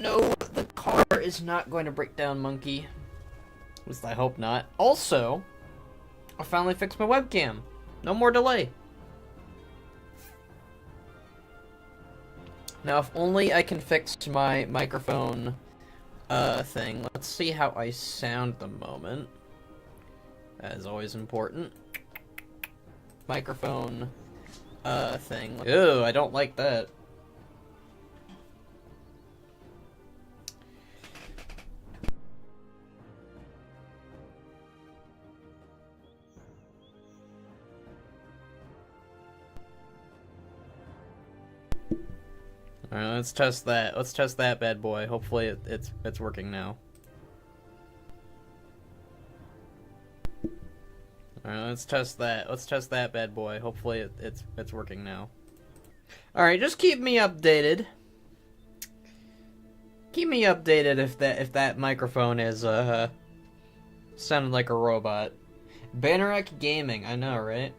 No, the car is not going to break down, monkey. At least I hope not. Also, I finally fixed my webcam. No more delay. Now, if only I can fix my microphone thing. Let's see how I sound at the moment. That is always important. Microphone thing. Ew, I don't like that. Alright, let's test that. Let's test that bad boy. Hopefully it's working now. Alright, let's test that. Let's test that bad boy. Hopefully it's working now. Alright, just keep me updated. Keep me updated if that microphone is sounding like a robot. Bannerek Gaming, I know, right?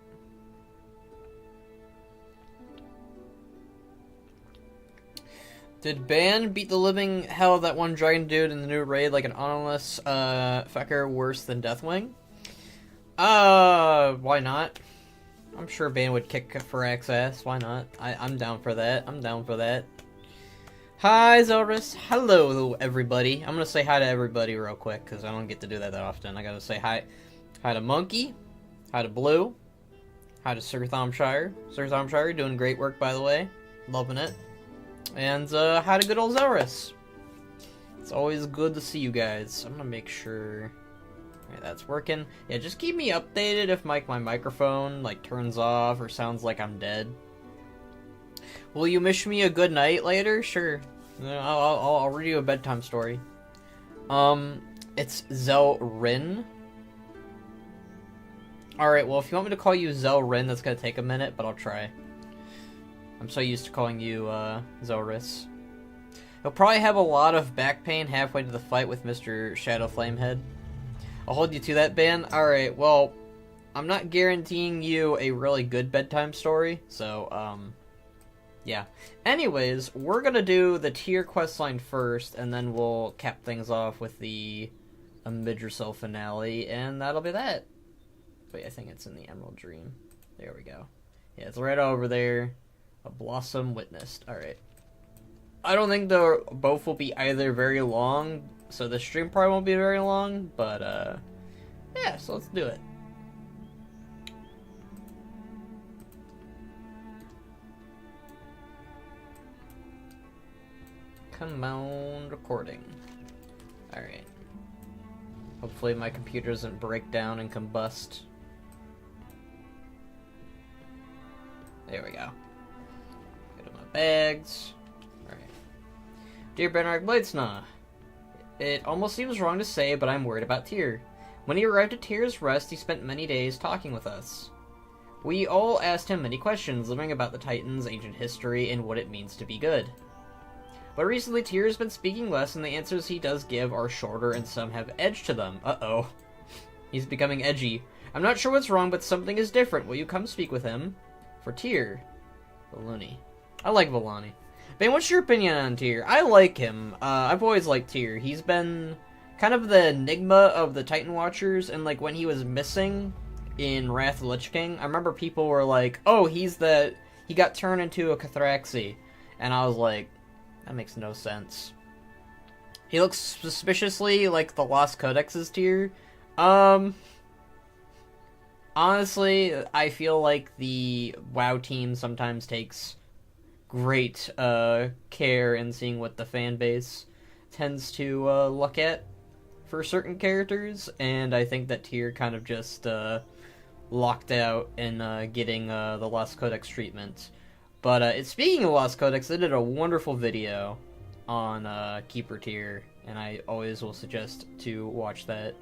Did Ban beat the living hell of that one dragon dude in the new raid like an honest fucker worse than Deathwing? Why not? I'm sure Ban would kick Farak's ass. Why not? I'm down for that. I'm down for that. Hi, Zelrus. Hello, everybody. I'm gonna say hi to everybody real quick, because I don't get to do that often. I gotta say hi to Monkey, hi to Blue, hi to Sir Thomshire. Sir Thomshire doing great work, by the way. Loving it. And, hi to good old Zelrus. It's always good to see you guys. I'm gonna make sure... Alright, that's working. Yeah, just keep me updated if my microphone, like, turns off or sounds like I'm dead. Will you wish me a good night later? Sure. I'll read you a bedtime story. It's Zelrin. Alright, well, if you want me to call you Zelrin, that's gonna take a minute, but I'll try. I'm so used to calling you, Zelris. He'll probably have a lot of back pain halfway to the fight with Mr. Shadow Flamehead. I'll hold you to that, Ban. Alright, well, I'm not guaranteeing you a really good bedtime story, so, yeah. Anyways, we're gonna do the tier questline first, and then we'll cap things off with the Amidrassil finale, and that'll be that. Wait, I think it's in the Emerald Dream. There we go. Yeah, it's right over there. A Blossom Witnessed. Alright. I don't think the both will be either very long, so the stream probably won't be very long, but, yeah, so let's do it. Come on, recording. Alright. Hopefully my computer doesn't break down and combust. There we go. Get my bags. Alright. Dear Bernard Bladesnaw, it almost seems wrong to say, but I'm worried about Tyr. When he arrived at Tyr's Rest, he spent many days talking with us. We all asked him many questions, learning about the Titans, ancient history, and what it means to be good. But recently, Tyr has been speaking less, and the answers he does give are shorter, and some have edge to them. Uh-oh. He's becoming edgy. I'm not sure what's wrong, but something is different. Will you come speak with him? For Tyr. Valuni. I like Valani. Ben, what's your opinion on Tyr? I like him. I've always liked Tyr. He's been kind of the enigma of the Titan Watchers, and like when he was missing in Wrath of the Lich King, I remember people were like, oh, he got turned into a Cathraxi. And I was like, that makes no sense. He looks suspiciously like the Lost Codex's Tyr. Honestly, I feel like the WoW team sometimes takes great care in seeing what the fan base tends to look at for certain characters, and I think that Tyr kind of just locked out in getting the Lost Codex treatment. But speaking of Lost Codex, they did a wonderful video on Keeper Tyr, and I always will suggest to watch that.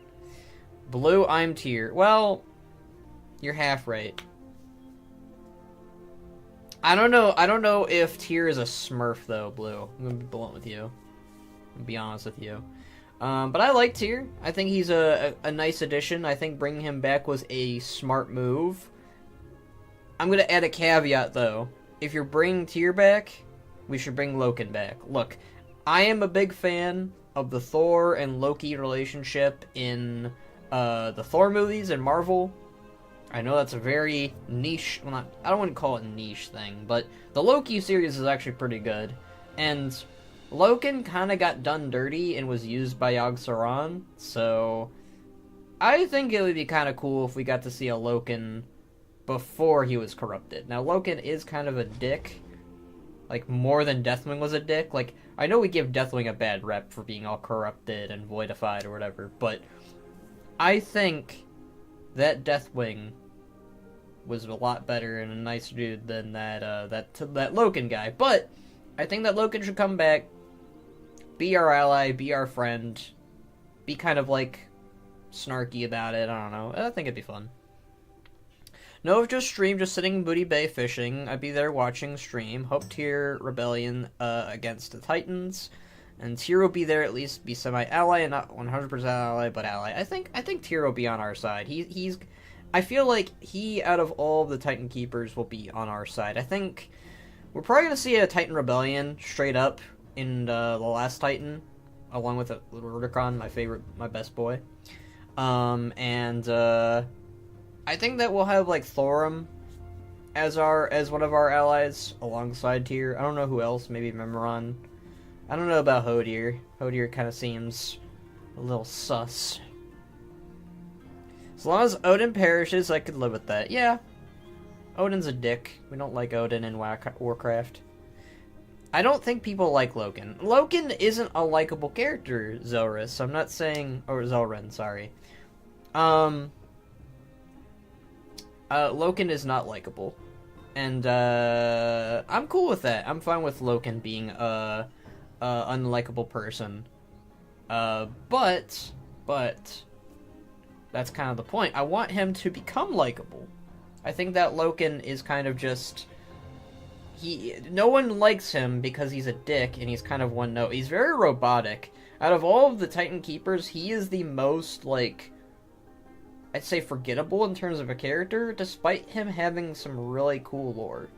Blue, I'm Tyr. Well, you're half right. I don't know if Tyr is a smurf, though, Blue. I'm gonna be blunt with you. I'm gonna be honest with you. But I like Tyr. I think he's a nice addition. I think bringing him back was a smart move. I'm gonna add a caveat, though. If you're bringing Tyr back, we should bring Loken back. Look, I am a big fan of the Thor and Loki relationship in the Thor movies and Marvel. I know that's a very niche, well, I don't want to call it a niche thing, but the Loki series is actually pretty good. And Loken kind of got done dirty and was used by Yogg-Saron, so I think it would be kind of cool if we got to see a Loken before he was corrupted. Now, Loken is kind of a dick, like, more than Deathwing was a dick. Like, I know we give Deathwing a bad rep for being all corrupted and voidified or whatever, but I think that Deathwing was a lot better and a nice dude than that Loken guy. But I think that Loken should come back, be our ally, be our friend, be kind of like snarky about it. I don't know. I think it'd be fun. No, just stream, just sitting in Booty Bay fishing. I'd be there watching stream. Hope Tyr rebellion against the Titans, and Tyr will be there at least be semi-ally and not 100% ally, but ally. I think Tyr will be on our side. He's I feel like he, out of all of the Titan Keepers, will be on our side. I think we're probably going to see a Titan Rebellion straight up in the last Titan, along with Rudicron, my best boy. I think that we'll have, like, Thorum as one of our allies alongside Tyr. I don't know who else, maybe Memoron. I don't know about Hodir. Hodir kind of seems a little sus. As long as Odin perishes, I could live with that. Yeah. Odin's a dick. We don't like Odin in Warcraft. I don't think people like Loken. Loken isn't a likable character, Zelrus. I'm not saying... Or Zelrin, sorry. Loken is not likable. And, I'm cool with that. I'm fine with Loken being a unlikable person. But... That's kind of the point. I want him to become likable. I think that Loken is kind of just... No one likes him because he's a dick and he's kind of one note. He's very robotic. Out of all of the Titan Keepers, he is the most, like... I'd say forgettable in terms of a character, despite him having some really cool lore.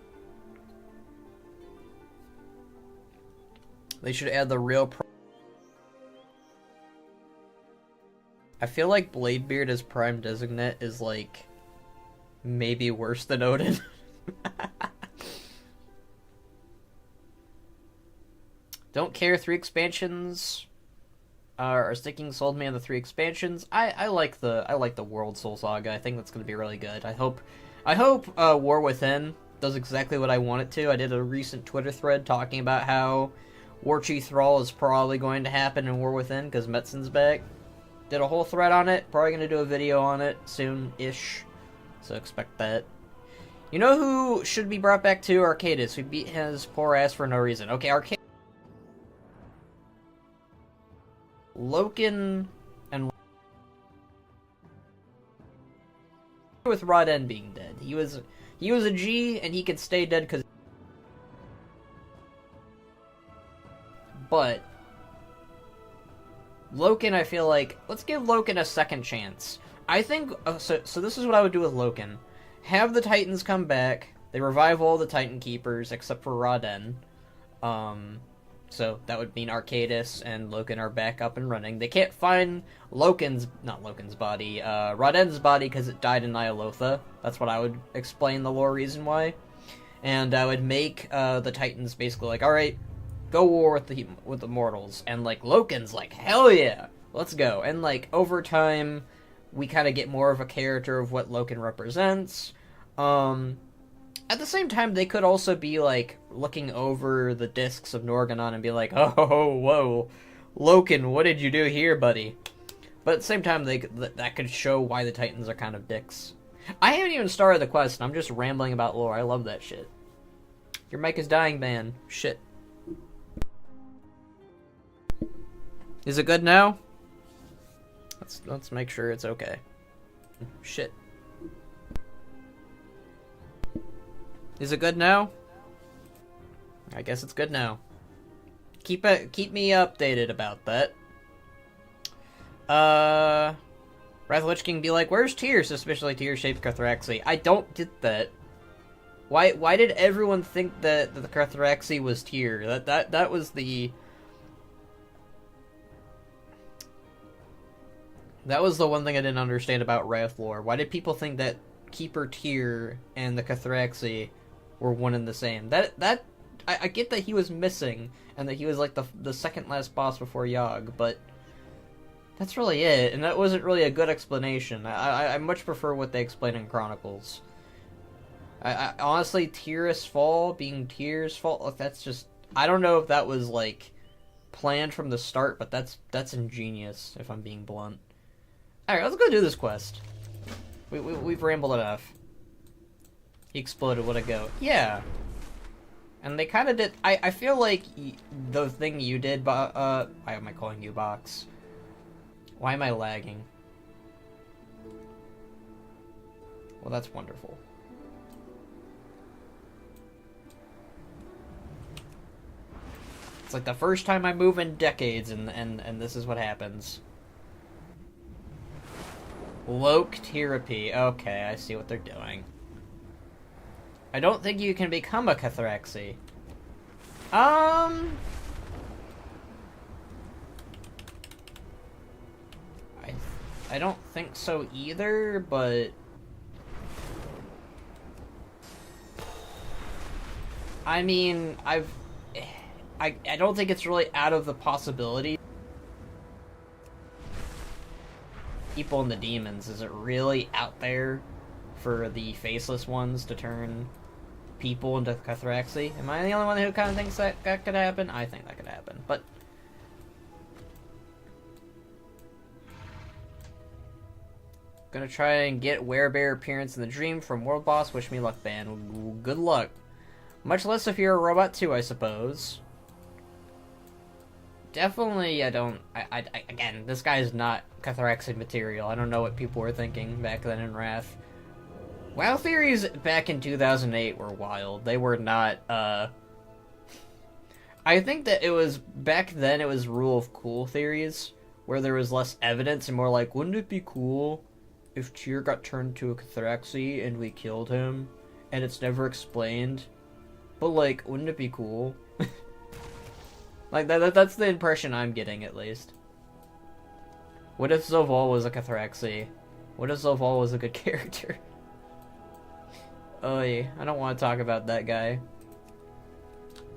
They should add the real... I feel like Bladebeard as Prime Designate is, like, maybe worse than Odin. Don't care, 3 expansions are sticking sold me on the 3 expansions. I like the World Soul Saga. I think that's going to be really good. I hope War Within does exactly what I want it to. I did a recent Twitter thread talking about how War Chief Thrall is probably going to happen in War Within because Metzen's back. Did a whole thread on it. Probably going to do a video on it soon-ish. So expect that. You know who should be brought back to Arcadis? We beat his poor ass for no reason. Okay, Arcadis. Loken and... with Roden being dead. He was a G, and he could stay dead because... But... Loken, I feel like... Let's give Loken a second chance. I think... So this is what I would do with Loken. Have the Titans come back. They revive all the Titan Keepers, except for Roden. So that would mean Arcadis and Loken are back up and running. They can't find Roden's body, because it died in Nyalotha. That's what I would explain the lore reason why. And I would make the Titans basically like, alright, go war with the mortals. And, like, Loken's like, hell yeah, let's go. And, like, over time, we kind of get more of a character of what Loken represents. At the same time, they could also be, like, looking over the discs of Norganon and be like, oh, whoa, Loken, what did you do here, buddy? But at the same time, that could show why the Titans are kind of dicks. I haven't even started the quest, and I'm just rambling about lore. I love that shit. Your mic is dying, man. Shit. Is it good now? Let's make sure it's okay. Shit. Is it good now? I guess it's good now. Keep me updated about that. Wrath Lich King be like, where's Tyr? Suspiciously Tyr-shaped Carthraxi. I don't get that. Why did everyone think that the Carthraxi was Tyr? That was the That was the one thing I didn't understand about Wrath lore. Why did people think that Keeper Tyr and the Cathraxi were one and the same? I get that he was missing and that he was like the second last boss before Yogg, but that's really it, and that wasn't really a good explanation. I much prefer what they explain in Chronicles. I honestly, Tyr's fall being Tyr's fault, like, that's just... I don't know if that was, like, planned from the start, but that's ingenious, if I'm being blunt. Alright, let's go do this quest. We've rambled enough. He exploded, what'd it go? Yeah. And they kind of did... I feel like the thing you did, why am I calling you Box? Why am I lagging? Well, that's wonderful. It's like the first time I move in decades, and this is what happens. Loke therapy. Okay, I see what they're doing. I don't think you can become a Cathraxi. I don't think so either, but... I mean, I don't think it's really out of the possibility. People and the demons, is it really out there for the faceless ones to turn people into Cathraxi? Am I the only one who kind of thinks that could happen? I think that could happen, but... Gonna try and get Werebear appearance in the dream from World Boss. Wish me luck, man. Good luck. Much less if you're a robot too, I suppose. Definitely, again, this guy's not Cathraxi material. I don't know what people were thinking back then in Wrath. WoW theories back in 2008 were wild. They were not, I think that it was, back then it was rule of cool theories, where there was less evidence and more like, wouldn't it be cool if Tyr got turned to a Cathraxi and we killed him, and it's never explained? But, like, wouldn't it be cool? Like, that's the impression I'm getting, at least. What if Zoval was a Cathraxi? What if Zoval was a good character? Oy, I don't want to talk about that guy.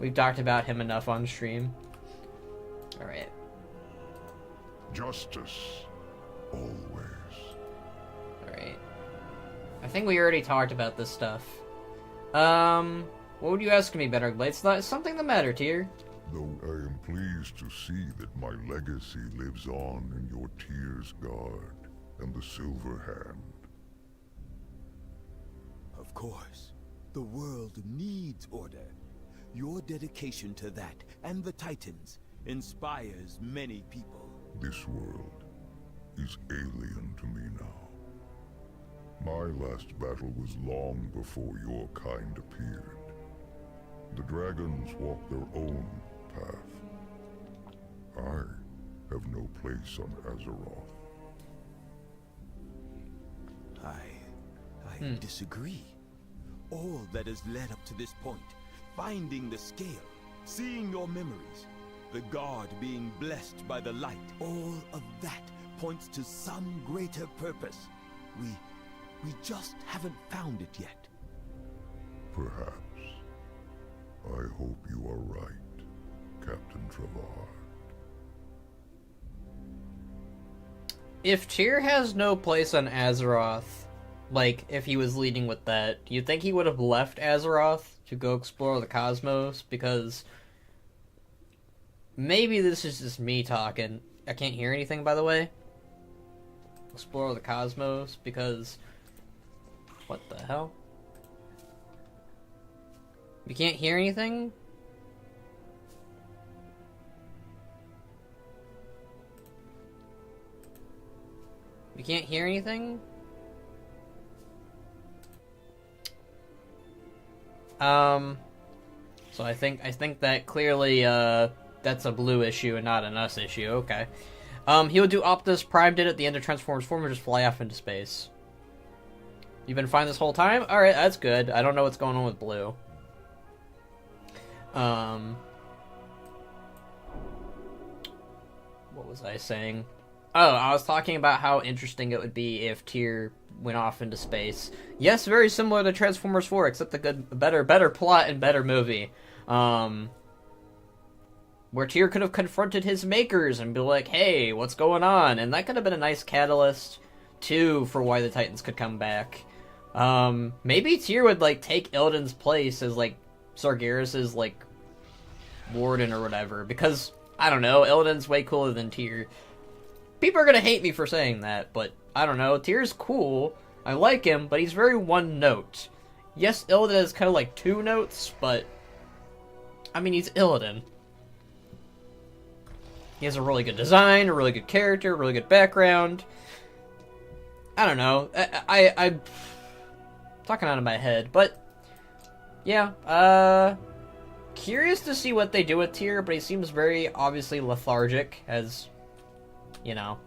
We've talked about him enough on stream. Alright. Justice, always. Alright. I think we already talked about this stuff. What would you ask me, Benarglade? Is something the matter, Tyr? Though I am pleased to see that my legacy lives on in your Tyr's Guard and the Silver Hand. Of course. The world needs order. Your dedication to that and the Titans inspires many people. This world is alien to me now. My last battle was long before your kind appeared. The dragons walk their own path. I have no place on Azeroth. I disagree. All that has led up to this point, finding the scale, seeing your memories, the Guard being blessed by the light, all of that points to some greater purpose. We just haven't found it yet. Perhaps. I hope you are right, Captain Travad. If Tyr has no place on Azeroth, like, if he was leading with that, do you think he would have left Azeroth to go explore the cosmos? Because maybe this is just me talking. I can't hear anything, by the way. Explore the cosmos, because... What the hell? You can't hear anything? You can't hear anything? So I think that clearly, that's a blue issue and not an us issue, okay. He would do Optimus Prime did at the end of Transformers 4 and just fly off into space. You've been fine this whole time? Alright, that's good. I don't know what's going on with blue. What was I saying? Oh, I was talking about how interesting it would be if Tyr went off into space. Yes, very similar to Transformers 4, except a better plot and better movie. Where Tyr could have confronted his makers and be like, hey, what's going on? And that could have been a nice catalyst, too, for why the Titans could come back. Maybe Tyr would, like, take Illidan's place as, like, Sargeras's, like, warden or whatever. Because, I don't know, Illidan's way cooler than Tyr. People are gonna hate me for saying that, but I don't know. Tyr's cool. I like him, but he's very one note. Yes, Illidan is kind of like 2 notes, but I mean, he's Illidan. He has a really good design, a really good character, a really good background. I don't know. I'm talking out of my head, but yeah. Curious to see what they do with Tyr, but he seems very obviously lethargic, as you know,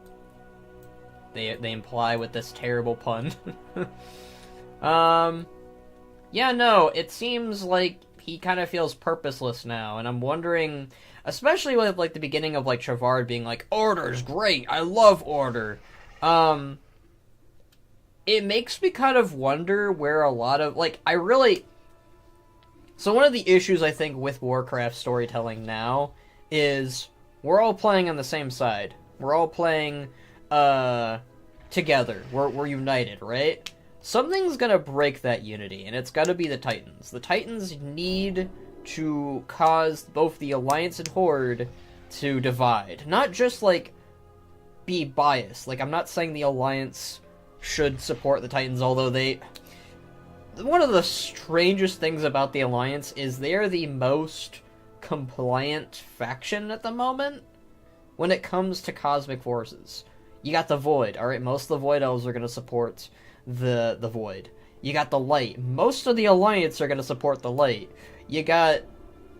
they imply with this terrible pun. Yeah, no, it seems like he kind of feels purposeless now, and I'm wondering, especially with, like, the beginning of, like, Travard being like, Order's great, I love Order. It makes me kind of wonder where a lot of, like, so one of the issues, I think, with Warcraft storytelling now is we're all playing on the same side. We're all playing, together. We're united, right? Something's gonna break that unity, and it's gotta be the Titans. The Titans need to cause both the Alliance and Horde to divide. Not just, like, be biased. Like, I'm not saying the Alliance should support the Titans, although one of the strangest things about the Alliance is they're the most compliant faction at the moment when it comes to cosmic forces. You got the Void, alright? Most of the Void Elves are going to support the Void. You got the Light. Most of the Alliance are going to support the Light. You got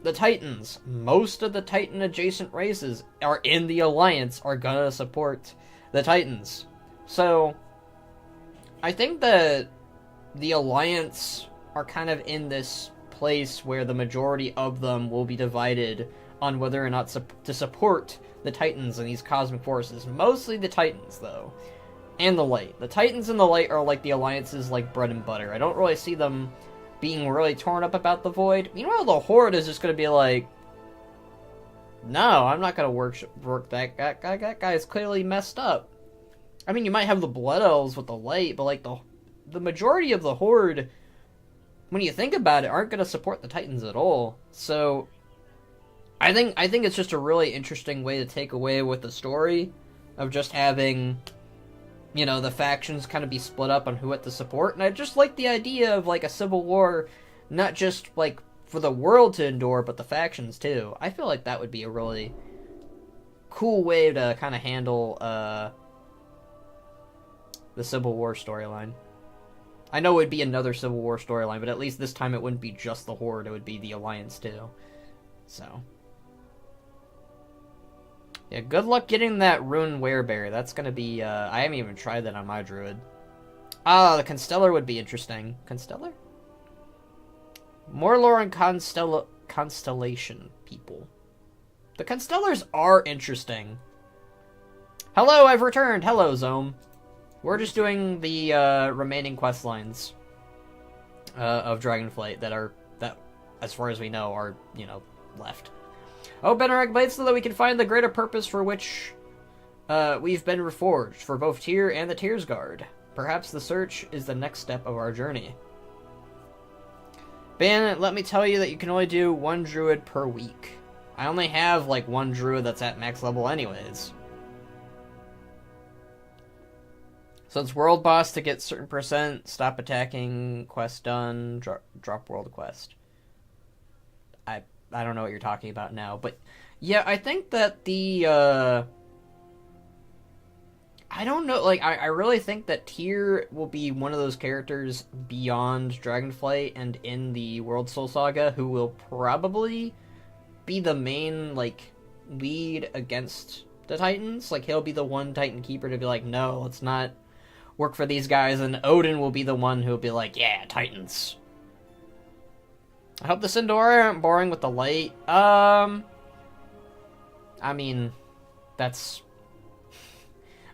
the Titans. Most of the Titan-adjacent races are in the Alliance are going to support the Titans. So, I think that the Alliance are kind of in this place where the majority of them will be divided on whether or not to support the Titans and these cosmic forces. Mostly the Titans, though. And the Light. The Titans and the Light are like the Alliance's, like, bread and butter. I don't really see them being really torn up about the Void. Meanwhile, the Horde is just going to be like, no, I'm not going to work that guy. That guy's clearly messed up. I mean, you might have the Blood Elves with the Light, but, like, the majority of the Horde, when you think about it, aren't going to support the Titans at all. So, I think it's just a really interesting way to take away with the story of just having, you know, the factions kind of be split up on who what to support. And I just like the idea of, like, a civil war, not just, like, for the world to endure, but the factions too. I feel like that would be a really cool way to kind of handle the Civil War storyline. I know it would be another Civil War storyline, but at least this time it wouldn't be just the Horde, it would be the Alliance too. So, yeah, good luck getting that Rune Werebear. That's gonna be, I haven't even tried that on my druid. The Constellar would be interesting. Constellar? More lore on Constellation people. The Constellars are interesting. Hello, I've returned! Hello, Zome. We're just doing the remaining quest lines of Dragonflight that, as far as we know, are, you know, left. Oh, Benarag Blade, so that we can find the greater purpose for which we've been reforged, for both Tyr and the Tyr's Guard. Perhaps the search is the next step of our journey. Ben, let me tell you that you can only do 1 druid per week. I only have, like, 1 druid that's at max level anyways. Since world boss to get certain percent, stop attacking, quest done, drop world quest. I don't know what you're talking about now, but yeah, I think that the, I don't know, like, I really think that Tyr will be one of those characters beyond Dragonflight and in the World Soul Saga who will probably be the main, like, lead against the Titans. Like, he'll be the one Titan Keeper to be like, no, let's not work for these guys, and Odin will be the one who'll be like, yeah, Titans. I hope the Sindora aren't boring with the Light. I mean, that's...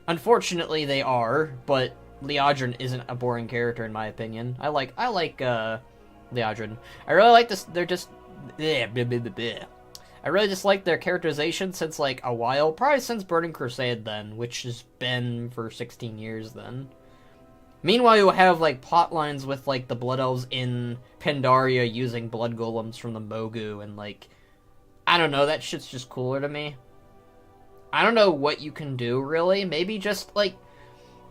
Unfortunately, they are, but Liadrin isn't a boring character in my opinion. I like Liadrin. I really like this. They're just bleh, bleh, bleh, bleh, bleh. I really just like their characterization since like a while, probably since Burning Crusade then, which has been for 16 years then. Meanwhile, you have like plot lines with like the Blood Elves in Pandaria using blood golems from the Mogu, and like, I don't know, that shit's just cooler to me. I don't know what you can do really. Maybe just like,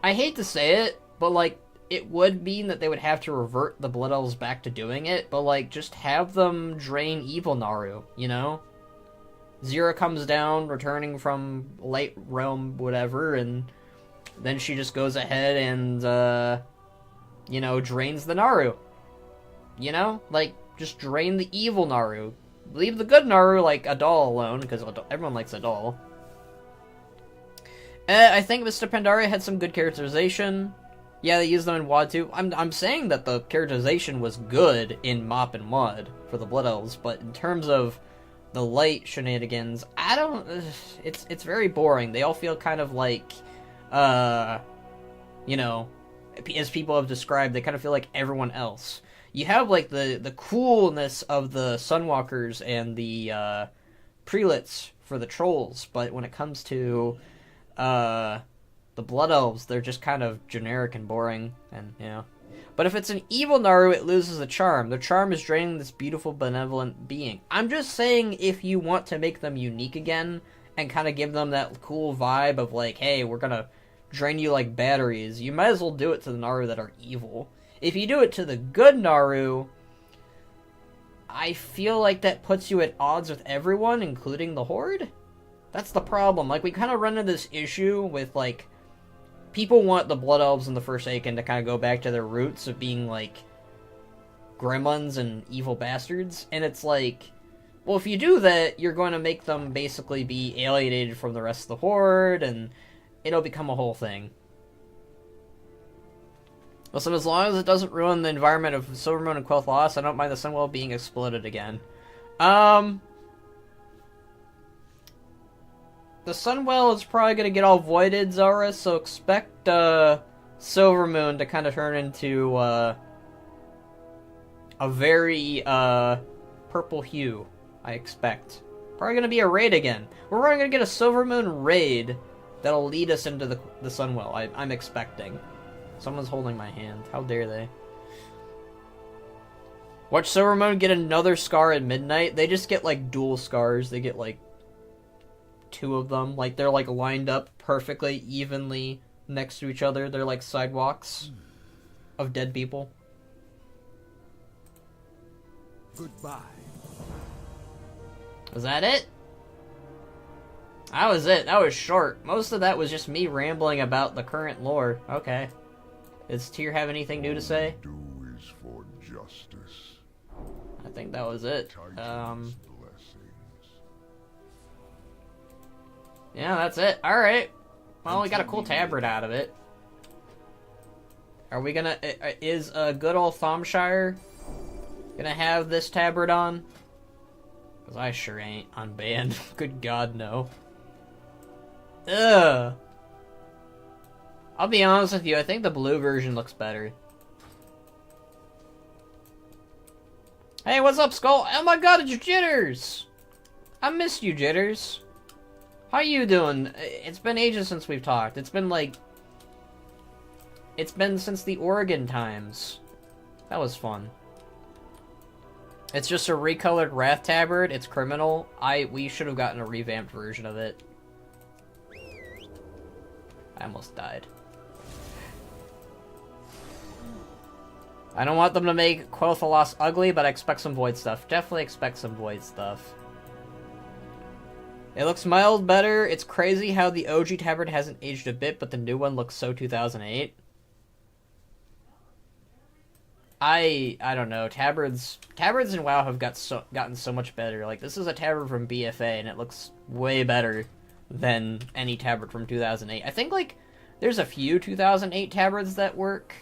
I hate to say it, but like, it would mean that they would have to revert the Blood Elves back to doing it, but like, just have them drain Evil Naru, you know? Zira comes down, returning from Light Realm, whatever, and then she just goes ahead and, you know, drains the Naru. You know? Like, just drain the evil Naru. Leave the good Naru, like, Adal alone, because everyone likes Adal. I think Mr. Pandaria had some good characterization. Yeah, they used them in WoD too. I'm saying that the characterization was good in Mop and Mud for the Blood Elves, but in terms of the light shenanigans, I don't... It's very boring. They all feel kind of like, you know, as people have described, they kind of feel like everyone else. You have, like, the coolness of the Sunwalkers and the, prelates for the trolls, but when it comes to, the Blood Elves, they're just kind of generic and boring, and, you know. But if it's an evil Naru, it loses the charm. The charm is draining this beautiful, benevolent being. I'm just saying if you want to make them unique again, and kind of give them that cool vibe of like, hey, we're gonna drain you like batteries, you might as well do it to the Naru that are evil. If you do it to the good Naru, I feel like that puts you at odds with everyone, including the Horde? That's the problem. Like, we kind of run into this issue with, like, people want the Blood Elves and the Forsaken to kind of go back to their roots of being, like, gremlins and evil bastards. And it's like, well, if you do that, you're going to make them basically be alienated from the rest of the Horde, and it'll become a whole thing. Listen, as long as it doesn't ruin the environment of Silvermoon and Quel'Tha Lost, I don't mind the Sunwell being exploded again. The Sunwell is probably going to get all voided, Zara, so expect, Silvermoon to kind of turn into, a very, purple hue, I expect. Probably going to be a raid again. We're probably going to get a Silvermoon raid that'll lead us into the Sunwell, I'm expecting. Someone's holding my hand. How dare they? Watch Silvermoon get another scar at midnight. They just get, like, dual scars. They get, like, 2 of them. Like, they're, like, lined up perfectly, evenly next to each other. They're, like, sidewalks of dead people. Goodbye. Was that it? That was it. That was short. Most of that was just me rambling about the current lore. Okay. Does Tyr have anything new to say? Do is for justice. I think that was it. Titan's blessings. Yeah, that's it. Alright. Well, we got a cool tabard out of it. Are we gonna... Is good old Thomshire gonna have this tabard on? Because I sure ain't unbanned. Good God, no. Ugh. I'll be honest with you, I think the blue version looks better. Hey, what's up, Skull? Oh my god, it's Jitters! I missed you, Jitters. How you doing? It's been ages since we've talked. It's been like... It's been since the Oregon times. That was fun. It's just a recolored Wrath Tabard. It's criminal. We should have gotten a revamped version of it. I almost died. I don't want them to make Quel'Tha Lost ugly, but I expect some Void stuff. Definitely expect some Void stuff. It looks mild better. It's crazy how the OG Tabard hasn't aged a bit, but the new one looks so 2008. I don't know. Tabards in WoW have gotten so much better. Like, this is a Tabard from BFA, and it looks way better than any Tabard from 2008. I think, like, there's a few 2008 Tabards that work.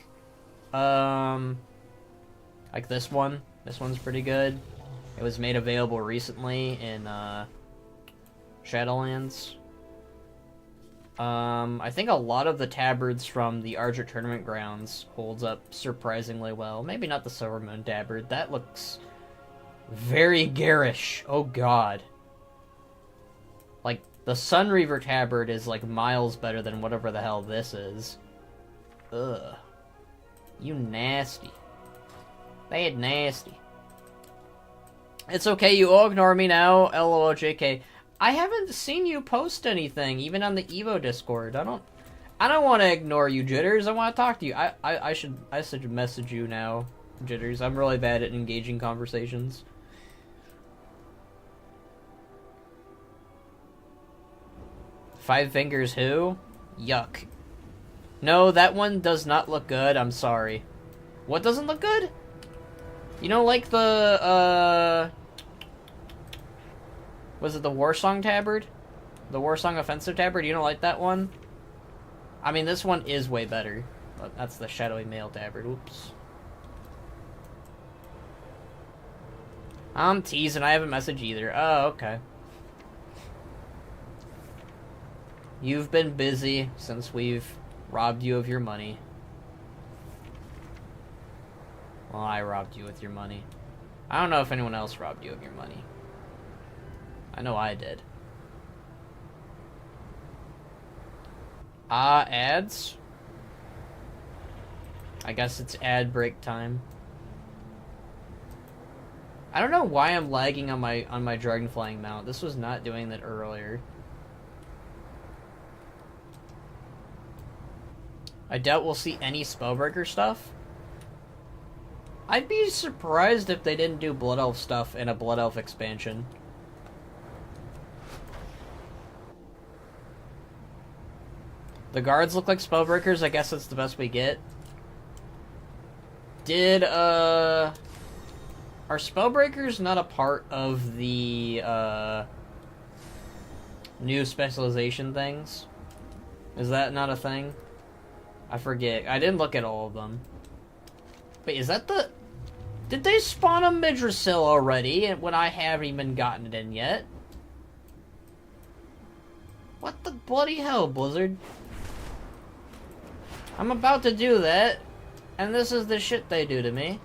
Like this one. This one's pretty good. It was made available recently in, Shadowlands. I think a lot of the tabards from the Archer Tournament grounds holds up surprisingly well. Maybe not the Silvermoon tabard. That looks very garish. Oh god. Like, the Sunreaver tabard is like miles better than whatever the hell this is. Ugh. You nasty. Bad nasty. It's okay, you all ignore me now, lol JK. I haven't seen you post anything, even on the Evo Discord. I don't want to ignore you, Jitters. I want to talk to you. I should message you now, Jitters. I'm really bad at engaging conversations. Five Fingers who? Yuck. No, that one does not look good. I'm sorry. What doesn't look good? You know, like the, was it the Warsong tabard? The Warsong Offensive tabard? You don't like that one? I mean, this one is way better. But that's the Shadowy Mail tabard. Oops. I'm teasing. I haven't messaged either. Oh, okay. You've been busy since we've robbed you of your money. Well, I robbed you with your money. I don't know if anyone else robbed you of your money. I know I did. Ads? I guess it's ad break time. I don't know why I'm lagging on my Dragonflying mount. This was not doing that earlier. I doubt we'll see any Spellbreaker stuff. I'd be surprised if they didn't do Blood Elf stuff in a Blood Elf expansion. The guards look like Spellbreakers. I guess that's the best we get. Are Spellbreakers not a part of the, new specialization things? Is that not a thing? I forget. I didn't look at all of them. Wait, is that the... Did they spawn a Amidrassil already when I haven't even gotten it in yet? What the bloody hell, Blizzard? I'm about to do that, and this is the shit they do to me.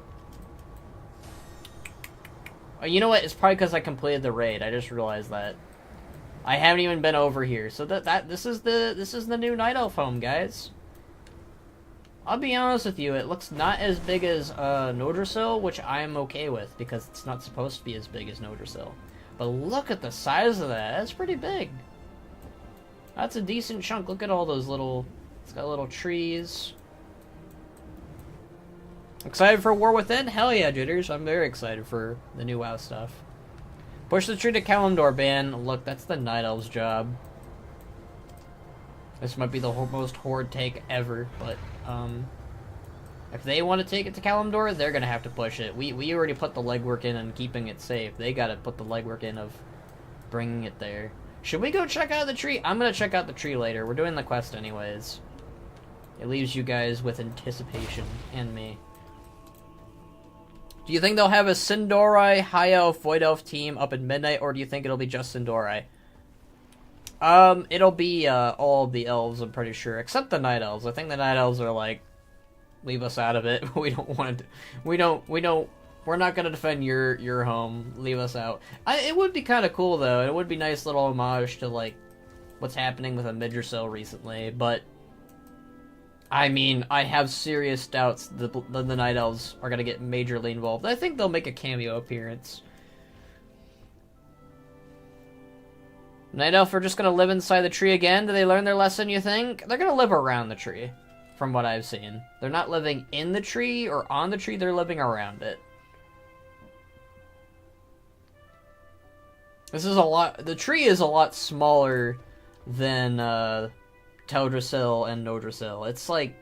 Oh, you know what? It's probably because I completed the raid. I just realized that. I haven't even been over here. So this is the new Night Elf home, guys. I'll be honest with you, it looks not as big as Amidrassil, which I am okay with, because it's not supposed to be as big as Amidrassil. But look at the size of that. That's pretty big. That's a decent chunk. Look at all those little... It's got little trees. Excited for War Within? Hell yeah, Jitters. I'm very excited for the new WoW stuff. Push the tree to Kalimdor ban. Look, that's the Night Elf's job. This might be the most horde take ever, but, if they want to take it to Kalimdor, they're gonna have to push it. We already put the legwork in and keeping it safe. They gotta put the legwork in of bringing it there. Should we go check out the tree? I'm gonna check out the tree later. We're doing the quest anyways. It leaves you guys with anticipation, and me. Do you think they'll have a Sin'dorei, High Elf, Void Elf team up at midnight, or do you think it'll be just Sin'dorei? It'll be, all of the elves, I'm pretty sure, except the Night Elves. I think the Night Elves are like, leave us out of it. We don't want to, we're not gonna defend your home. Leave us out. It would be kind of cool, though. It would be nice little homage to, like, what's happening with Amidrassil recently, but, I mean, I have serious doubts that the Night Elves are gonna get majorly involved. I think they'll make a cameo appearance. Night Elf are just gonna live inside the tree again? Do they learn their lesson, you think? They're gonna live around the tree, from what I've seen. They're not living in the tree or on the tree, they're living around it. This is a lot... The tree is a lot smaller than, Teldrassil and Amidrassil. It's like...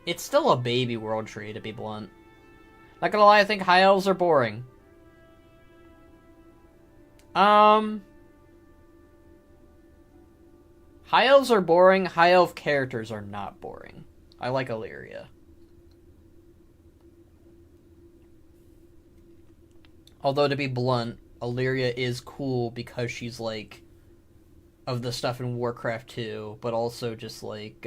It's still a baby world tree, to be blunt. Not gonna lie, I think High Elves are boring. High Elves are boring, High Elf characters are not boring. I like Illyria. Although, to be blunt, Illyria is cool because she's, like, of the stuff in Warcraft 2, but also just like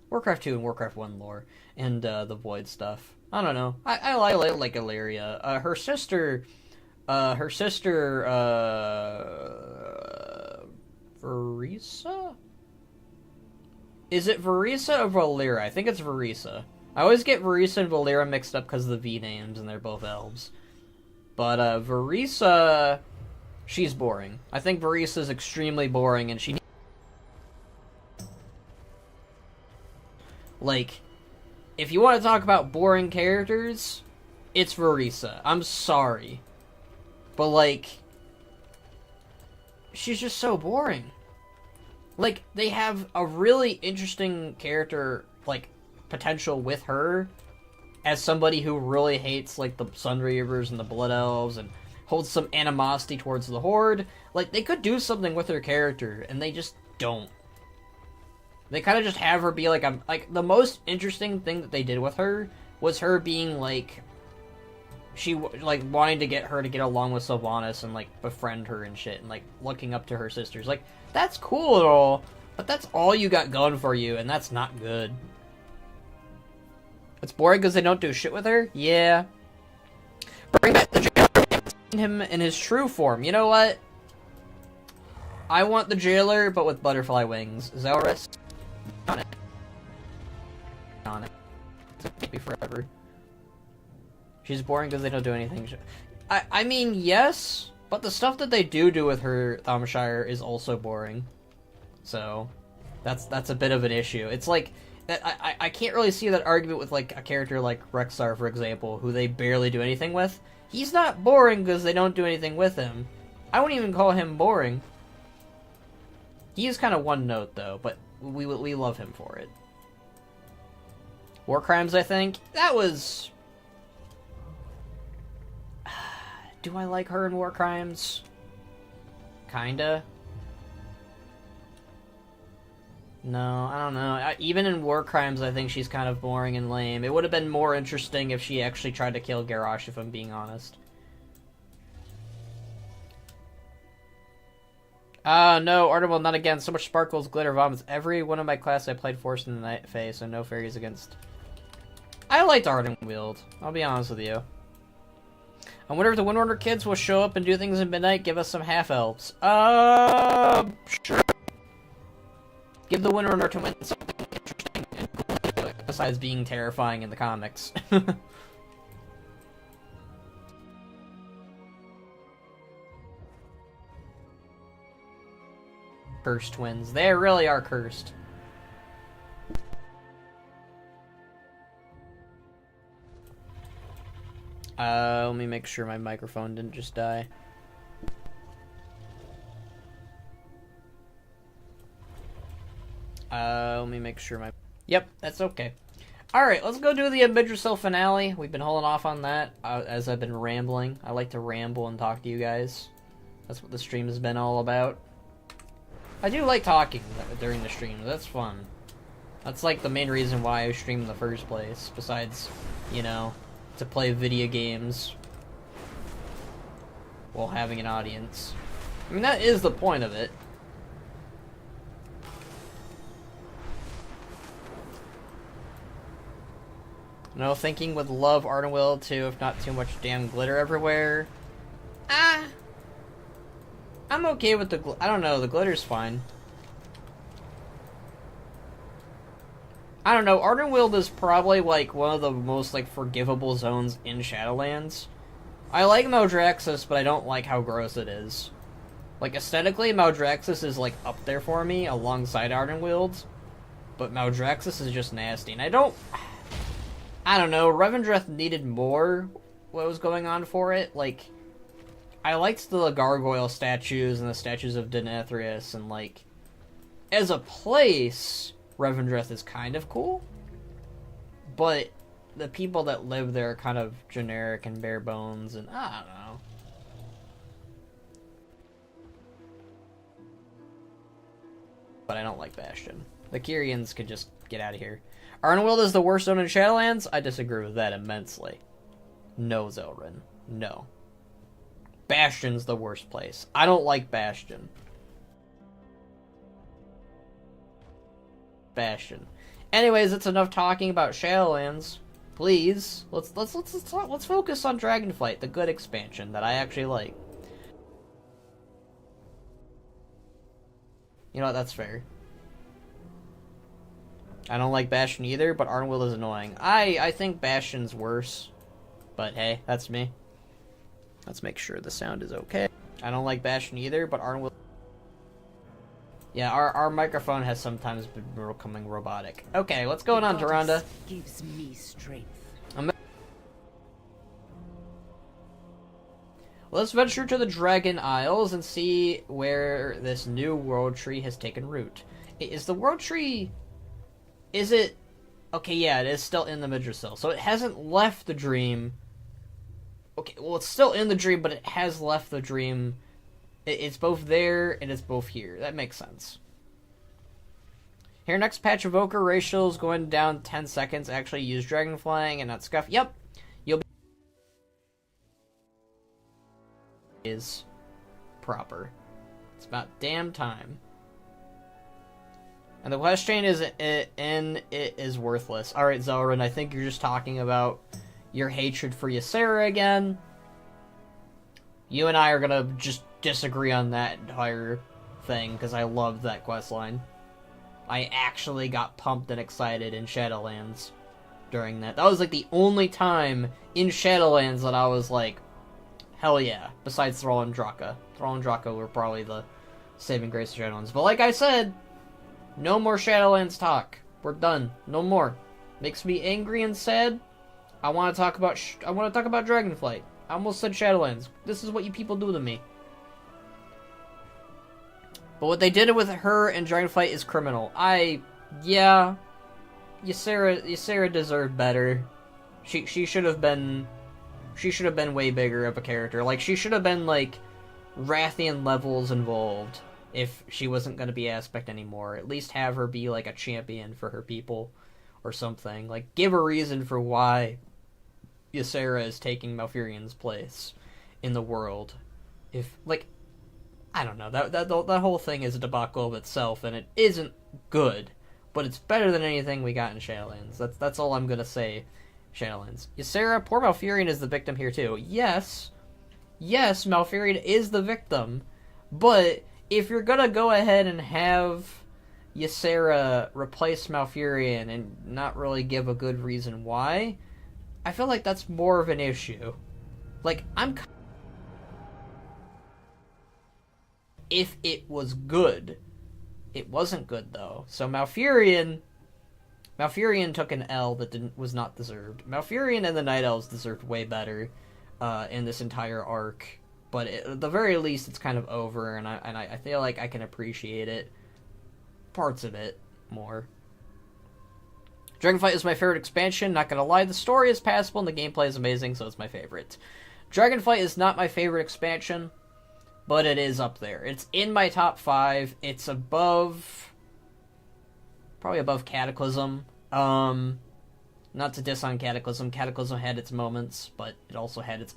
Warcraft 2 and Warcraft 1 lore and the Void stuff. I don't know. I like Illyria. Her sister, Verisa? Is it Verisa or Valera? I think it's Verisa. I always get Verisa and Valera mixed up because of the V names, and they're both elves. But Verisa, she's boring. I think Verisa is extremely boring, and she... Like, if you want to talk about boring characters, it's Verisa. I'm sorry. But, like, she's just so boring. Like, they have a really interesting character, like, potential with her as somebody who really hates, like, the Sunreavers and the Blood Elves and holds some animosity towards the Horde. Like, they could do something with her character, and they just don't. They kind of just have her be, like, the most interesting thing that they did with her was her being, like, wanting to get her to get along with Sylvanas and, like, befriend her and shit, and, like, looking up to her sisters. Like, that's cool and all, but that's all you got going for you, and that's not good. It's boring because they don't do shit with her? Yeah. Bring back the jailer, him in his true form. You know what? I want the jailer, but with butterfly wings. Zelrus? On it. On it. It's gonna take me forever. She's boring because they don't do anything. I mean, yes, but the stuff that they do with her, Thomshire, is also boring. So, that's a bit of an issue. It's like, I can't really see that argument with, like, a character like Rexar, for example, who they barely do anything with. He's not boring because they don't do anything with him. I wouldn't even call him boring. He is kind of one note, though, but we love him for it. War Crimes, I think. That was... Do I like her in War Crimes? Kinda. No, I don't know. Even in War Crimes, I think she's kind of boring and lame. It would have been more interesting if she actually tried to kill Garrosh, if I'm being honest. No, Artemal, not again. So much sparkles, glitter, vomits. Every one of my class I played Force in the Night phase, so no fairies against. I liked Ardenweald, I'll be honest with you. I wonder if the Wind Order kids will show up and do things in Midnight, give us some half-elves. Sure. Give the Wind Order to win something interesting and cool, besides being terrifying in the comics. Cursed twins. They really are cursed. Let me make sure my microphone didn't just die. Let me make sure my... Yep, that's okay. Alright, let's go do the Amidrassil finale. We've been holding off on that, as I've been rambling. I like to ramble and talk to you guys. That's what the stream has been all about. I do like talking during the stream. That's fun. That's like the main reason why I stream in the first place. Besides, you know, to play video games while having an audience. I mean, that is the point of it. No, thinking would love Ardenweald too, if not too much damn glitter everywhere. I'm okay with the I don't know, the glitter's fine. I don't know, Ardenweald is probably, like, one of the most, like, forgivable zones in Shadowlands. I like Maldraxxus, but I don't like how gross it is. Like, aesthetically, Maldraxxus is, like, up there for me, alongside Ardenweald. But Maldraxxus is just nasty, and I don't know, Revendreth needed more what was going on for it. Like, I liked the gargoyle statues and the statues of Denethrius, and, like, as a place, Revendreth is kind of cool. But the people that live there are kind of generic and bare bones, and I don't know. But I don't like Bastion. The Kyrians could just get out of here. Ardenweald is the worst zone in Shadowlands? I disagree with that immensely. No, Zelrin. No. Bastion's the worst place. I don't like Bastion. Bastion. Anyways, it's enough talking about Shadowlands. Please, let's focus on Dragonflight, the good expansion that I actually like. You know what, that's fair. I don't like Bastion either, but Arnwill is annoying. I think Bastion's worse. But hey, that's me. Let's make sure the sound is okay. I don't like Bastion either, but Arnwill... Yeah, our microphone has sometimes been becoming robotic. Okay, what's going on, Tyrande? Gives me strength. Let's venture to the Dragon Isles and see where this new world tree has taken root. Is the world tree... Is it... Okay, yeah, it is still in the Amidrassil. So it hasn't left the dream. Okay, well, it's still in the dream, but it has left the dream. It's both there and it's both here. That makes sense. Here, next patch, Evoker ratio is going down 10 seconds. Actually, use Dragonflying and not Scuff. Yep. You'll be... Is proper. It's about damn time. And the question is, it is worthless. Alright, Zelrin, I think you're just talking about your hatred for Ysera again. You and I are gonna just disagree on that entire thing, because I loved that questline. I actually got pumped and excited in Shadowlands during that. That was like the only time in Shadowlands that I was like, hell yeah, besides Thrall and Draka. Thrall and Draka were probably the saving grace of Shadowlands. But like I said, no more Shadowlands talk. We're done. No more. Makes me angry and sad. I want to talk about Dragonflight. I almost said Shadowlands. This is what you people do to me. But what they did with her and Dragonflight is criminal. Yeah, Ysera deserved better. She should have been way bigger of a character. Like, she should have been like Rathian levels involved. If she wasn't going to be Aspect anymore, at least have her be like a champion for her people or something. Like, give a reason for why Ysera is taking Malfurion's place in the world. If, like, I don't know, that whole thing is a debacle of itself, and it isn't good, but it's better than anything we got in Shadowlands. That's all I'm going to say, Shadowlands. Ysera, poor Malfurion is the victim here too. Yes, Malfurion is the victim, but if you're gonna go ahead and have Ysera replace Malfurion and not really give a good reason why, I feel like that's more of an issue. Like, if it was good. It wasn't good, though. So Malfurion took an L that was not deserved. Malfurion and the Night Elves deserved way better in this entire arc. But at the very least, it's kind of over, and I feel like I can appreciate it. Parts of it more. Dragonflight is my favorite expansion, not gonna lie. The story is passable and the gameplay is amazing, so it's my favorite. Dragonflight is not my favorite expansion, but it is up there. It's in my top 5. It's above... probably above Cataclysm. Not to diss on Cataclysm. Cataclysm had its moments, but it also had its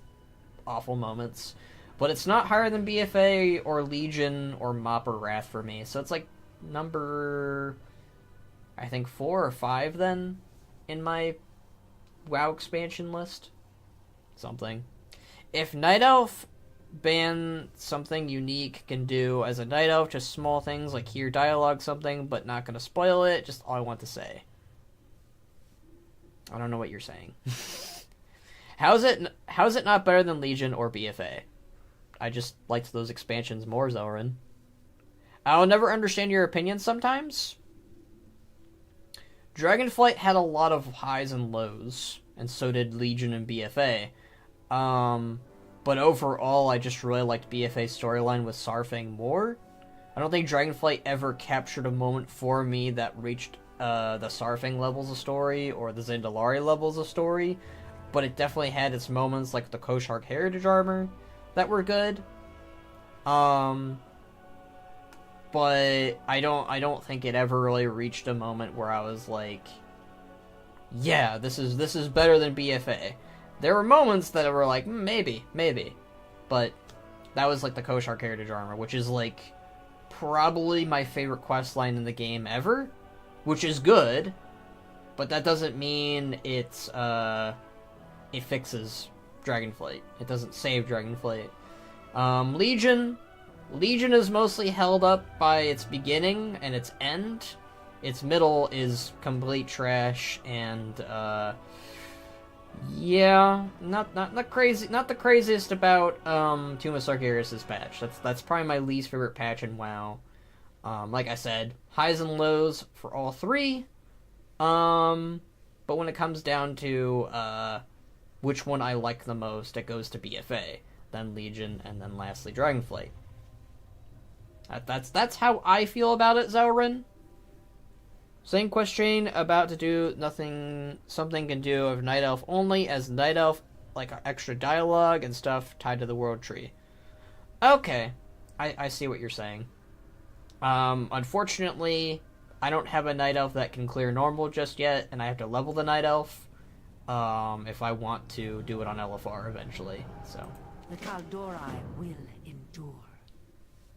awful moments. But it's not higher than BFA or Legion or Mop or Wrath for me. So it's like number, I think 4 or 5 then in my WoW expansion list. Something. If Night Elf ban something unique can do as a Night Elf, just small things like hear dialogue something, but not going to spoil it, just all I want to say. I don't know what you're saying. How's it not better than Legion or BFA? I just liked those expansions more, Zelrin. I'll never understand your opinion sometimes. Dragonflight had a lot of highs and lows, and so did Legion and BFA. But overall, I just really liked BFA's storyline with Sarfang more. I don't think Dragonflight ever captured a moment for me that reached the Sarfang levels of story or the Zandalari levels of story, but it definitely had its moments like the Koshark Heritage Armor that were good. But I don't think it ever really reached a moment where I was like, yeah, this is better than BFA. There were moments that were like, maybe. But that was like the Koshark Heritage Armor, which is like probably my favorite questline in the game ever. which is good, but that doesn't mean it fixes Dragonflight. It doesn't save Dragonflight. Legion is mostly held up by its beginning and its end. Its middle is complete trash, and yeah, not the craziest about Tomb of Sargeras' patch. That's probably my least favorite patch in WoW. Like I said, highs and lows for all three. But when it comes down to which one I like the most, it goes to BFA, then Legion, and then lastly Dragonflight. That's how I feel about it, Zelrin. Same question about to do something can do of Night Elf only, as Night Elf, like extra dialogue and stuff tied to the World Tree. Okay, I see what you're saying. Unfortunately, I don't have a Night Elf that can clear normal just yet, and I have to level the Night Elf, if I want to do it on LFR eventually, so. The Kaldorei will endure.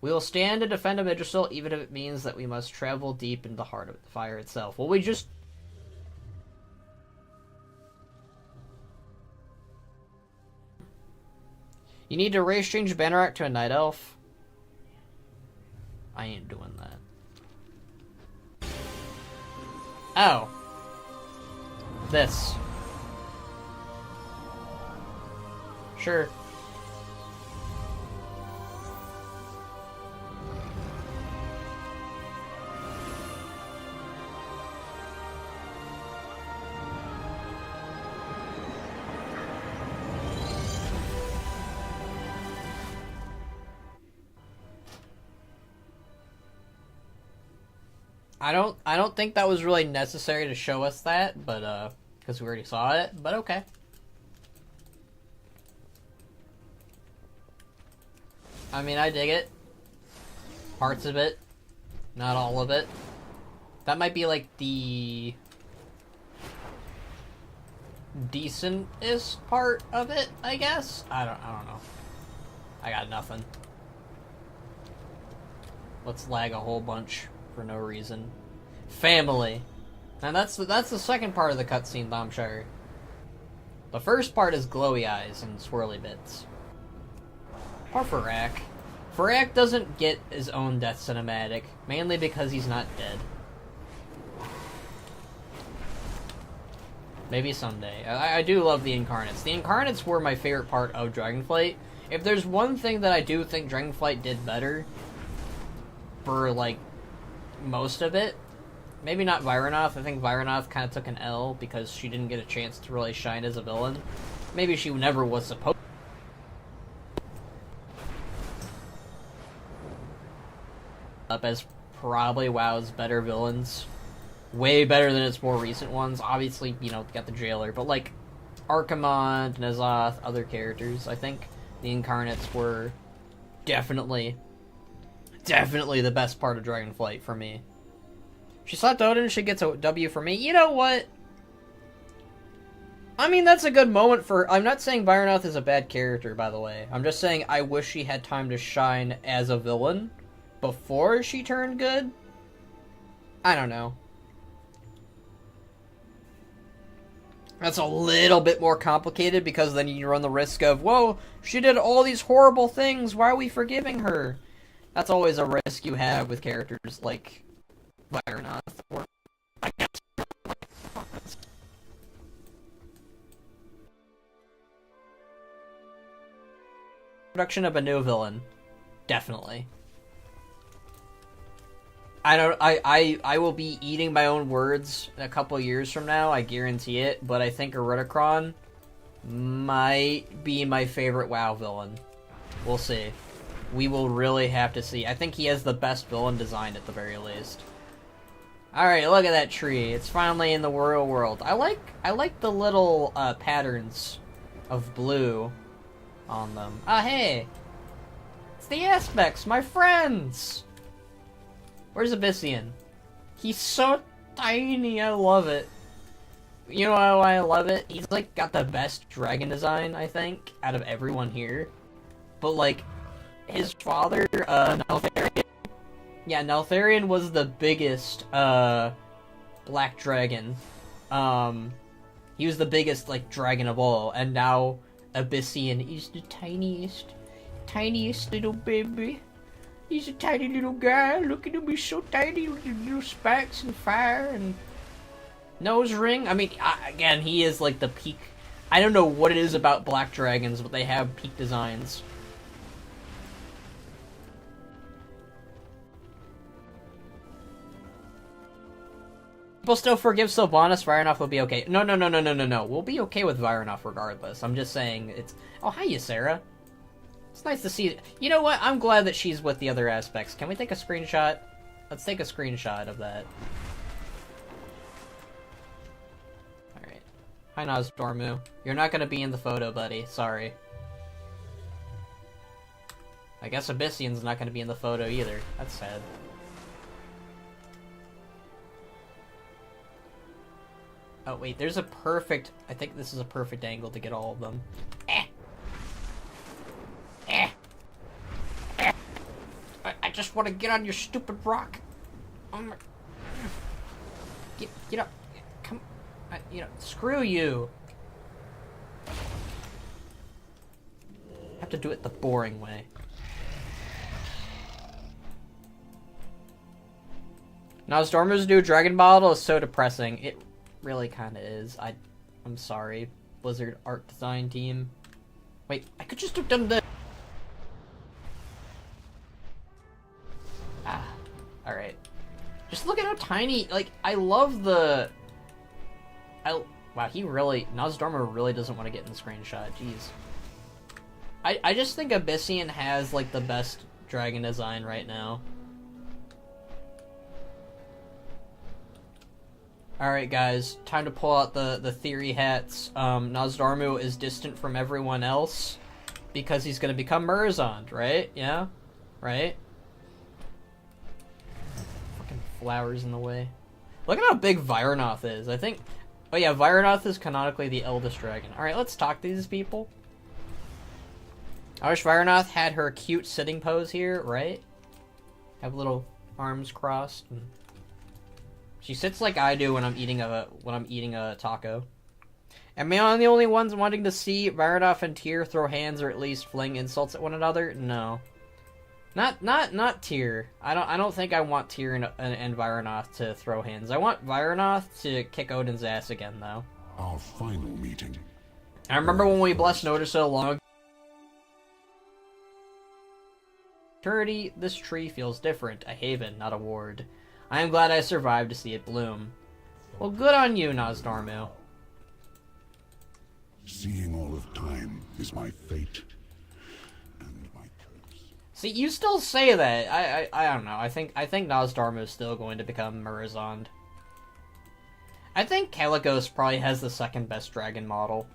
We will stand and defend Amidrassil, even if it means that we must travel deep into the heart of the fire itself. Well, we just... You need to race change Bannerak to a Night Elf? I ain't doing that. Oh. This. Sure. I don't think that was really necessary to show us that, but because we already saw it, but okay. I mean, I dig it. Parts of it, not all of it. That might be like the decentest part of it, I guess. I don't know. I got nothing. Let's lag a whole bunch for no reason. Family. And that's the second part of the cutscene, Bombshire. The first part is glowy eyes and swirly bits. Or Farak. Farak doesn't get his own death cinematic, mainly because he's not dead. Maybe someday. I do love the Incarnates. The Incarnates were my favorite part of Dragonflight. If there's one thing that I do think Dragonflight did better for, like, most of it, maybe not Vironoth. I think Vironoth kind of took an L because she didn't get a chance to really shine as a villain. Maybe she never was supposed up as probably WoW's better villains. Way better than its more recent ones. Obviously, you know, got the Jailer, but like Archimonde, N'Zoth, other characters, I think the Incarnates were definitely the best part of Dragonflight for me. She slapped Odin, she gets a W for me. You know what? I mean, that's a good moment for... I'm not saying Vironoth is a bad character, by the way. I'm just saying I wish she had time to shine as a villain before she turned good. I don't know. That's a little bit more complicated because then you run the risk of, whoa, she did all these horrible things, why are we forgiving her? That's always a risk you have with characters like Vironoth or I guess production of a new villain. Definitely. I will be eating my own words a couple years from now, I guarantee it, but I think Eridicron might be my favorite WoW villain. We'll see. We will really have to see. I think he has the best villain design at the very least. Alright, look at that tree. It's finally in the real world. I like the little patterns of blue on them. Ah, hey! It's the Aspects, my friends! Where's Abyssian? He's so tiny, I love it. You know why I love it? He's like got the best dragon design, I think, out of everyone here. But like, his father, Neltharion. Yeah, Neltharion was the biggest black dragon. He was the biggest, like, dragon of all, and now Abyssian is the tiniest little baby. He's a tiny little guy. Look at him, he's so tiny with his little spikes and fire and nose ring. I mean, again, he is like the peak. I don't know what it is about black dragons, but they have peak designs. People still forgive Sylvanas. Vironov will be okay. No. We'll be okay with Vironov regardless. I'm just saying it's... Oh, hiya, Sarah. It's nice to see... You know what? I'm glad that she's with the other aspects. Can we take a screenshot? Let's take a screenshot of that. Alright. Hi, Nosdormu. You're not gonna be in the photo, buddy. Sorry. I guess Abyssian's not gonna be in the photo either. That's sad. Oh, wait. There's a perfect... I think this is a perfect angle to get all of them. I just want to get on your stupid rock. Get up. Come. Screw you. I have to do it the boring way. Nosdormu's new dragon model is so depressing. It really kind of is. I'm sorry, Blizzard art design team. Wait, I could just have done this. Alright. Just look at how tiny, like, I love the... Wow, he really... Nosdormu really doesn't want to get in the screenshot, jeez. I just think Abyssian has, like, the best dragon design right now. Alright, guys, time to pull out the theory hats. Nosdormu is distant from everyone else because he's gonna become Murazond, right? Yeah? Right? Flowers in the way. Look at how big Vironoth is. I think... Oh yeah, Vironoth is canonically the eldest dragon. Alright, let's talk to these people. I wish Vironoth had her cute sitting pose here, right? Have little arms crossed. And... She sits like I do when I'm eating a taco. Am I the only ones wanting to see Vironoth and Tyr throw hands or at least fling insults at one another? No. Not Tyr. I don't think I want Tyr and Vironoth to throw hands. I want Vironoth to kick Odin's ass again, though. Our final meeting. I remember when we blessed Notiso long ago. Maturity, this tree feels different. A haven, not a ward. I am glad I survived to see it bloom. Well, good on you, Nosdormu. Seeing all of time is my fate. See, you still say that. I don't know. I think Nosdormu is still going to become Murazond. I think Kalikos probably has the second best dragon model.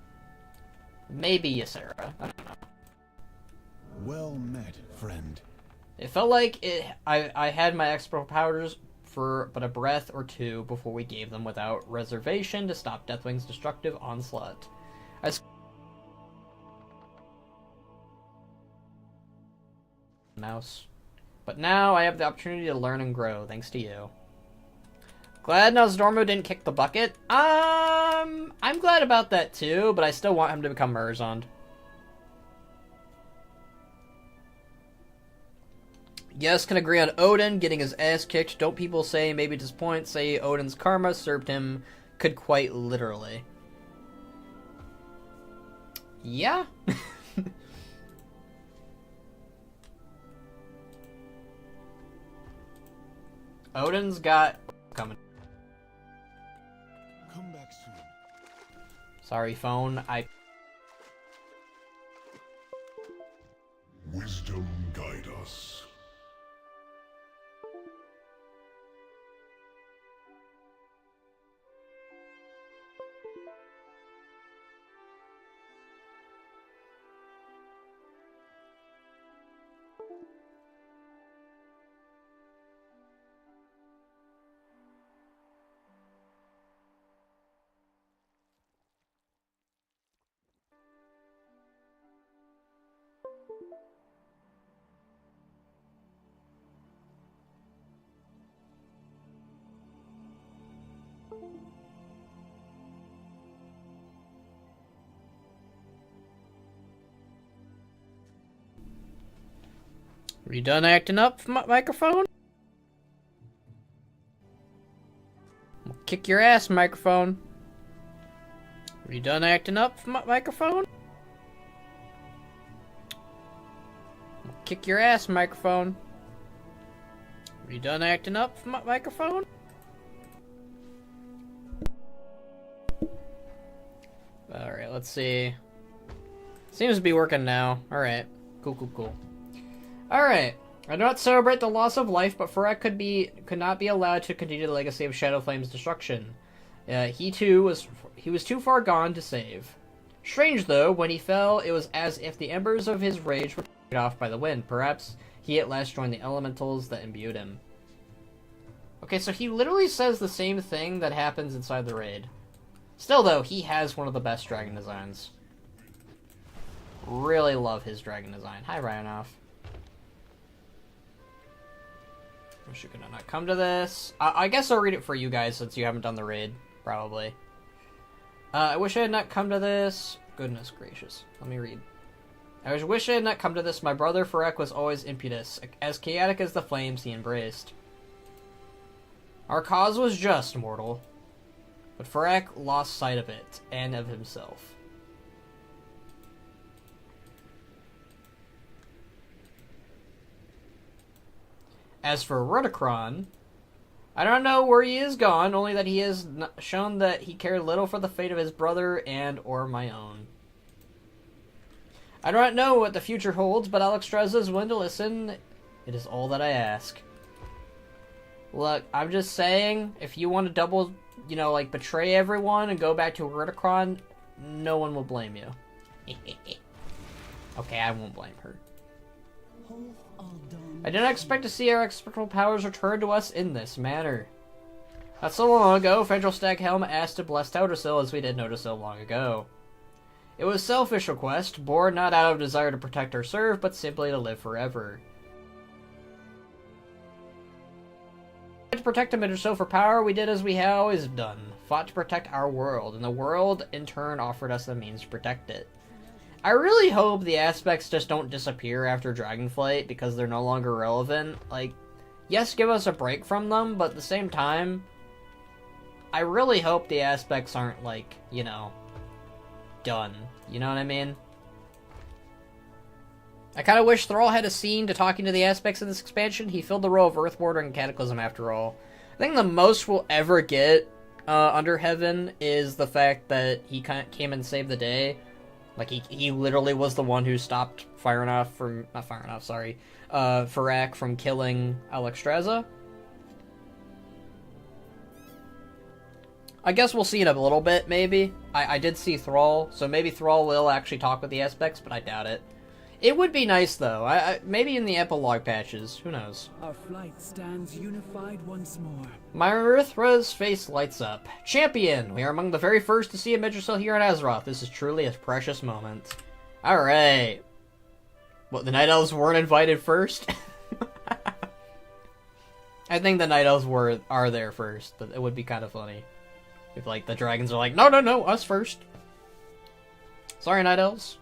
Maybe Ysera. I don't know. Well met, friend. It felt like I had my expo powders for but a breath or two before we gave them without reservation to stop Deathwing's destructive onslaught. Mouse. But now I have the opportunity to learn and grow, thanks to you. Glad Nosdormu didn't kick the bucket. I'm glad about that too, but I still want him to become Murazond. Yes, can agree on Odin getting his ass kicked. Don't people say, maybe at this point, say Odin's karma served him, could quite literally. Yeah. Odin's got... coming. Come back soon. Sorry, phone. Wisdom guide us. Are you done acting up, microphone? I'll kick your ass, microphone. Are you done acting up, microphone? I'll kick your ass, microphone. Are you done acting up, microphone? Alright, let's see. Seems to be working now. Alright. Cool. Alright. I do not celebrate the loss of life, but Farak could not be allowed to continue the legacy of Shadowflame's destruction. He was too far gone to save. Strange though, when he fell, it was as if the embers of his rage were carried off by the wind. Perhaps he at last joined the elementals that imbued him. Okay, so he literally says the same thing that happens inside the raid. Still though, he has one of the best dragon designs. Really love his dragon design. Hi, Ryanov. Wish you could not come to this. I guess I'll read it for you guys since you haven't done the raid, probably. I wish I had not come to this. Goodness gracious. Let me read. I wish I had not come to this. My brother Farak was always impetuous, as chaotic as the flames he embraced. Our cause was just, mortal. But Farak lost sight of it, and of himself. As for Rudicron, I don't know where he is gone, only that he has shown that he cared little for the fate of his brother and or my own. I do not know what the future holds, but Alexstrasza is willing to listen. It is all that I ask. Look, I'm just saying, if you want to double, like, betray everyone and go back to Rudicron, no one will blame you. Okay, I won't blame her. I did not expect to see our expectral powers return to us in this manner. Not so long ago, Fendril Staghelm asked to bless Amidrassil as we did notice so long ago. It was a selfish request, born not out of desire to protect or serve, but simply to live forever. To protect Amidrassil for power, we did as we have always done, fought to protect our world, and the world in turn offered us the means to protect it. I really hope the aspects just don't disappear after Dragonflight because they're no longer relevant. Like, yes, give us a break from them, but at the same time, I really hope the aspects aren't, like, done. You know what I mean? I kind of wish Thrall had a scene to talking to the aspects in this expansion. He filled the role of Earthwarder and Cataclysm after all. I think the most we'll ever get under Heaven is the fact that he came and saved the day. Like, he literally was the one who stopped Farak from killing Alexstrasza. I guess we'll see it a little bit, maybe. I did see Thrall, so maybe Thrall will actually talk with the aspects, but I doubt it. It would be nice, though. Maybe in the epilogue patches. Who knows? Our flight stands unified once more. Myrithra's face lights up. Champion! We are among the very first to see Amidrassil here at Azeroth. This is truly a precious moment. Alright. What, the Night Elves weren't invited first? I think the Night Elves are there first, but it would be kind of funny. If, like, the dragons are like, no, us first. Sorry, Night Elves.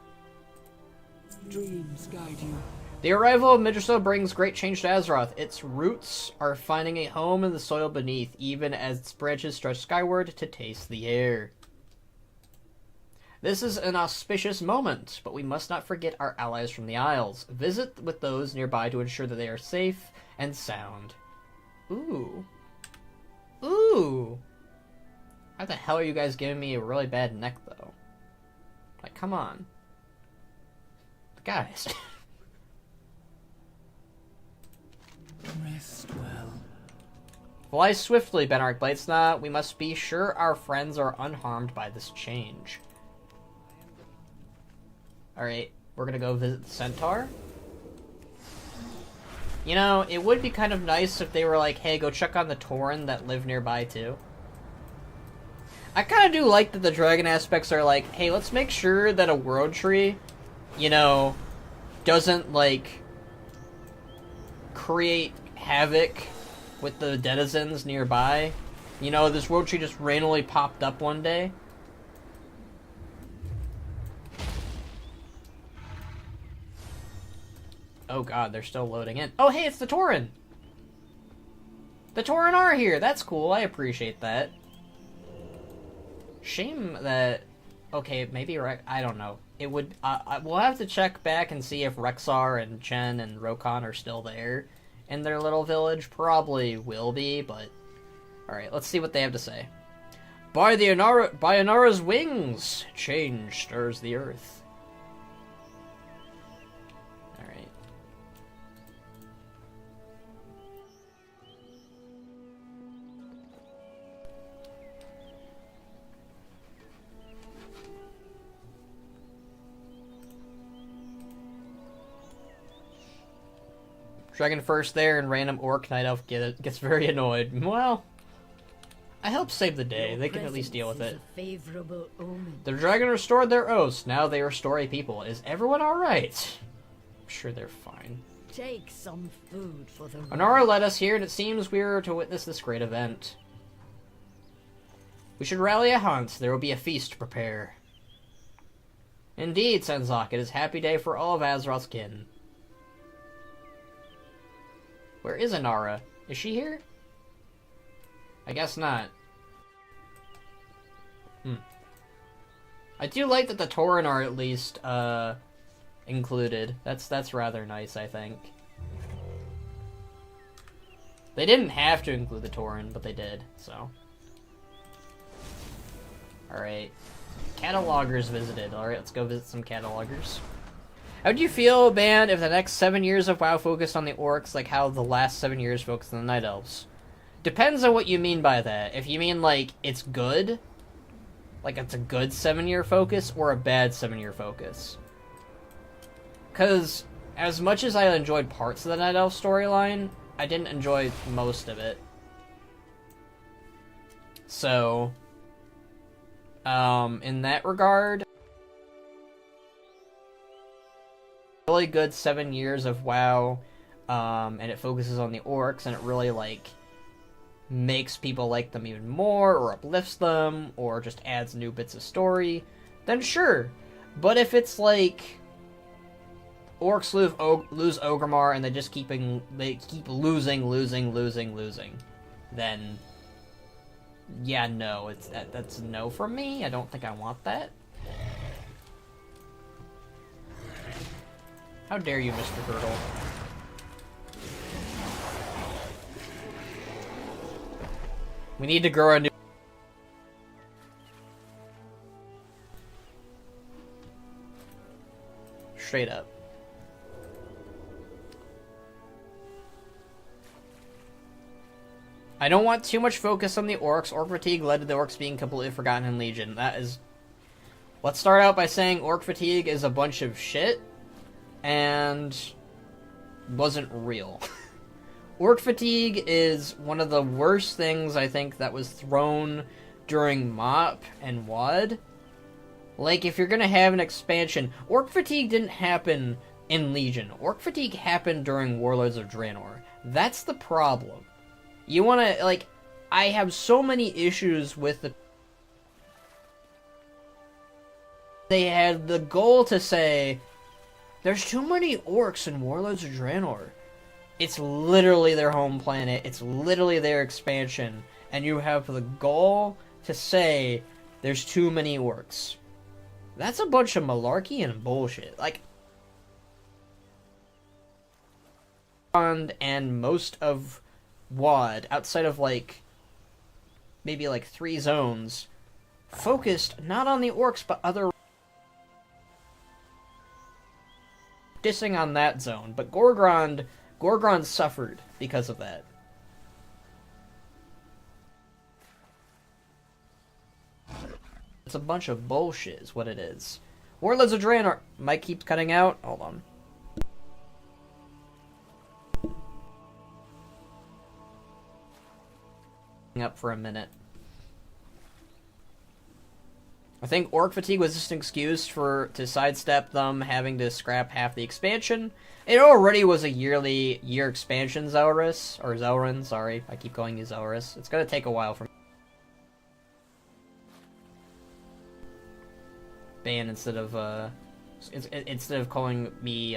Dreams guide you. The arrival of Amidrassil brings great change to Azeroth. Its roots are finding a home in the soil beneath, even as its branches stretch skyward to taste the air. This is an auspicious moment, but we must not forget our allies from the Isles. Visit with those nearby to ensure that they are safe and sound. Ooh. How the hell are you guys giving me a really bad neck, though? Like, come on. Guys. Rest well. Fly swiftly, Benark Bladesna. We must be sure our friends are unharmed by this change. Alright, we're gonna go visit the Centaur. It would be kind of nice if they were like, hey, go check on the Tauren that live nearby, too. I kind of do like that the dragon aspects are like, hey, let's make sure that a world tree doesn't, like, create havoc with the denizens nearby. This world tree just randomly popped up one day. Oh god, they're still loading in. Oh hey, it's the Tauren! The Tauren are here! That's cool, I appreciate that. Shame that... Okay, maybe I don't know. It would... we'll have to check back and see if Rexar and Chen and Rokon are still there in their little village. Probably will be, but... Alright, let's see what they have to say. By Inara's wings, change stirs the earth. Alright. Dragon first there, and random orc night elf gets very annoyed. Well, I help save the day. They can at least deal with it. Favorable omen. The dragon restored their oaths. Now they restore a people. Is everyone alright? I'm sure they're fine. Take some food for the Inara led us here, and it seems we are to witness this great event. We should rally a hunt. There will be a feast to prepare. Indeed, Senzak, it is a happy day for all of Azeroth's kin. Where is Inara? Is she here? I guess not. I do like that the Tauren are at least, included. That's rather nice, I think. They didn't have to include the Tauren, but they did, so. Alright. Catalogers visited. Alright, let's go visit some catalogers. How would you feel, man, if the next 7 years of WoW focused on the orcs like how the last 7 years focused on the Night Elves? Depends on what you mean by that. If you mean, like, it's good, like it's a good 7-year focus, or a bad 7-year focus. Because, as much as I enjoyed parts of the Night Elf storyline, I didn't enjoy most of it. So, in that regard, really good 7 years of WoW, and it focuses on the orcs, and it really, like, makes people like them even more, or uplifts them, or just adds new bits of story, then sure. But if it's like orcs lose Orgrimmar and they keep losing, then yeah, no, that's no from me. I don't think I want that. How dare you, Mr. Girdle? We need to grow a new... Straight up. I don't want too much focus on the orcs. Orc fatigue led to the orcs being completely forgotten in Legion. That is... Let's start out by saying orc fatigue is a bunch of shit, and wasn't real. Orc fatigue is one of the worst things, I think, that was thrown during MoP and WoD. Like, if you're gonna have an expansion... Orc fatigue didn't happen in Legion. Orc fatigue happened during Warlords of Draenor. That's the problem. You wanna, like... I have so many issues with the... They had the goal to say, there's too many orcs in Warlords of Draenor. It's literally their home planet. It's literally their expansion. And you have the goal to say there's too many orcs. That's a bunch of malarkey and bullshit. Like, and most of WoD, outside of, like, maybe, like, 3 zones, focused not on the orcs, but other... Dissing on that zone. But Gorgrond suffered because of that. It's a bunch of bullshit is what it is. Warlords of Draenor... Mic keeps cutting out. Hold on. Up for a minute. I think orc fatigue was just an excuse to sidestep them having to scrap half the expansion. It already was a year expansion, Zelrus. Or Zelrin, sorry. I keep calling you Zelrus. It's gonna take a while for me. Ban instead of calling me,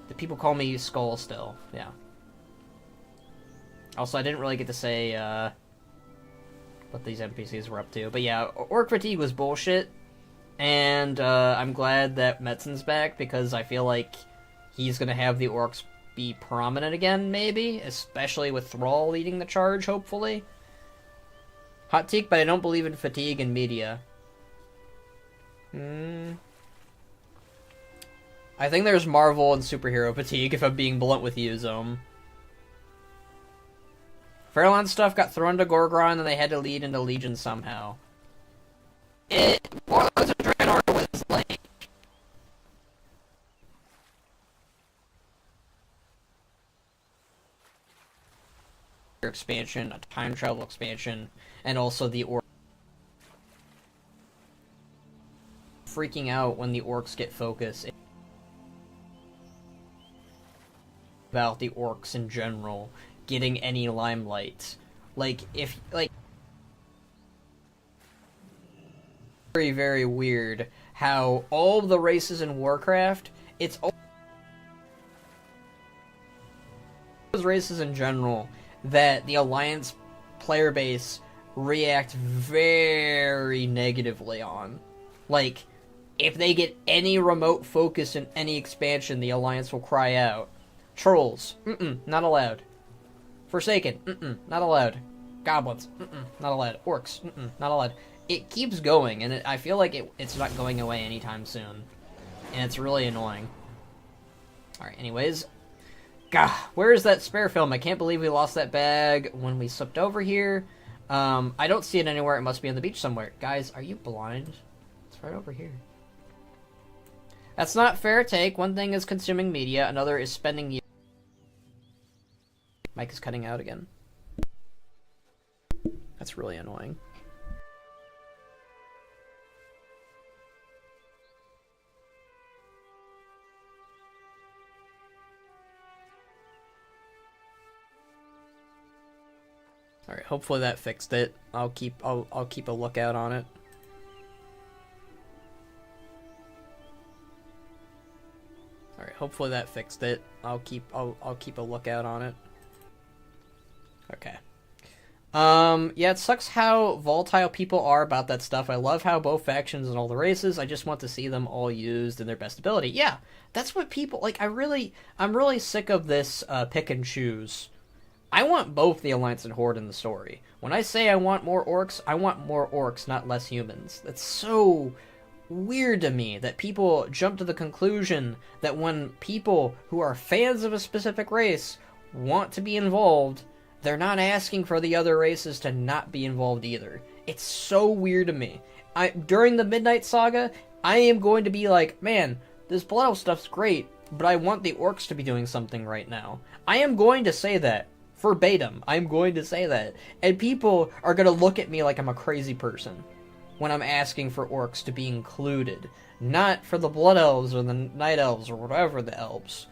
The people call me Skull still. Yeah. Also, I didn't really get to say what these NPCs were up to. But yeah, Orc Fatigue was bullshit. And I'm glad that Metzen's back, because I feel like he's going to have the Orcs be prominent again, maybe? Especially with Thrall leading the charge, hopefully. Hot take, but I don't believe in fatigue in media. I think there's Marvel and superhero fatigue, if I'm being blunt with you, Zome. Fairlawn stuff got thrown to Gorgron, and they had to lead into Legion somehow. It was a Draenor was like... expansion, a time travel expansion, and also the Orc freaking out when the Orcs get focus about the Orcs in general getting any limelight. Like, if, like, very, very weird how all of the races in Warcraft, it's all those races in general that the Alliance player base react very negatively on. Like, if they get any remote focus in any expansion, the Alliance will cry out. Trolls, not allowed. Forsaken, not allowed. Goblins, not allowed. Orcs, not allowed. It keeps going, and I feel like it's not going away anytime soon. And it's really annoying. Alright, anyways. Gah, where is that spare film? I can't believe we lost that bag when we slipped over here. I don't see it anywhere. It must be on the beach somewhere. Guys, are you blind? It's right over here. That's not fair take. One thing is consuming media, another is spending years. Mike is cutting out again. That's really annoying. Alright, hopefully that fixed it. I'll keep a lookout on it. Alright, hopefully that fixed it. I'll keep a lookout on it. Okay. Yeah, it sucks how volatile people are about that stuff. I love how both factions and all the races, I just want to see them all used in their best ability. Yeah, that's what people, like, I'm really sick of this pick and choose. I want both the Alliance and Horde in the story. When I say I want more orcs, I want more orcs, not less humans. That's so weird to me that people jump to the conclusion that when people who are fans of a specific race want to be involved, they're not asking for the other races to not be involved either. It's so weird to me. During the Midnight Saga, I am going to be like, man, this Blood Elf stuff's great, but I want the orcs to be doing something right now. I am going to say that. Verbatim. I'm going to say that. And people are going to look at me like I'm a crazy person when I'm asking for orcs to be included. Not for the Blood Elves or the Night Elves or whatever the elves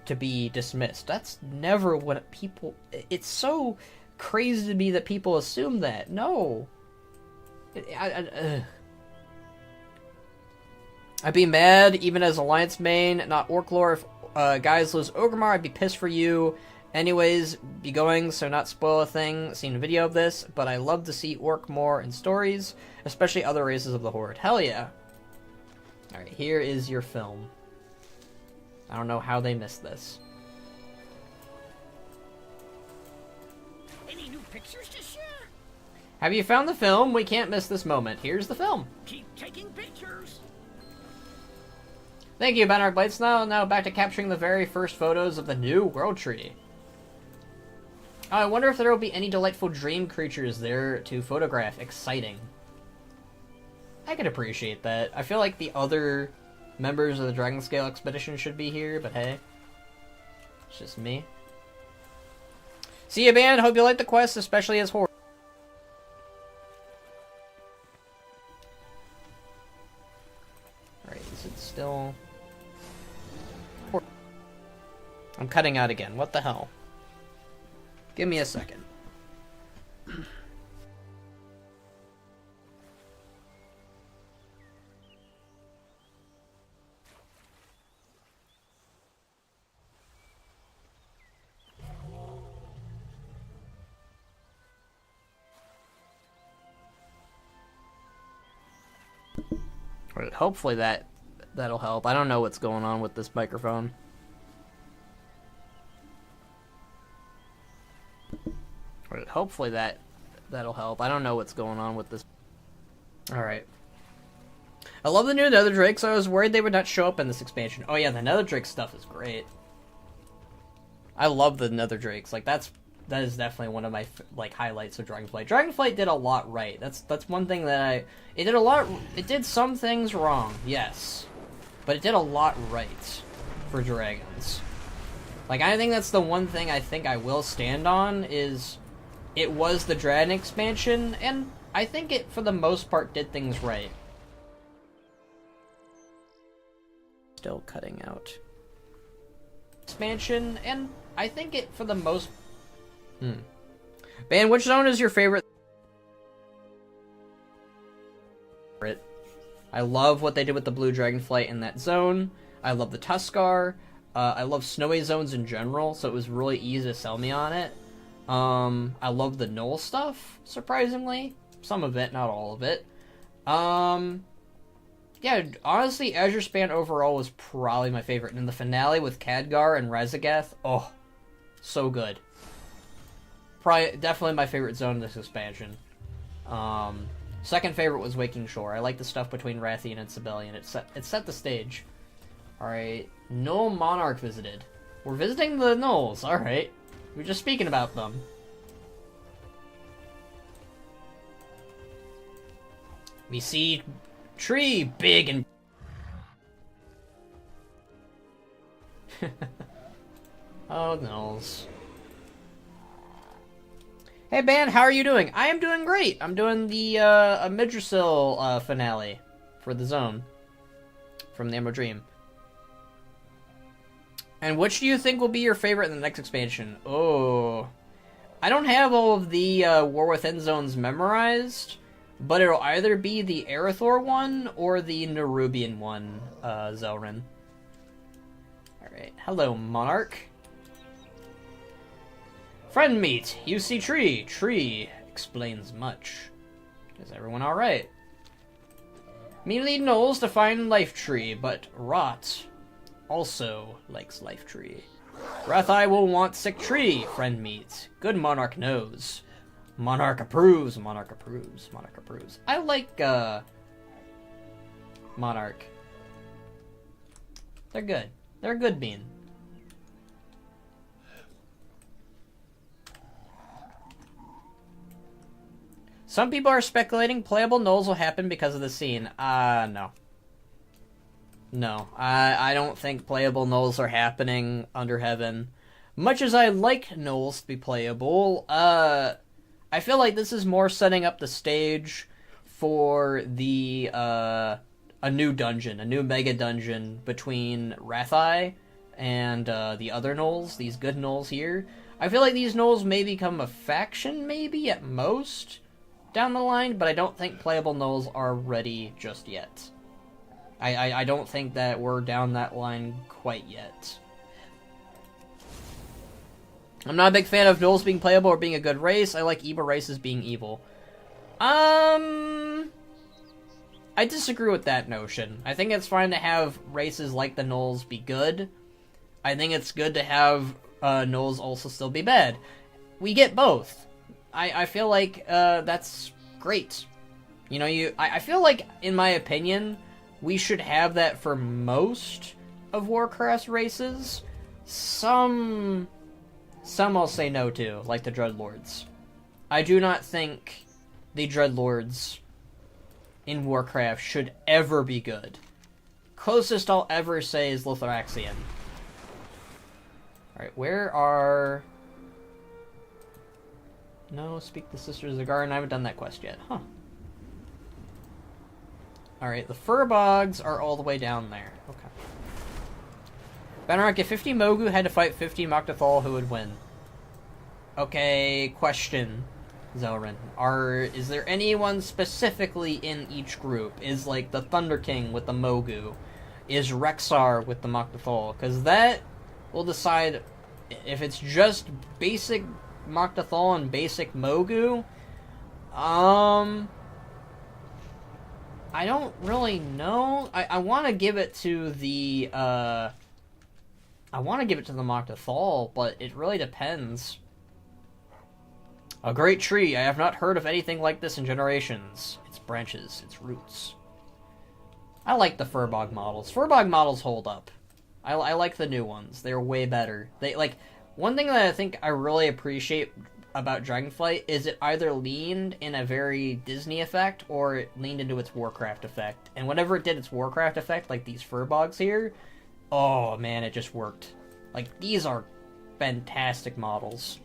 to be dismissed. That's never what people... It's so crazy to me that people assume that. No. I'd be mad even as Alliance main, not Orc lore. If guys lose Orgrimmar, I'd be pissed for you. Anyways, be going, so not spoil a thing, seen a video of this, but I love to see Orc more in stories, especially other races of the Horde. Hell yeah! Alright, here is your film. I don't know how they missed this. Any new pictures to share? Have you found the film? We can't miss this moment. Here's the film. Keep taking pictures. Thank you, Banark Blades. Now back to capturing the very first photos of the new World Tree. Oh, I wonder if there will be any delightful dream creatures there to photograph. Exciting. I can appreciate that. I feel like the other members of the Dragonscale expedition should be here, but hey. It's just me. See ya, band! Hope you like the quest, especially as Horde. Alright, is it still... Horde. I'm cutting out again. What the hell? Give me a second. Hopefully that'll help. I don't know what's going on with this microphone. Hopefully that'll help. I don't know what's going on with this. Alright. I love the new Nether Drakes. I was worried they would not show up in this expansion. Oh yeah, the Nether Drake stuff is great. I love the Nether Drakes. Like that is definitely one of my highlights of Dragonflight. Dragonflight did a lot right. That's one thing that it did a lot. It did some things wrong, yes, but it did a lot right for dragons. Like I think that's the one thing I think I will stand on is it was the Dragon expansion, and I think it for the most part did things right. Still cutting out. Expansion, and I think it for the most. Ben, which zone is your favorite? I love what they did with the blue Dragonflight in that zone. I love the Tuskar. I love snowy zones in general, so it was really easy to sell me on it. I love the Knoll stuff, surprisingly. Some of it, not all of it. Yeah, honestly, Azure Span overall was probably my favorite. And in the finale with Khadgar and Razagath, oh, so good. Probably, definitely my favorite zone in this expansion. Second favorite was Waking Shore. I like the stuff between Rathian and Sibelian. It set the stage. Alright, Knoll Monarch visited. We're visiting the Knolls, alright. We're just speaking about them. We see tree big and... Oh, Knolls. Hey, Ben, how are you doing? I am doing great. I'm doing the Amidrassil finale for the zone from the Emerald Dream. And which do you think will be your favorite in the next expansion? Oh, I don't have all of the War Within zones memorized, but it'll either be the Arathor one or the Nerubian one, Zelrin. Alright, hello, Monarch. Friend meet. You see tree. Tree explains much. Is everyone alright? Me lead Knolls to find Life Tree, but Rot also likes Life Tree. Rathai will want sick tree, friend meet. Good Monarch knows. Monarch approves, Monarch approves, Monarch approves. I like, Monarch. They're good. They're a good bean. Some people are speculating playable Knolls will happen because of the scene. No. No, I don't think playable Knolls are happening under Heaven. Much as I like Knolls to be playable, I feel like this is more setting up the stage for the, a new dungeon, a new mega dungeon between Rathai and, the other Knolls, these good Knolls here. I feel like these Knolls may become a faction, maybe, at most, down the line, but I don't think playable Knolls are ready just yet. I don't think that we're down that line quite yet. I'm not a big fan of Knolls being playable or being a good race. I like evil races being evil. I disagree with that notion. I think it's fine to have races like the Knolls be good. I think it's good to have Knolls also still be bad. We get both. I feel like that's great. You know, I feel like, in my opinion, we should have that for most of Warcraft's races. Some I'll say no to, like the Dreadlords. I do not think the Dreadlords in Warcraft should ever be good. Closest I'll ever say is Lithraxian. Alright, where are... No, speak the Sisters of the Garden. I haven't done that quest yet. Huh. Alright, the Furbogs are all the way down there. Okay. Benark, if 50 Mogu had to fight 50 Mok'Tathal, who would win? Okay, question, Zelrin. Is there anyone specifically in each group? Is, like, the Thunder King with the Mogu? Is Rexar with the Mok'Tathal? Because that will decide if it's just basic Mok'Tathal and basic Mogu. I don't really know. I want to give it to the, I want to give it to the Mok'Thal, but it really depends. A great tree. I have not heard of anything like this in generations. Its branches, its roots. I like the Furbog models. Furbog models hold up. I like the new ones. They're way better. They, like, one thing that I think I really appreciate about Dragonflight is it either leaned in a very Disney effect or it leaned into its Warcraft effect. And whenever it did its Warcraft effect, like these Furbogs here, oh man, it just worked. Like, these are fantastic models.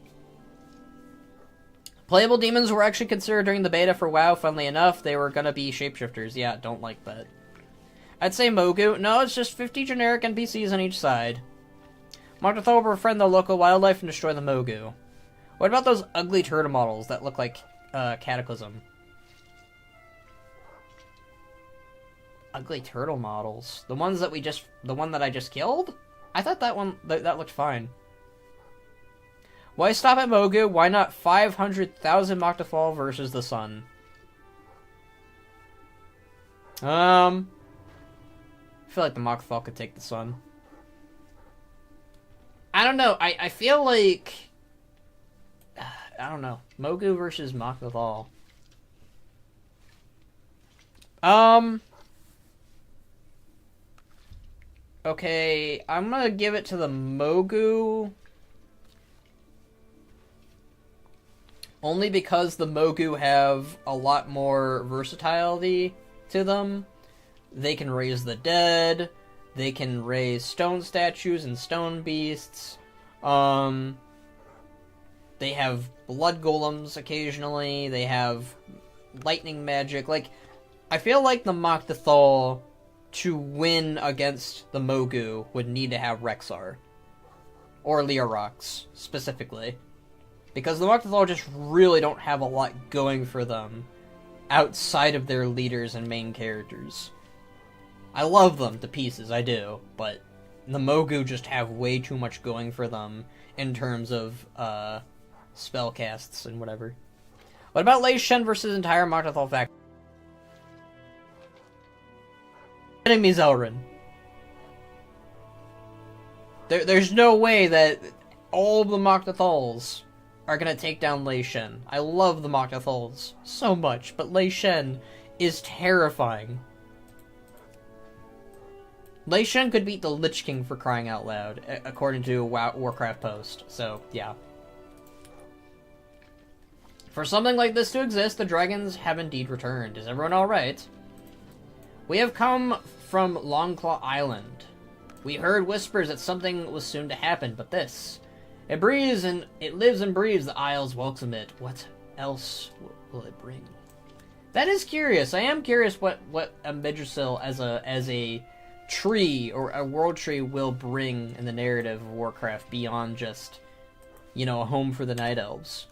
Playable demons were actually considered during the beta for WoW, funnily enough. They were gonna be shapeshifters. Yeah, don't like that. I'd say Mogu. No, it's just 50 generic NPCs on each side. Mok'Thal will befriend the local wildlife and destroy the Mogu. What about those ugly turtle models that look like Cataclysm? Ugly turtle models. The ones that the one that I just killed? I thought that one, that looked fine. Why stop at Mogu? Why not 500,000 Mok'Thal versus the sun? I feel like the Mok'Thal could take the sun. I don't know. I feel like... I don't know. Mogu versus Mok'Thal. Okay, I'm gonna give it to the Mogu. Only because the Mogu have a lot more versatility to them. They can raise the dead. They can raise stone statues and stone beasts. They have blood golems occasionally. They have lightning magic. Like, I feel like the Mok'Thal, to win against the Mogu, would need to have Rexxar. Or Leorox, specifically. Because the Mok'Thal just really don't have a lot going for them outside of their leaders and main characters. I love them to pieces, I do, but the Mogu just have way too much going for them in terms of spellcasts and whatever. What about Lei Shen versus entire Mok'Thal faction? Kidding me, Zelrin. There's no way that all the Mok'Thals are gonna take down Lei Shen. I love the Mok'Thals so much, but Lei Shen is terrifying. Lei Shen could beat the Lich King for crying out loud, according to a Warcraft post, so yeah. For something like this to exist, the dragons have indeed returned. Is everyone alright? We have come from Longclaw Island. We heard whispers that something was soon to happen, but this... It breathes and it lives and breathes. The Isles welcome it. What else will it bring? That is curious. I am curious what Amidrassil as a tree or a world tree will bring in the narrative of Warcraft beyond just, you know, a home for the Night Elves.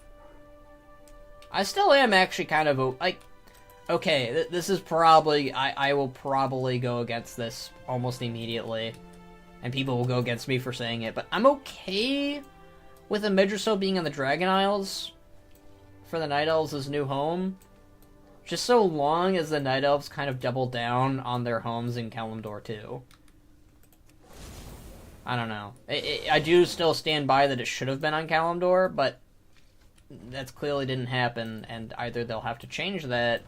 I still am actually kind of like, okay, this is probably I will probably go against this almost immediately, and people will go against me for saying it, but I'm okay with Amidrassil being in the Dragon Isles for the Night Elves' new home, just so long as the Night Elves kind of double down on their homes in Kalimdor too. I don't know. I do still stand by that it should have been on Kalimdor, but that clearly didn't happen, and either they'll have to change that,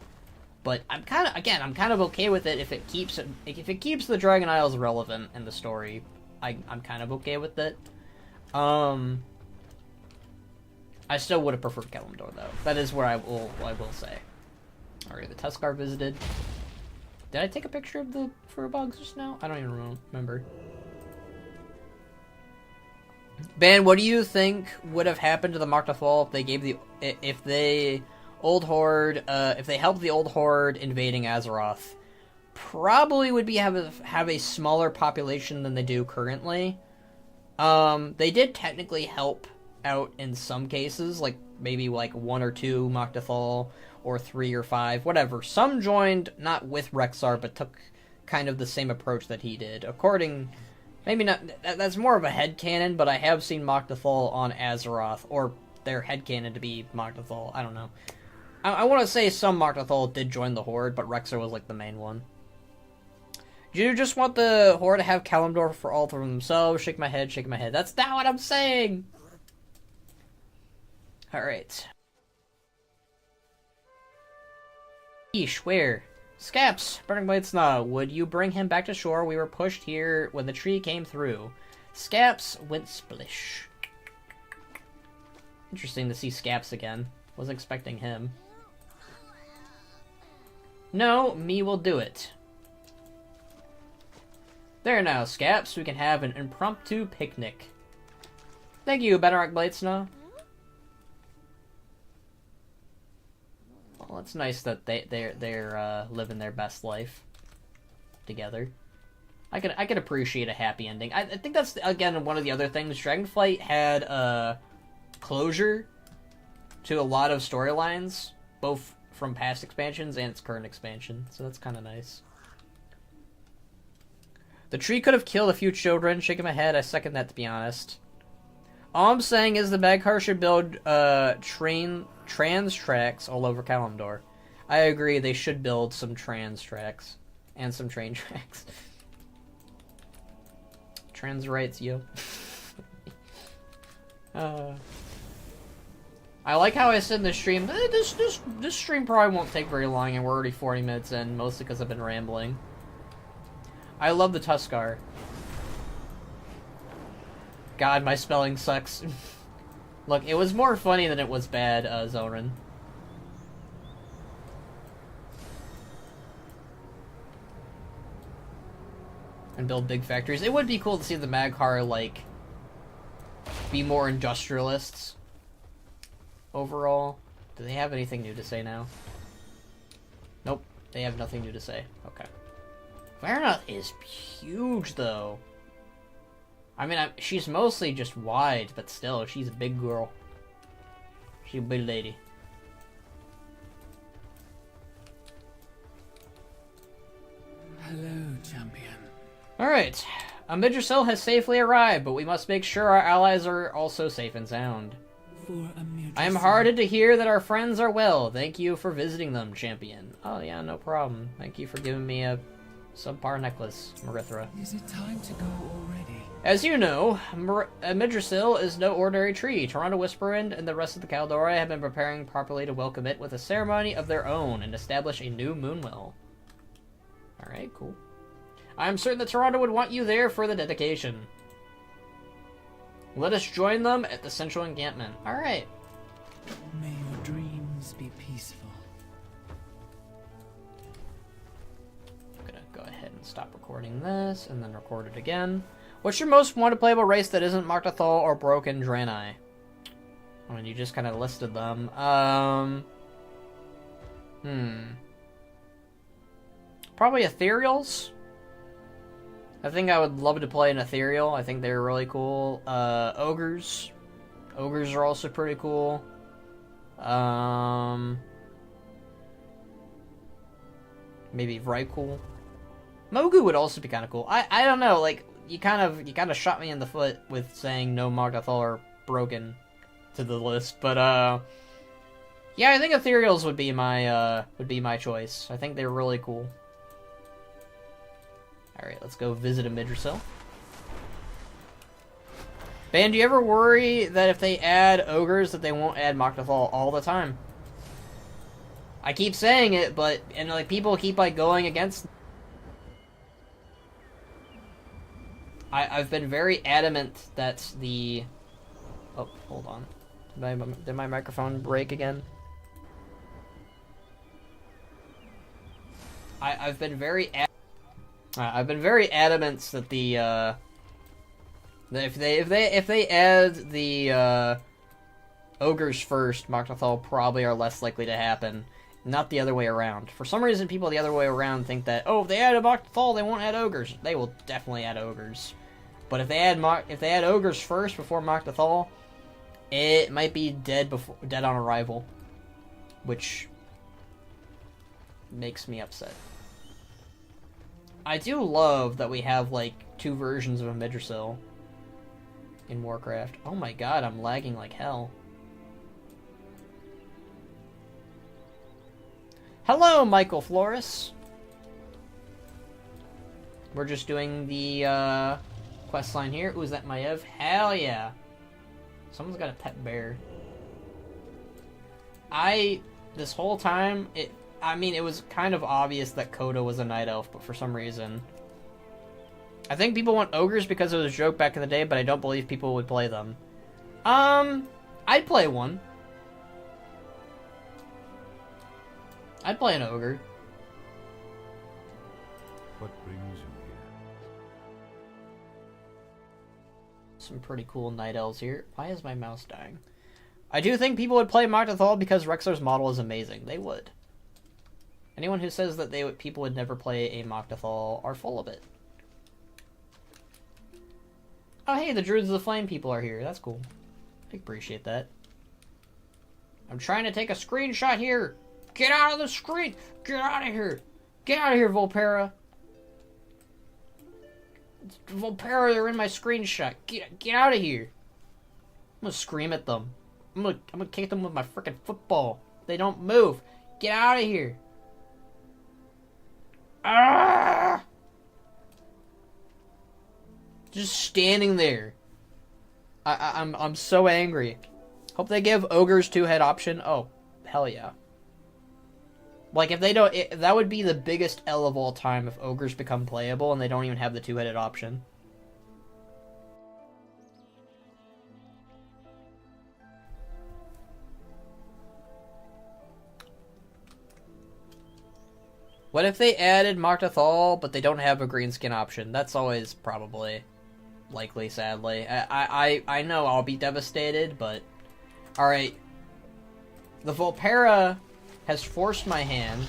but I'm kind of okay with it if it keeps the Dragon Isles relevant in the story. I'm kind of okay with it. I still would have preferred Kalimdor, though. That is where I will say. Alright, the Tuskar visited. Did I take a picture of the Furbogs just now? I don't even remember. Ben, what do you think would have happened to the Mok'Thal if they helped the Old Horde invading Azeroth? Probably would have a smaller population than they do currently. They did technically help out in some cases, like maybe like 1 or 2 Mok'Thal, or 3 or 5, whatever. Some joined not with Rexxar, but took kind of the same approach that he did. Maybe not, that's more of a headcanon, but I have seen Mok'Thal on Azeroth, or their headcanon to be Mok'Thal, I don't know. I want to say some Marknathal did join the Horde, but Rexer was like the main one. Do you just want the Horde to have Kalimdor for all of themselves? Shake my head, shake my head. That's not what I'm saying! Alright. Yeesh, where? Scaps! Burning Blades Snaw, would you bring him back to shore? We were pushed here when the tree came through. Scaps went splish. Interesting to see Scaps again. Wasn't expecting him. No, me will do it. There now, Scaps. We can have an impromptu picnic. Thank you, Bedrock Bladesnaw. Well, it's nice that they're living their best life together. I could appreciate a happy ending. I think that's again one of the other things. Dragonflight had closure to a lot of storylines, both from past expansions and its current expansion, so that's kind of nice. The tree could have killed a few children. Shaking my head, I second that, to be honest. All I'm saying is the Bagcar should build trans tracks all over Kalimdor. I agree, they should build some trans tracks. And some train tracks. Trans rights, yo. I like how I said in the stream, this stream probably won't take very long, and we're already 40 minutes in, mostly because I've been rambling. I love the Tuskar. God, my spelling sucks. Look, it was more funny than it was bad, Zorin. And build big factories. It would be cool to see the Magcar, like, be more industrialists. Overall. Do they have anything new to say now? Nope. They have nothing new to say. Okay. Varnoth is huge, though. I mean, she's mostly just wide, but still, she's a big girl. She's a big lady. Hello, champion. Alright. Amidrassil has safely arrived, but we must make sure our allies are also safe and sound. I am heartened to hear that our friends are well. Thank you for visiting them, champion. Oh yeah, no problem. Thank you for giving me a subpar necklace, Marithra. Is it time to go already? As you know, Amidrassil is no ordinary tree. Toronto Whisperwind and the rest of the Caldori have been preparing properly to welcome it with a ceremony of their own and establish a new moonwell. Alright, cool. I am certain that Toronto would want you there for the dedication. Let us join them at the central encampment. Alright. May your dreams be peaceful. I'm gonna go ahead and stop recording this, and then record it again. What's your most wanted playable race that isn't Marknathal or Broken Draenei? I mean, you just kind of listed them. Probably Ethereals. I think I would love to play an Ethereal. I think they're really cool. Ogres. Ogres are also pretty cool. Maybe Vrykul. Mogu would also be kind of cool. I don't know, like, you kind of shot me in the foot with saying no Marknathal or Broken to the list, but yeah, I think Ethereals would be my choice. I think they're really cool. Alright, let's go visit Amidrassil. Ben, do you ever worry that if they add ogres that they won't add Marknathal all the time? I keep saying it, but like people keep like going against. I've been very adamant that the. Oh, hold on. Did my microphone break again? I've been very adamant that the that if they add the ogres first, Marknathal probably are less likely to happen, not the other way around. For some reason, people the other way around think that if they add a Marknathal, they won't add ogres. They will definitely add ogres, but if they add ogres first before Marknathal, it might be dead on arrival, which makes me upset. I do love that we have, like, 2 versions of Amidrassil in Warcraft. Oh my god, I'm lagging like hell. Hello, Michael Flores. We're just doing the quest line here. Ooh, is that Maev? Hell yeah. Someone's got a pet bear. This whole time, it was kind of obvious that Koda was a night elf, but for some reason. I think people want ogres because it was a joke back in the day, but I don't believe people would play them. I'd play one. I'd play an ogre. What brings you here? Some pretty cool night elves here. Why is my mouse dying? I do think people would play Moctathal because Rexar's model is amazing. They would. Anyone who says that people would never play a Moctathal are full of it. Oh hey, the Druids of the Flame people are here. That's cool. I appreciate that. I'm trying to take a screenshot here. Get out of the screen! Get out of here! Get out of here, Volpera! Volpera, they're in my screenshot. Get out of here! I'm gonna scream at them. I'm gonna kick them with my frickin' football. They don't move. Get out of here! Ah! Just standing there. I'm so angry. Hope they give ogres 2-head option. Oh, hell yeah. Like, if they don't... that would be the biggest L of all time if ogres become playable and they don't even have the 2-headed option. What if they added Moctathal, but they don't have a green skin option? That's always probably likely, sadly. I know I'll be devastated, but... Alright. The Volpera has forced my hand.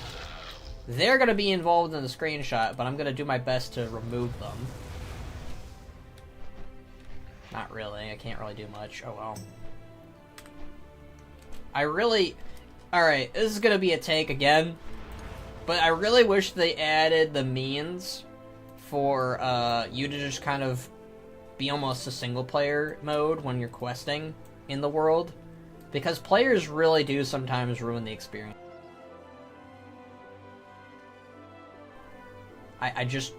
They're going to be involved in the screenshot, but I'm going to do my best to remove them. Not really. I can't really do much. Oh, well. Alright, this is going to be a take again. But I really wish they added the means for you to just kind of be almost a single-player mode when you're questing in the world. Because players really do sometimes ruin the experience. I just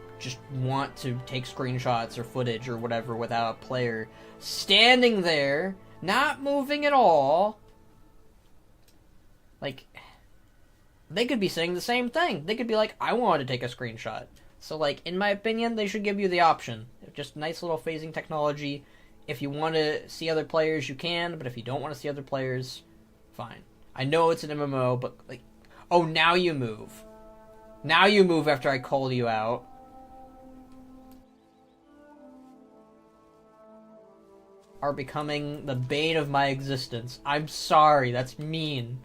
want to take screenshots or footage or whatever without a player standing there, not moving at all. Like, they could be saying the same thing. They could be like, I want to take a screenshot. So, like, in my opinion, they should give you the option. Just nice little phasing technology. If you want to see other players, you can, but if you don't want to see other players, fine. I know it's an MMO, but, like, oh, now you move. Now you move after I called you out. Are becoming the bane of my existence. I'm sorry, that's mean.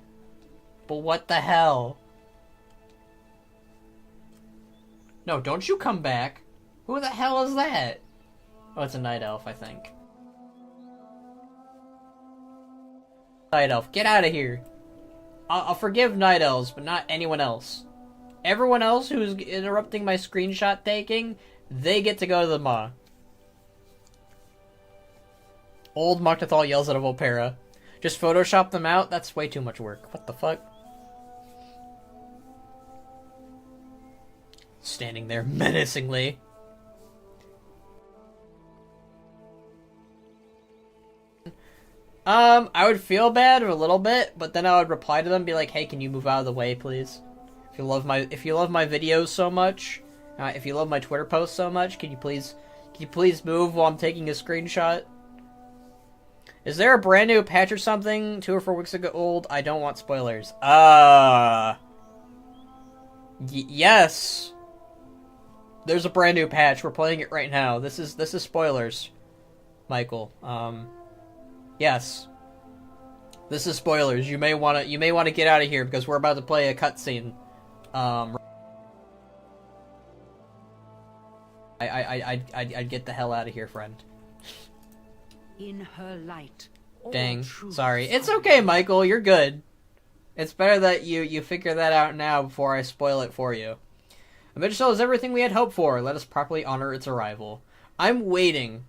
But what the hell? No, don't you come back. Who the hell is that? Oh, it's a night elf, I think. Night elf, get out of here. I'll forgive night elves, but not anyone else. Everyone else who's interrupting my screenshot taking, they get to go to the maw. Old Moctathal yells at a Volpera. Just Photoshop them out? That's way too much work. What the fuck? Standing there menacingly. I would feel bad a little bit, but then I would reply to them and be like, hey, can you move out of the way, please? If you love my videos so much, if you love my Twitter posts so much, can you please move while I'm taking a screenshot? Is there a brand new patch or something 2 or 4 weeks ago old? I don't want spoilers. Yes. There's a brand new patch. We're playing it right now. This is spoilers, Michael. Yes. This is spoilers. You may want to get out of here because we're about to play a cutscene. I'd get the hell out of here, friend. In her light. Dang. Sorry. It's okay, Michael. You're good. It's better that you figure that out now before I spoil it for you. Amidrassil is everything we had hoped for. Let us properly honor its arrival. I'm waiting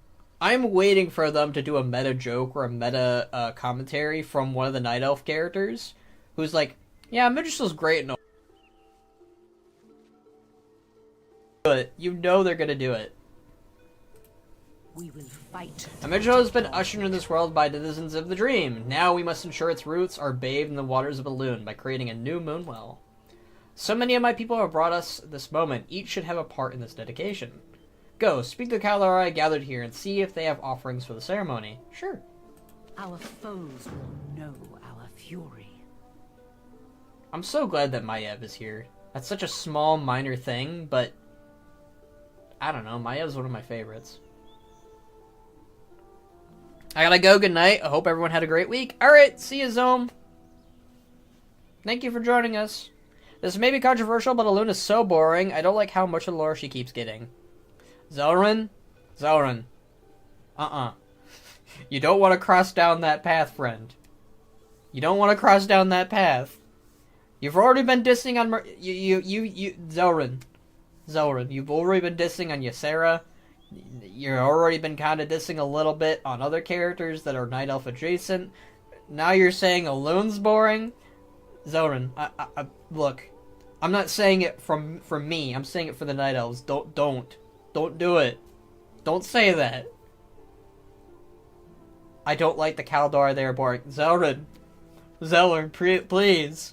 for them to do a meta joke or a meta commentary from one of the Night Elf characters who's like, yeah, Amidrassil's great and all, it. You know they're gonna do it. We will fight. Amidrassil has been ushered into this world by denizens of the dream. Now we must ensure its roots are bathed in the waters of Elune by creating a new moonwell. So many of my people have brought us this moment. Each should have a part in this dedication. Go, speak to the Kaldari gathered here and see if they have offerings for the ceremony. Sure. Our foes will know our fury. I'm so glad that Maiev is here. That's such a small, minor thing, but I don't know. Maev's one of my favorites. I gotta go. Good night. I hope everyone had a great week. Alright, see you, Zome. Thank you for joining us. This may be controversial, but Elune is so boring. I don't like how much of the lore she keeps getting. Zelrun? Zelrun. You don't want to cross down that path, friend. You don't want to cross down that path. You've already been dissing on Zelrun. Zelrun, you've already been dissing on Ysera. You've already been kind of dissing a little bit on other characters that are Night Elf adjacent. Now you're saying Elune's boring? Zelrun, look. I'm not saying it from me. I'm saying it for the Night Elves. Don't do it. Don't say that. I don't like the Kaldari. They are boring. Zelrun, please.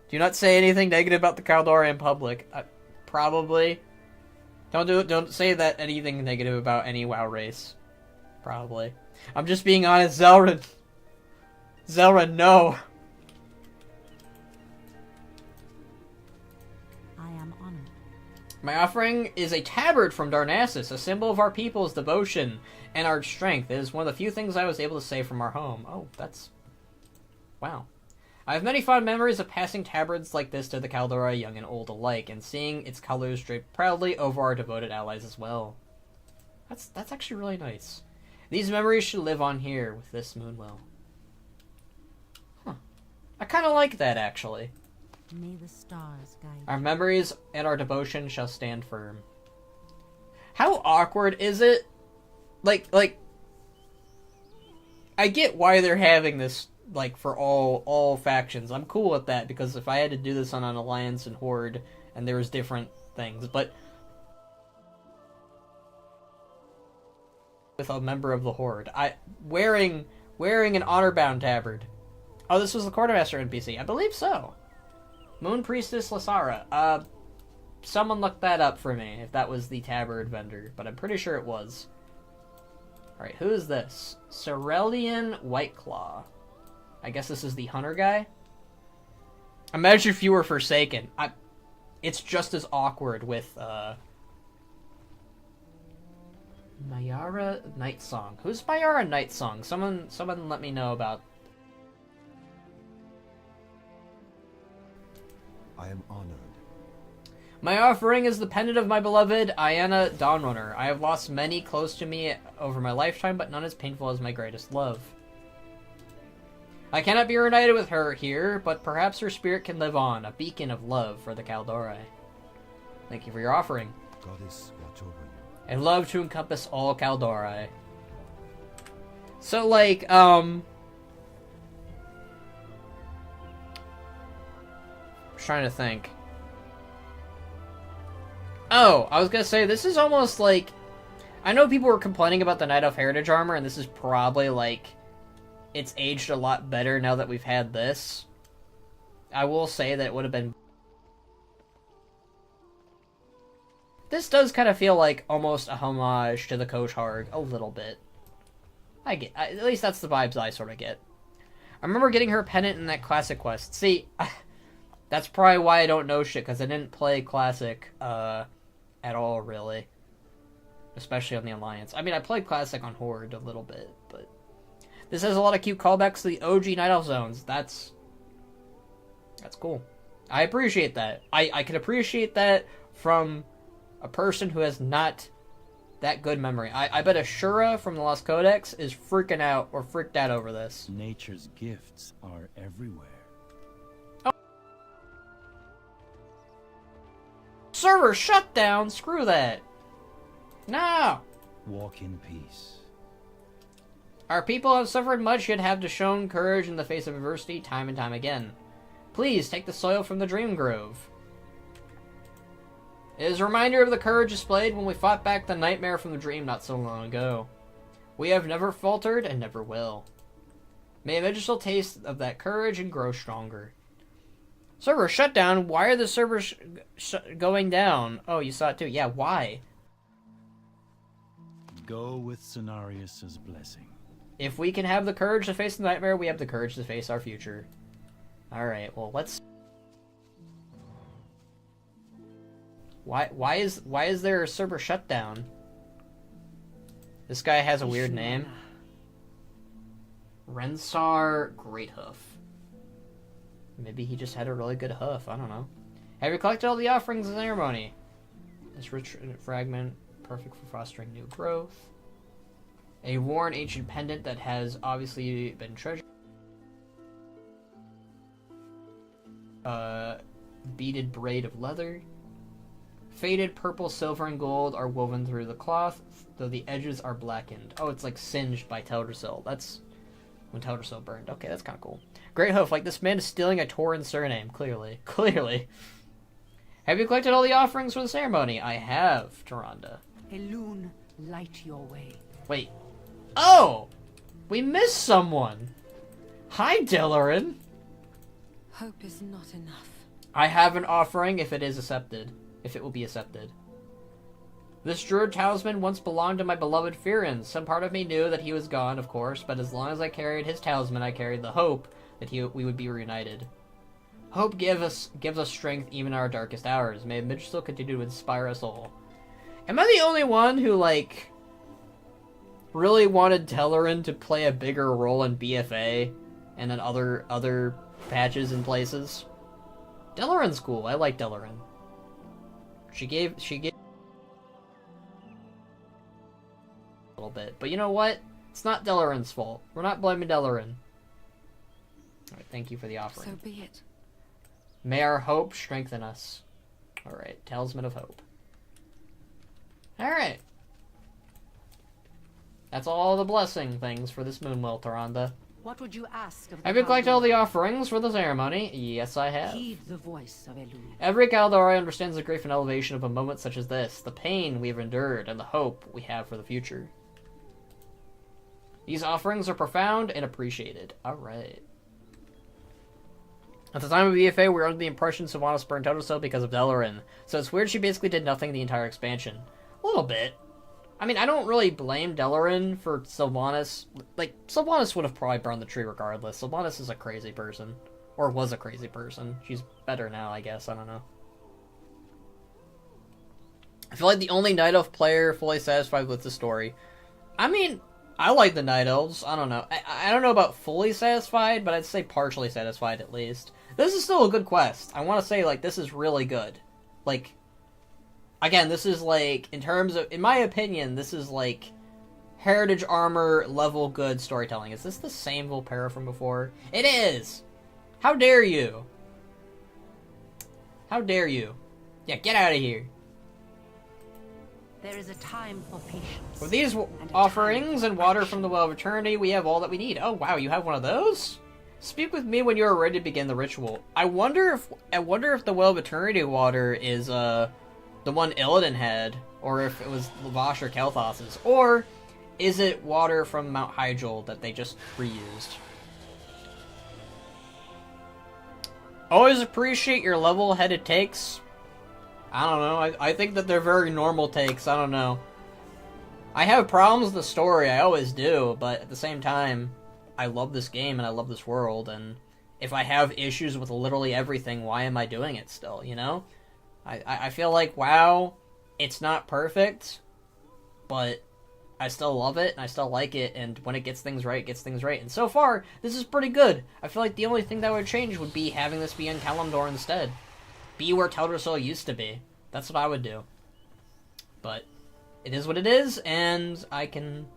Do not say anything negative about the Kaldari in public. Probably. Don't say that anything negative about any WoW race. Probably. I'm just being honest, Zelrun. Zelrun, no. I am honored. My offering is a tabard from Darnassus, a symbol of our people's devotion and our strength. It is one of the few things I was able to save from our home. Oh, that's... wow. I have many fond memories of passing tabards like this to the Kaldari, young and old alike, and seeing its colors draped proudly over our devoted allies as well. That's actually really nice. These memories should live on here with this moonwell. Huh. I kind of like that, actually. May the stars guide Our memories and our devotion shall stand firm. How awkward is it? Like, I get why they're having this, like, for all factions. I'm cool with that, because if I had to do this on an Alliance and Horde, and there was different things, but with a member of the Horde, wearing an honor-bound tabard. Oh, this was the Quartermaster NPC. I believe so. Moon Priestess Lasara. Someone looked that up for me, if that was the tabard vendor, but I'm pretty sure it was. Alright, who is this? Cerelian Whiteclaw. I guess this is the hunter guy? Imagine if you were Forsaken. It's just as awkward with, Mayara Nightsong. Who's Mayara Nightsong? Someone let me know about... I am honored. My offering is the pendant of my beloved Ayanna Dawnrunner. I have lost many close to me over my lifetime, but none as painful as my greatest love. I cannot be reunited with her here, but perhaps her spirit can live on, a beacon of love for the Kaldari. Thank you for your offering. Goddess, watch over you. And love to encompass all Kaldari. So, like, trying to think. Oh, I was gonna say, this is almost like... I know people were complaining about the Night Elf Heritage Armor, and this is probably, like... It's aged a lot better now that we've had this. I will say that it would have been... This does kind of feel like almost a homage to the Koshard, a little bit. At least that's the vibes I sort of get. I remember getting her pendant in that Classic quest. See, that's probably why I don't know shit, because I didn't play Classic, at all, really. Especially on the Alliance. I mean, I played Classic on Horde a little bit, but... This has a lot of cute callbacks to the OG Night Elf zones. That's cool. I appreciate that. I can appreciate that from a person who has not that good memory. I bet Ashura from the Lost Codex is freaked out over this. Nature's gifts are everywhere. Oh. Server shut down. Screw that. No. Walk in peace. Our people have suffered much, yet have shown courage in the face of adversity time and time again. Please take the soil from the Dream Grove. It is a reminder of the courage displayed when we fought back the nightmare from the dream not so long ago. We have never faltered and never will. May Amidrassil taste of that courage and grow stronger. Server shutdown? Why are the servers going down? Oh, you saw it too. Yeah, why? Go with Cenarius' blessing. If we can have the courage to face the nightmare, we have the courage to face our future. Alright, well, let's... Why is there a server shutdown? This guy has a weird name. Rensar Greathoof. Maybe he just had a really good hoof. I don't know. Have you collected all the offerings of the ceremony? This rich fragment, perfect for fostering new growth. A worn ancient pendant that has obviously been treasured. Beaded braid of leather. Faded purple, silver, and gold are woven through the cloth, though the edges are blackened. Oh, it's like singed by Teldrassil. That's when Teldrassil burned. Okay, that's kind of cool. Great hoof, like this man is stealing a Tauren surname, clearly. Clearly. Have you collected all the offerings for the ceremony? I have, Tyrande. Elune, light your way. Wait. Oh! We missed someone! Hi, Delarin! Hope is not enough. I have an offering if it is accepted. If it will be accepted. This druid talisman once belonged to my beloved Firin. Some part of me knew that he was gone, of course, but as long as I carried his talisman, I carried the hope that we would be reunited. Hope gives us strength even in our darkest hours. May Amidrassil continue to inspire us all. Am I the only one who, like, really wanted Delarin to play a bigger role in BFA and in other patches and places? Delarin's cool. I like Delarin. She gave a little bit. But you know what? It's not Delarin's fault. We're not blaming Delarin. Alright, thank you for the offering. So be it. May our hope strengthen us. Alright, Talisman of Hope. Alright. That's all the blessing things for this Moonwell, Tyrande. What would you ask of the Have you collected all the Caldor? offerings for the ceremony? Yes, I have. Heed the voice of Elune. Every Caldari understands the grief and elevation of a moment such as this, the pain we have endured, and the hope we have for the future. These offerings are profound and appreciated. Alright. At the time of BFA, we were under the impression Sylvanas burned Teldrassil because of Delarin, so it's weird she basically did nothing the entire expansion. A little bit. I mean, I don't really blame Delarin for Sylvanas. Like, Sylvanas would have probably burned the tree regardless. Sylvanas is a crazy person. Or was a crazy person. She's better now, I guess. I don't know. I feel like the only Night Elf player fully satisfied with the story. I mean, I like the Night Elves. I don't know. I don't know about fully satisfied, but I'd say partially satisfied at least. This is still a good quest. I want to say, like, this is really good. Like... Again, this is like, in terms of, in my opinion, this is like Heritage Armor level good storytelling. Is this the same Volpera from before? It is! How dare you? How dare you? Yeah, get out of here. There is a time for patience. With these and a offerings time and for water action. from the Well of Eternity, we have all that we need. Oh wow, you have one of those? Speak with me when you are ready to begin the ritual. I wonder if the Well of Eternity water is, the one Illidan had, or if it was Lavash or Kel'Thas's, or is it water from Mount Hyjal that they just reused? Always appreciate your level-headed takes. I don't know, I think that they're very normal takes, I don't know. I have problems with the story, I always do, but at the same time, I love this game and I love this world, and if I have issues with literally everything, why am I doing it still, you know? I feel like, WoW, it's not perfect, but I still love it, and I still like it, and when it gets things right, it gets things right. And so far, this is pretty good. I feel like the only thing that would change would be having this be in Kalimdor instead. Be where Teldrassil used to be. That's what I would do. But it is what it is, and I can...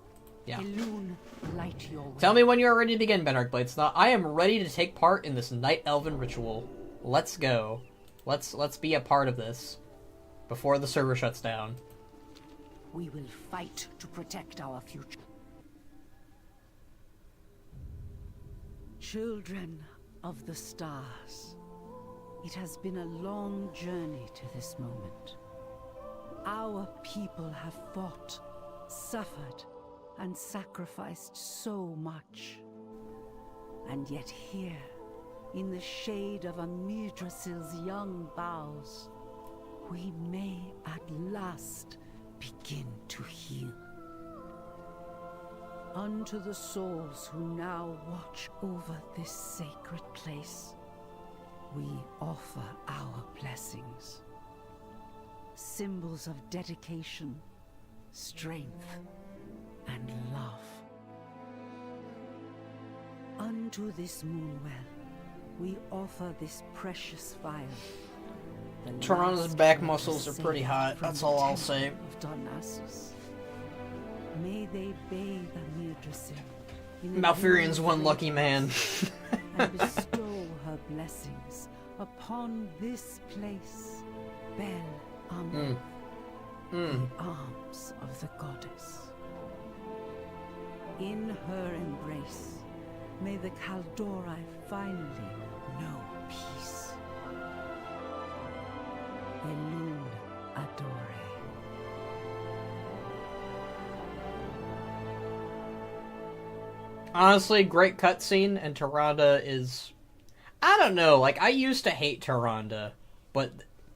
Yeah. Elune, light your way. Tell me when you are ready to begin, Benark Bladesnaw. I am ready to take part in this Night Elven ritual. Let's go. Let's be a part of this before the server shuts down. We will fight to protect our future. Children of the stars, it has been a long journey to this moment. Our people have fought, suffered, and sacrificed so much. And yet here, in the shade of Amidrassil's young boughs, we may at last begin to heal. Unto the souls who now watch over this sacred place, we offer our blessings. Symbols of dedication, strength, and love. Unto this moonwell, we offer this precious vial. Toronto's back muscles are pretty hot, that's all I'll say. Of Darnassus. May they bathe Amidrassil in the Malfurion's glow one of lucky man. and bestow her blessings upon this place, Bel Amun, the arms of the goddess. In her embrace, may the Kaldori finally know peace. Elul Adore. Honestly, great cutscene, and Tyrande is... I don't know, like, I used to hate Tyrande, but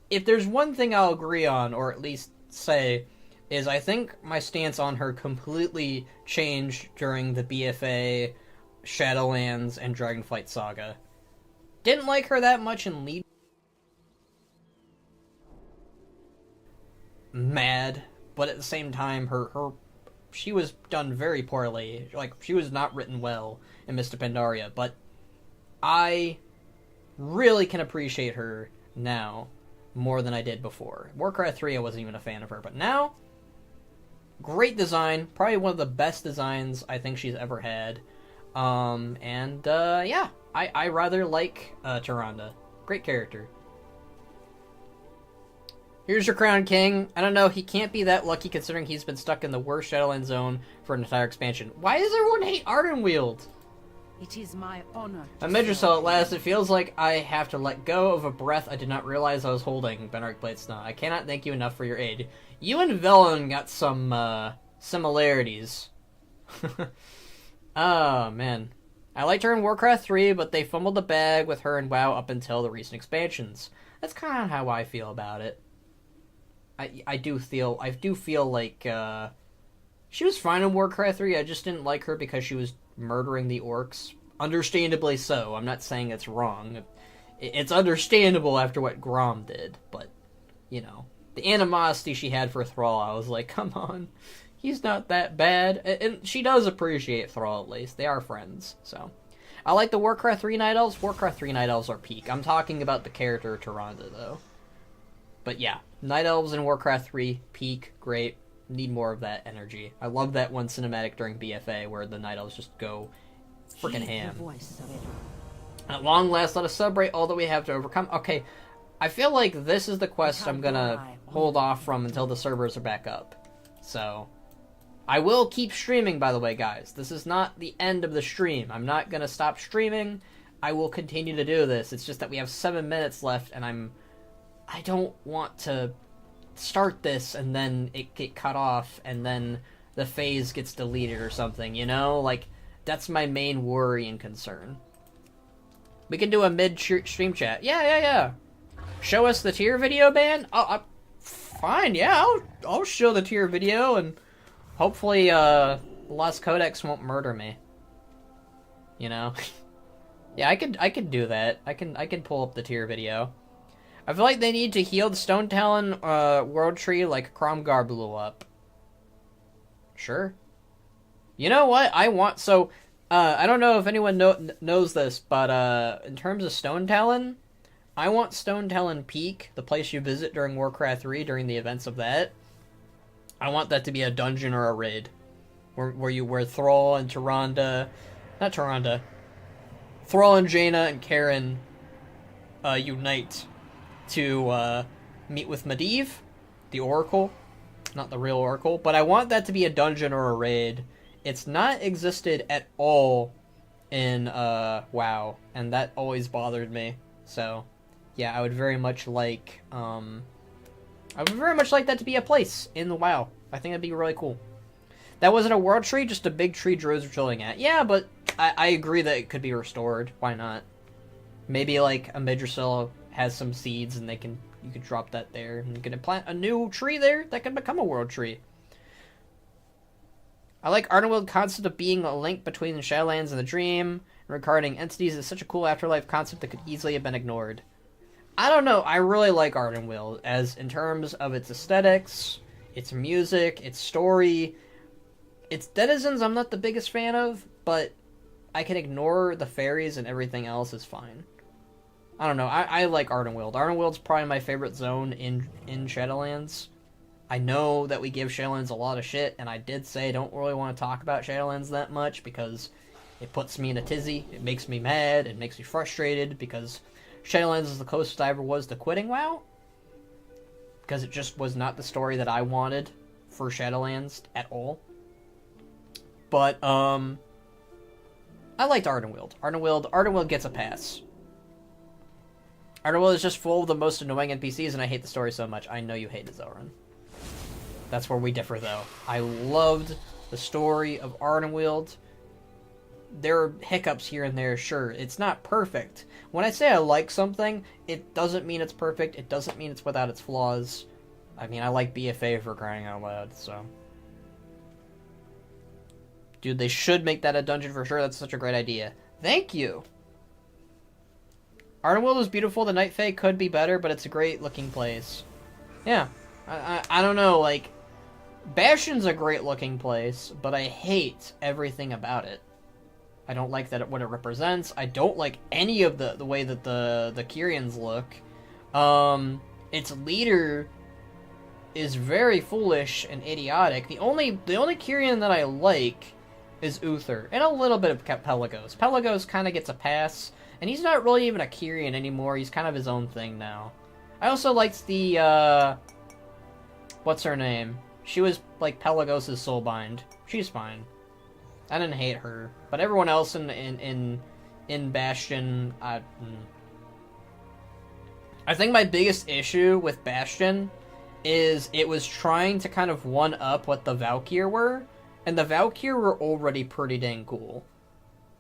if there's one thing I'll agree on, or at least say, is I think my stance on her completely changed during the BFA, Shadowlands, and Dragonflight saga. Didn't like her that much in Lead. Mad, but at the same time, she was done very poorly. Like, she was not written well in Mr. Pandaria, but I really can appreciate her now more than I did before. Warcraft 3, I wasn't even a fan of her, but now, great design. Probably one of the best designs I think she's ever had. Yeah, I rather like Tyrande. Great character. Here's your crown, King. I don't know, he can't be that lucky considering he's been stuck in the worst Shadowlands zone for an entire expansion. Why does everyone hate Ardenweald? It is my honor. Amidrassil, at last, it feels like I have to let go of a breath I did not realize I was holding. Benark Bladesnaw, I cannot thank you enough for your aid. You and Velen got some, similarities. Oh, man. I liked her in Warcraft 3, but they fumbled the bag with her in WoW up until the recent expansions. That's kind of how I feel about it. I do feel like, she was fine in Warcraft 3, I just didn't like her because she was murdering the orcs. Understandably so, I'm not saying it's wrong. It's understandable after what Grom did, but, you know. The animosity she had for Thrall, I was like, come on, he's not that bad. And she does appreciate Thrall, at least. They are friends, so. I like the Warcraft 3 Night Elves. Warcraft 3 Night Elves are peak. I'm talking about the character Tyrande, though. But yeah, Night Elves in Warcraft 3, peak, great. Need more of that energy. I love that one cinematic during BFA where the Night Elves just go freaking ham. At long last, let us celebrate all that we have to overcome. Okay, I feel like this is the quest I'm gonna hold off from until the servers are back up. So, I will keep streaming, by the way, guys. This is not the end of the stream. I'm not gonna stop streaming. I will continue to do this. It's just that we have 7 minutes left, and I don't want to start this and then it get cut off and then the phase gets deleted or something, you know? Like, that's my main worry and concern. We can do a mid-stream chat. Yeah. Show us the tier video, man? Fine, yeah, I'll show the tier video and hopefully, Lost Codex won't murder me. You know? Yeah, I could do that. I can pull up the tier video. I feel like they need to heal the Stone Talon World Tree like Kromgar blew up. Sure. You know what? I don't know if anyone knows this, but in terms of Stone Talon, I want Stone Talon Peak, the place you visit during Warcraft 3, during the events of that. I want that to be a dungeon or a raid. Where Thrall and Tyrande... Not Tyrande. Thrall and Jaina and Karen unite to meet with Medivh, the Oracle. Not the real Oracle. But I want that to be a dungeon or a raid. It's not existed at all in WoW, and that always bothered me. So, yeah, I would very much like I would very much like that to be a place in the WoW. I think that'd be really cool. That wasn't a world tree, just a big tree druids were chilling at. Yeah, but I agree that it could be restored. Why not? Maybe like Amidrassil has some seeds and you could drop that there and you can plant a new tree there that can become a world tree. I like Ardenweald concept of being a link between the Shadowlands and the Dream, and regarding entities is such a cool afterlife concept that could easily have been ignored. I don't know, I really like Ardenweald, as in terms of its aesthetics, its music, its story. Its denizens I'm not the biggest fan of, but I can ignore the fairies and everything else is fine. I don't know, I like Ardenweald. Ardenweald's probably my favorite zone in Shadowlands. I know that we give Shadowlands a lot of shit, and I did say I don't really want to talk about Shadowlands that much because it puts me in a tizzy, it makes me mad, it makes me frustrated, because Shadowlands is the closest I ever was to quitting WoW. Because it just was not the story that I wanted for Shadowlands at all. But, I liked Ardenweald. Ardenweald gets a pass. Ardenweald is just full of the most annoying NPCs, and I hate the story so much. I know you hate it, Zoran. That's where we differ, though. I loved the story of Ardenweald. There are hiccups here and there, sure. It's not perfect. When I say I like something, it doesn't mean it's perfect. It doesn't mean it's without its flaws. I mean, I like BFA for crying out loud, so... Dude, they should make that a dungeon for sure. That's such a great idea. Thank you! Ardenweald is beautiful. The Night Fae could be better, but it's a great looking place. Yeah. I don't know, like... Bastion's a great looking place, but I hate everything about it. I don't like what it represents. I don't like any of the way that the Kyrians look. Its leader is very foolish and idiotic. The only Kyrian that I like is Uther, and a little bit of Pelagos. Pelagos kind of gets a pass, and he's not really even a Kyrian anymore. He's kind of his own thing now. I also liked the, what's her name? She was, like, Pelagos' soulbind. She's fine. I didn't hate her. But everyone else in Bastion, I think my biggest issue with Bastion is it was trying to kind of one-up what the Valkyr were, and the Valkyr were already pretty dang cool.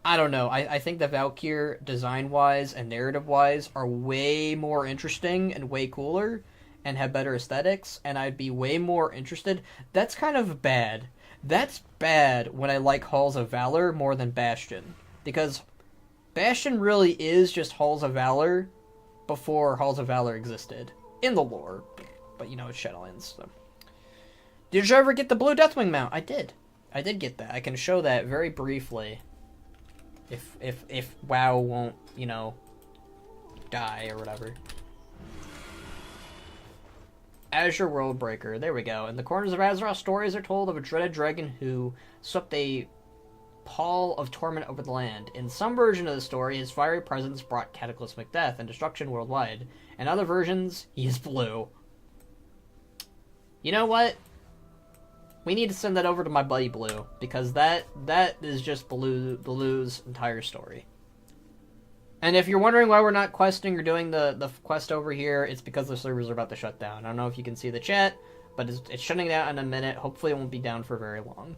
I don't know, I think the Valkyr, design-wise and narrative-wise, are way more interesting and way cooler, and have better aesthetics, and I'd be way more interested. That's kind of bad. That's bad when I like Halls of Valor more than Bastion. Because Bastion really is just Halls of Valor before Halls of Valor existed. In the lore. But, you know, it's Shadowlands, so. Did you ever get the Blue Deathwing mount? I did. I did get that. I can show that very briefly. If WoW won't, you know, die or whatever. Azure Worldbreaker. There we go. In the corners of Azeroth, stories are told of a dreaded dragon who swept a pall of torment over the land. In some version of the story, his fiery presence brought cataclysmic death and destruction worldwide. In other versions, he is blue. You know what? We need to send that over to my buddy Blue, because that is just Blue's entire story. And if you're wondering why we're not questing or doing the quest over here, it's because the servers are about to shut down. I don't know if you can see the chat, but it's shutting down in a minute. Hopefully it won't be down for very long.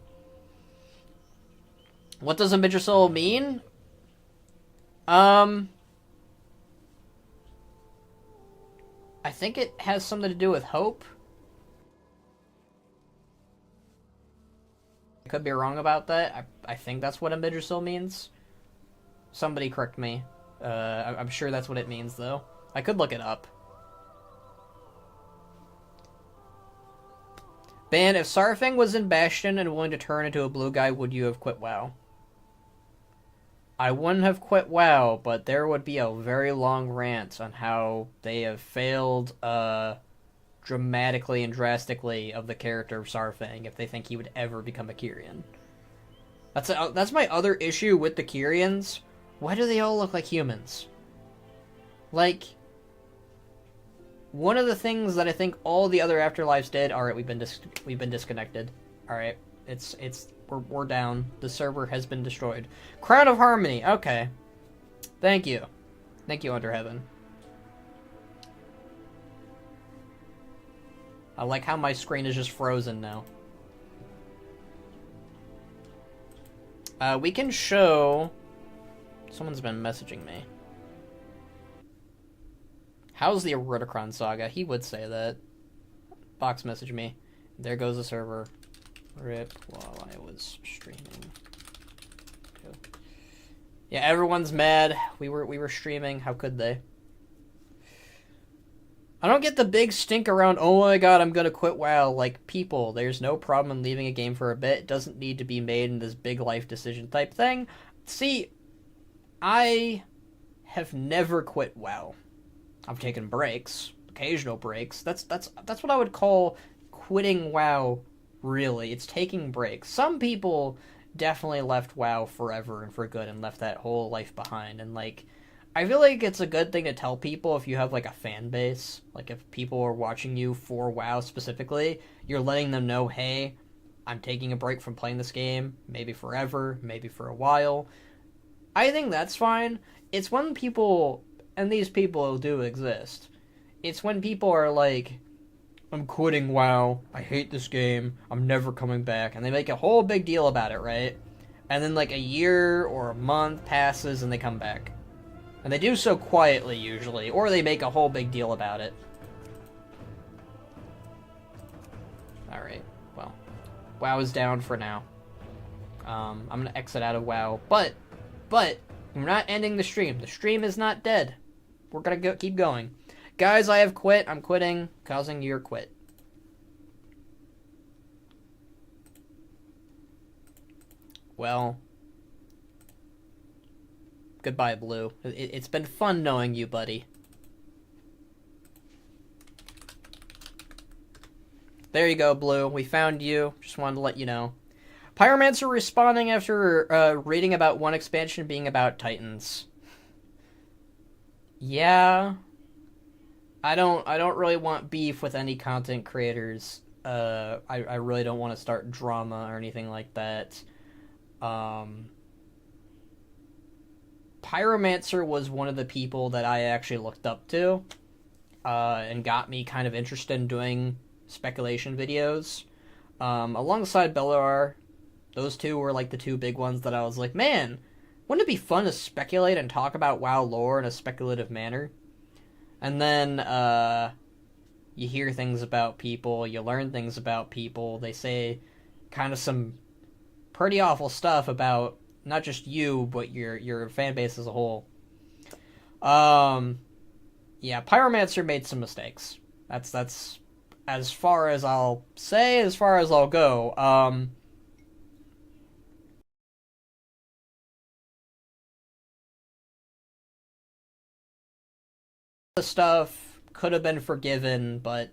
What does Amidrassil mean? I think it has something to do with hope. I could be wrong about that. I think that's what Amidrassil means. Somebody correct me. I'm sure that's what it means, though. I could look it up. Ban, if Sarfang was in Bastion and willing to turn into a blue guy, would you have quit WoW? I wouldn't have quit WoW, but there would be a very long rant on how they have failed, dramatically and drastically of the character of Sarfang if they think he would ever become a Kyrian. That's my other issue with the Kyrians. Why do they all look like humans? Like, one of the things that I think all the other afterlives did. All right, we've been disconnected. All right, we're down. The server has been destroyed. Crown of Harmony. Okay, thank you, Under Heaven. I like how my screen is just frozen now. We can show... Someone's been messaging me. How's the Eroticron saga? He would say that. Box message me. There goes the server. RIP while I was streaming. Yeah, everyone's mad. We were streaming. How could they? I don't get the big stink around, oh my god, I'm gonna quit WoW. Like, people, there's no problem in leaving a game for a bit. It doesn't need to be made in this big life decision type thing. See, I have never quit WoW. I've taken breaks, occasional breaks. That's what I would call quitting WoW, really. It's taking breaks. Some people definitely left WoW forever and for good and left that whole life behind. And, like, I feel like it's a good thing to tell people if you have, like, a fan base. Like, if people are watching you for WoW specifically, you're letting them know, hey, I'm taking a break from playing this game. Maybe forever, maybe for a while. I think that's fine. It's when people... And these people do exist. It's when people are like, I'm quitting WoW, I hate this game, I'm never coming back, and they make a whole big deal about it, right? And then like a year or a month passes and they come back. And they do so quietly, usually, or they make a whole big deal about it. Alright, well, WoW is down for now. I'm gonna exit out of WoW, but, we're not ending the stream. The stream is not dead. We're gonna keep going. Guys, I have quit. I'm quitting, causing your quit. Well, goodbye, Blue. It's been fun knowing you, buddy. There you go, Blue. We found you. Just wanted to let you know. Pyromancer responding after reading about one expansion being about Titans. Yeah, I don't really want beef with any content creators. I really don't want to start drama or anything like that. Pyromancer was one of the people that I actually looked up to, and got me kind of interested in doing speculation videos. Alongside Bellar, those two were like the two big ones that I was like, man, wouldn't it be fun to speculate and talk about WoW lore in a speculative manner? And then, you hear things about people, you learn things about people, they say kind of some pretty awful stuff about not just you, but your fan base as a whole. Yeah, Pyromancer made some mistakes. That's as far as I'll say, as far as I'll go. The stuff could have been forgiven, but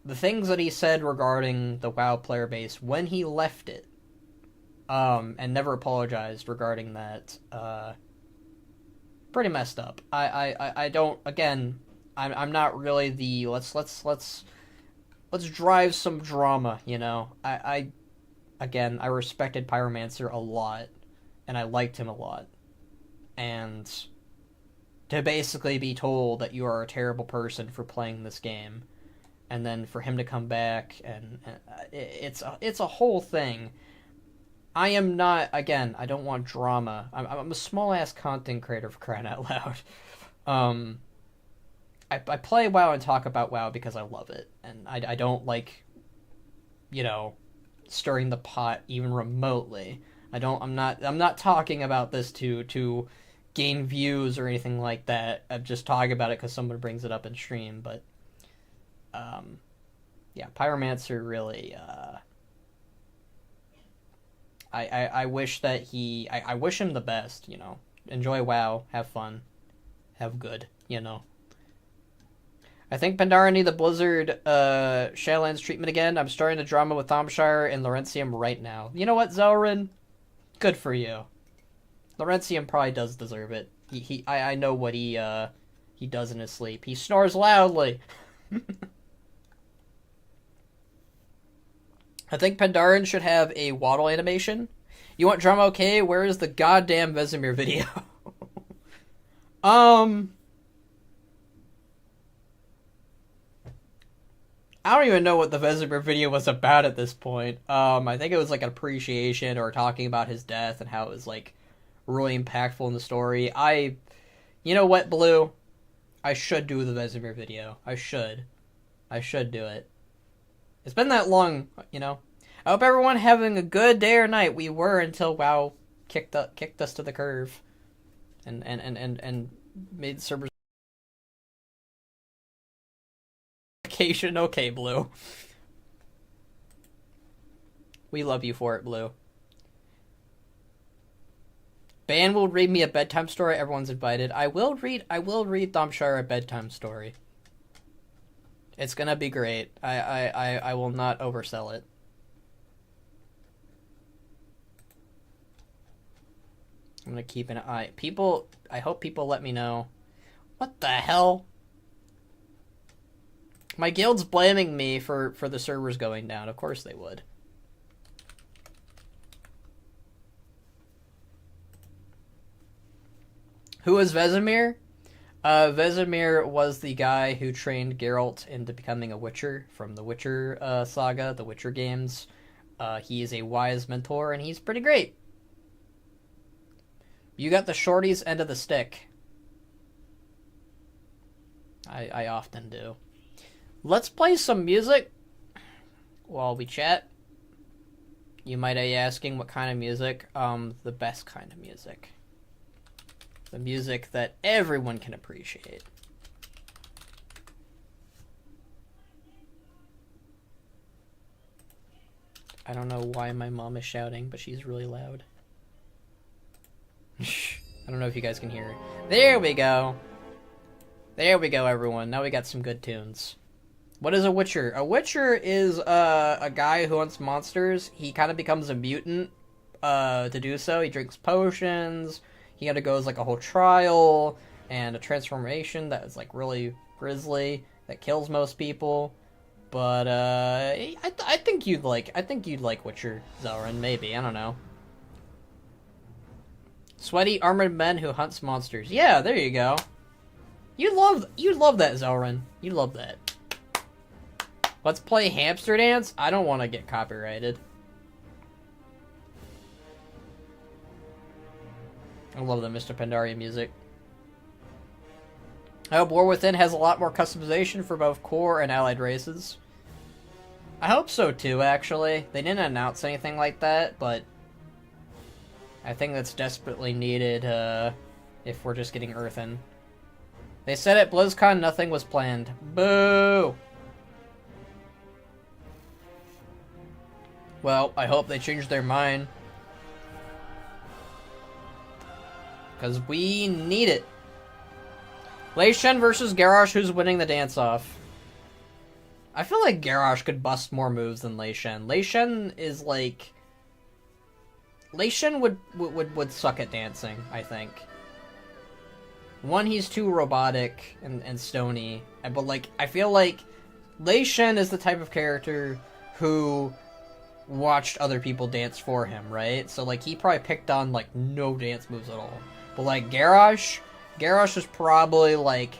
the things that he said regarding the WoW player base when he left it, and never apologized regarding that, pretty messed up. I don't, again, I'm not really the let's drive some drama, you know. I respected Pyromancer a lot, and I liked him a lot, and to basically be told that you are a terrible person for playing this game, and then for him to come back, and it's a whole thing. I am not, again, I don't want drama. I'm a small-ass content creator, for crying out loud. I play WoW and talk about WoW because I love it, and I don't like, you know, stirring the pot even remotely. I'm not talking about this to gain views or anything like that. I'm just talking about it because someone brings it up in stream. But yeah, Pyromancer really, I wish that I wish him the best, you know. Enjoy WoW, have fun, have good, you know. I think Pandaren need the Blizzard Shadowlands treatment again. I'm starting the drama with Thomshire and Laurentium right now. You know what, Zelrin? Good for you. Laurentium probably does deserve it. I know what he does in his sleep. He snores loudly. I think Pandaren should have a waddle animation. You want drama? Okay, where is the goddamn Vesemir video? I don't even know what the Vesemir video was about at this point. I think it was like an appreciation or talking about his death and how it was like really impactful in the story. You know what, Blue? I should do the Vesemir video. I should do it. It's been that long, you know. I hope everyone having a good day or night. We were until WoW kicked us to the curve, and made servers. Okay, Blue. We love you for it, Blue. Ban will read me a bedtime story. Everyone's invited. I will read Domshire a bedtime story. It's gonna be great. I will not oversell it. I'm gonna keep an eye. I hope people let me know. What the hell? My guild's blaming me for the servers going down. Of course they would. Who is Vesemir? Vesemir was the guy who trained Geralt into becoming a Witcher from the Witcher saga, the Witcher games. He is a wise mentor, and he's pretty great. You got the shorty's end of the stick. I often do. Let's play some music while we chat. You might be asking what kind of music. The best kind of music. The music that everyone can appreciate. I don't know why my mom is shouting, but she's really loud. I don't know if you guys can hear her. There we go. There we go, everyone. Now we got some good tunes. What is a Witcher? A Witcher is a guy who hunts monsters. He kind of becomes a mutant to do so. He drinks potions. He undergoes like a whole trial and a transformation that is like really grisly that kills most people. But I think you'd like Witcher, Zelrin. Maybe, I don't know. Sweaty armored men who hunts monsters. Yeah, there you go. You'd love that, Zelrin. You'd love that. Let's play Hamster Dance? I don't want to get copyrighted. I love the Mr. Pandaria music. I hope War Within has a lot more customization for both core and allied races. I hope so too, actually. They didn't announce anything like that, but I think that's desperately needed if we're just getting Earthen. They said at BlizzCon nothing was planned. Boo! Well, I hope they changed their mind. Because we need it. Lei Shen versus Garrosh, who's winning the dance-off? I feel like Garrosh could bust more moves than Lei Shen. Lei Shen is like... Lei Shen would suck at dancing, I think. One, he's too robotic and stony. But, like, I feel like Lei Shen is the type of character who watched other people dance for him, right? So, like, he probably picked on, like, no dance moves at all. But, like, Garrosh was probably, like,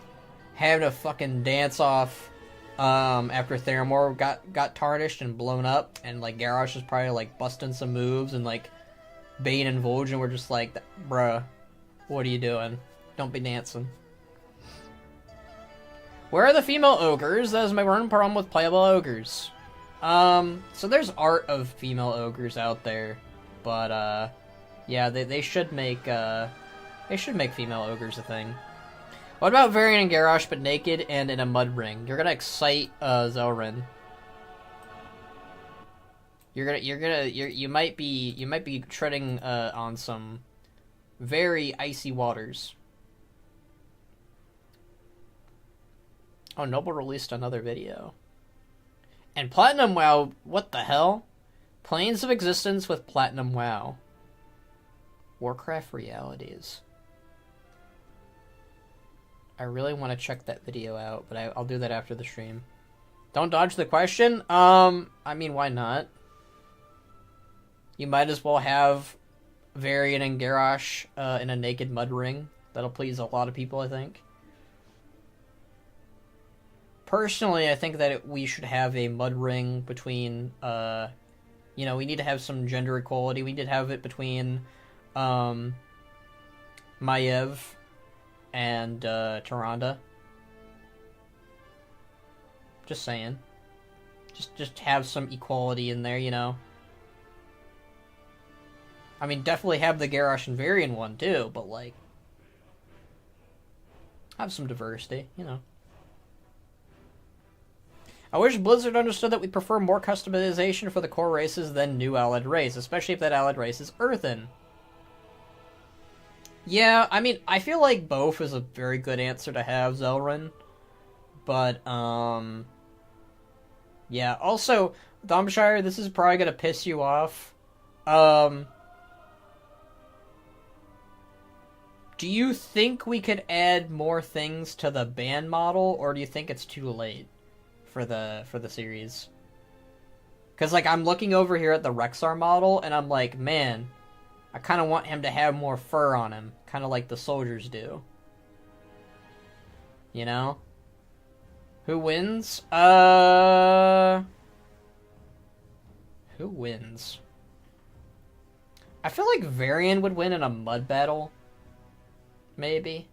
having a fucking dance-off after Theramore got tarnished and blown up. And, like, Garrosh was probably, like, busting some moves. And, like, Bane and Vol'jin were just like, bruh, what are you doing? Don't be dancing. Where are the female ogres? That is my one problem with playable ogres. So there's art of female ogres out there. But, yeah, they should make female ogres a thing. What about Varian and Garrosh but naked and in a mud ring? You're gonna excite Zelrin. You might be treading on some very icy waters. Oh, Noble released another video. And Platinum WoW, what the hell? Planes of Existence with Platinum WoW. Warcraft Realities. I really want to check that video out, but I'll do that after the stream. Don't dodge the question? I mean, why not? You might as well have Varian and Garrosh in a naked mud ring. That'll please a lot of people, I think. personally, I think that we should have a mud ring between, you know, we need to have some gender equality. We need to have it between, Maiev and, Tyrande. Just saying. Just have some equality in there, you know? I mean, definitely have the Garrosh and Varian one, too, but, like, have some diversity, you know? I wish Blizzard understood that we prefer more customization for the core races than new allied race, especially if that allied race is Earthen. Yeah, I mean, I feel like both is a very good answer to have, Zelrin. But, yeah, also, Domshire, this is probably gonna piss you off. Do you think we could add more things to the band model, or do you think it's too late for the series? Because, like, I'm looking over here at the Rexar model, and I'm like, man, I kind of want him to have more fur on him, kind of like the soldiers do. You know? Who wins? Who wins? I feel like Varian would win in a mud battle. Maybe.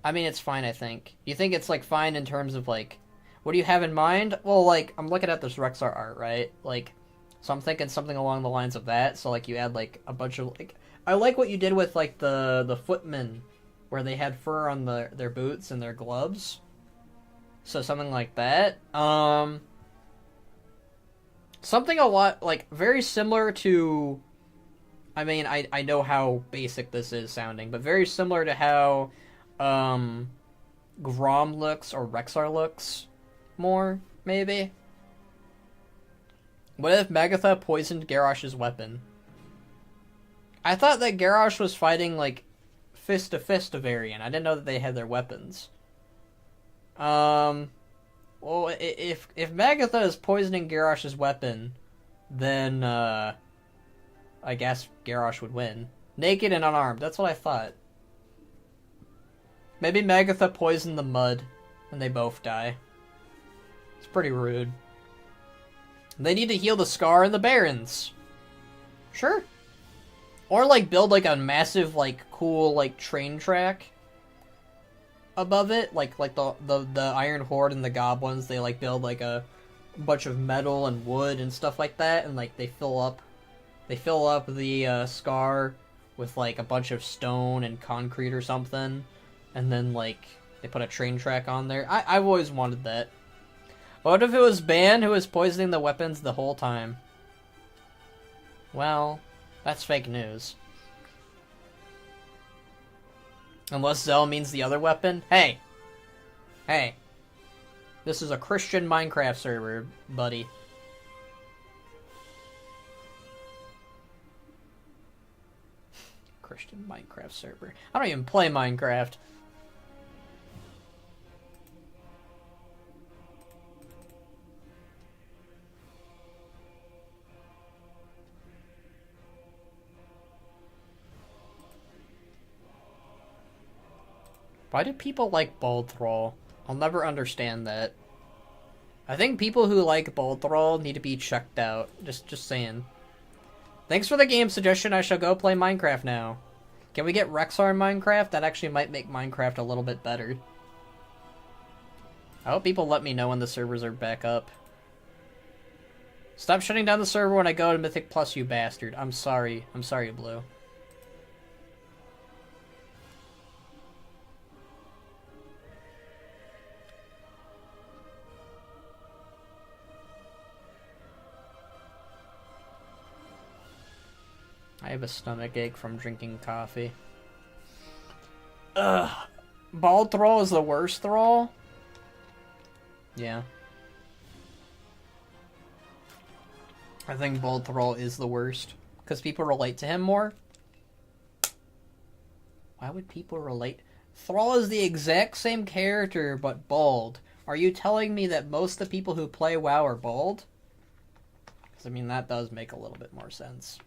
I mean, it's fine, I think. You think it's, like, fine in terms of, like, what do you have in mind? Well, like, I'm looking at this Rexar art, right? Like, so I'm thinking something along the lines of that. So, like, you add, like, a bunch of, like... I like what you did with, like, the footmen, where they had fur on their boots and their gloves. So something like that. Something a lot, like, very similar to... I mean, I know how basic this is sounding, but very similar to how Grom looks or Rexar looks more, maybe. What if Magatha poisoned Garrosh's weapon? I thought that Garrosh was fighting, like, fist to fist to Varian. I didn't know that they had their weapons. Well, if Magatha is poisoning Garrosh's weapon, then, I guess Garrosh would win. Naked and unarmed, that's what I thought. Maybe Magatha poisoned the mud, and they both die. It's pretty rude. They need to heal the Scar and the Barons. Sure. Or, like, build, like, a massive, like, cool, like, train track above it. Like the Iron Horde and the Goblins, they, like, build, like, a bunch of metal and wood and stuff like that, and, like, they fill up the Scar with, like, a bunch of stone and concrete or something, and then, like, they put a train track on there. I've always wanted that. What if it was Ban who was poisoning the weapons the whole time? Well, that's fake news. Unless Zell means the other weapon? Hey! Hey! This is a Christian Minecraft server, buddy. Christian Minecraft server. I don't even play Minecraft. Why do people like Bald Thrall? I'll never understand that. I think people who like Bald Thrall need to be checked out. Just saying. Thanks for the game suggestion. I shall go play Minecraft now. Can we get Rexar in Minecraft? That actually might make Minecraft a little bit better. I hope people let me know when the servers are back up. Stop shutting down the server when I go to Mythic Plus, you bastard. I'm sorry. I'm sorry, Blue. I have a stomach ache from drinking coffee. Ugh. Bald Thrall is the worst Thrall? Yeah. I think Bald Thrall is the worst. Because people relate to him more? Why would people relate? Thrall is the exact same character, but bald. Are you telling me that most of the people who play WoW are bald? Because, I mean, that does make a little bit more sense.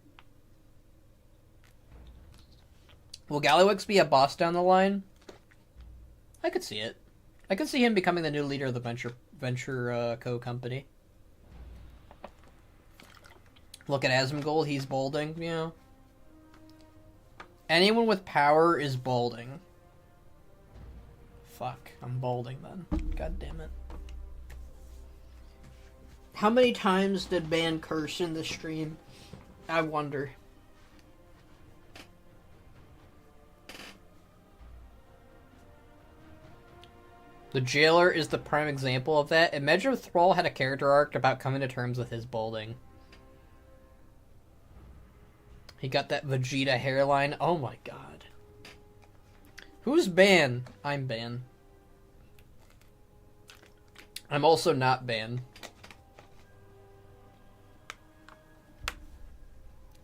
Will Gallywix be a boss down the line? I could see it. I could see him becoming the new leader of the Venture Co. company. Look at Asmongold, he's balding, you know. Anyone with power is balding. Fuck, I'm balding then. God damn it. How many times did Ban curse in the stream? I wonder. The Jailer is the prime example of that. Imagine if Thrall had a character arc about coming to terms with his balding. He got that Vegeta hairline. Oh my god. Who's Ban? I'm Ban. I'm also not Ban.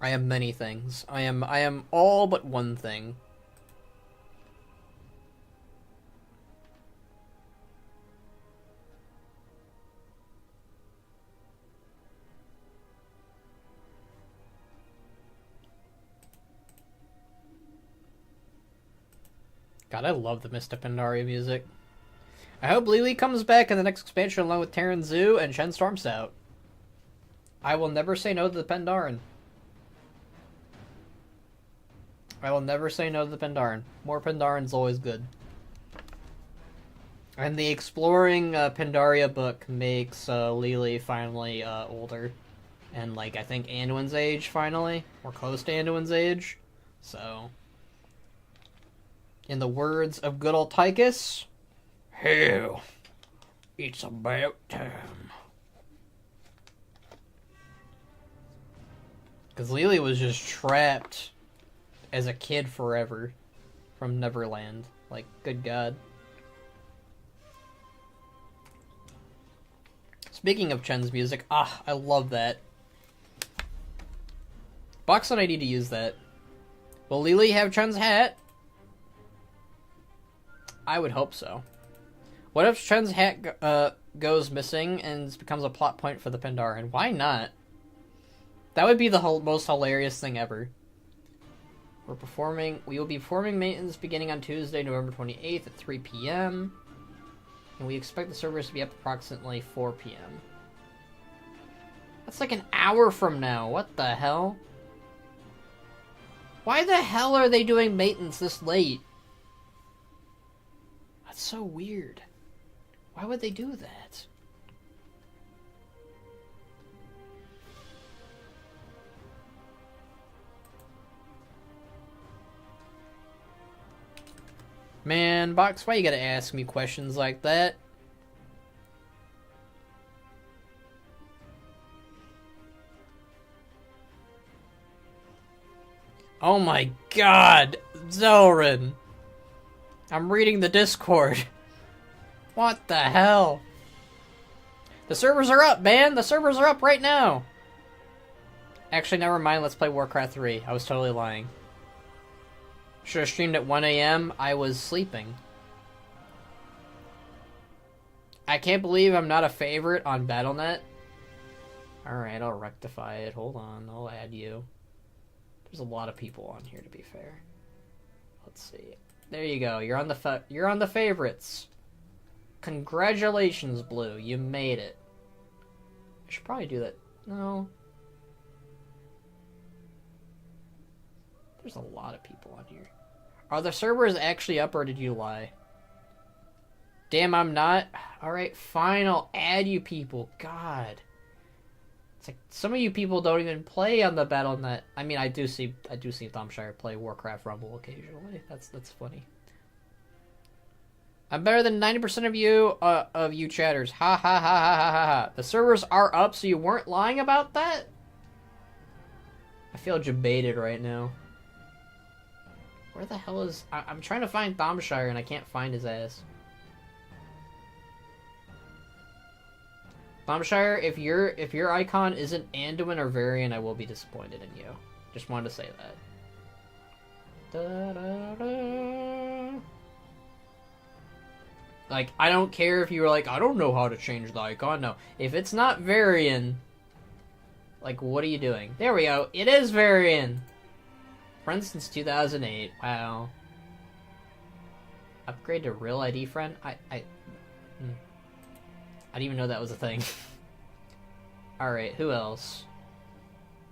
I am many things. I am all but one thing. God, I love the Mr. Pandaria music. I hope Lily comes back in the next expansion along with Terran Zoo and Shen Storms out. I will never say no to the Pandaren. I will never say no to the Pandaren. More Pandaren's always good. And the Exploring Pandaria book makes Lily finally older. And, like, I think Anduin's age, finally. Or close to Anduin's age. So... in the words of good old Tychus, hell, it's about time. Because Lily was just trapped as a kid forever from Neverland. Like, good God. Speaking of Chen's music, I love that. Box and I need to use that. Will Lily have Chen's hat? I would hope so. What if Chen's hat goes missing and becomes a plot point for the Pandaren? Why not? That would be the most hilarious thing ever. We will be performing maintenance beginning on Tuesday, November 28th at 3 p.m. And we expect the servers to be up approximately 4 p.m. That's like an hour from now. What the hell? Why the hell are they doing maintenance this late? That's so weird. Why would they do that? Man, Box, why you gotta ask me questions like that? Oh my god! Zelrin! I'm reading the Discord. What the hell? The servers are up, man! The servers are up right now! Actually, never mind. Let's play Warcraft 3. I was totally lying. Should have streamed at 1 a.m. I was sleeping. I can't believe I'm not a favorite on Battle.net. Alright, I'll rectify it. Hold on. I'll add you. There's a lot of people on here, to be fair. Let's see. There you go. You're on the favorites. Congratulations, Blue. You made it. I should probably do that. No. There's a lot of people on here. Are the servers actually up, or did you lie? Damn, I'm not. Alright, fine. I'll add you people. God. It's like some of you people don't even play on the Battle.net. I mean, I do see Thumbshire play Warcraft Rumble occasionally. That's funny. I'm better than 90% of you chatters. Ha ha ha ha ha ha ha. The servers are up, so you weren't lying about that? I feel debated right now. Where the hell is... I'm trying to find Thumbshire and I can't find his ass. Thumbshire, if your icon isn't Anduin or Varian, I will be disappointed in you. Just wanted to say that. Da, da, da. Like, I don't care if you were like, I don't know how to change the icon. No. If it's not Varian, like, what are you doing? There we go. It is Varian. Friend since 2008. Wow. Upgrade to real ID friend? I didn't even know that was a thing. Alright, who else?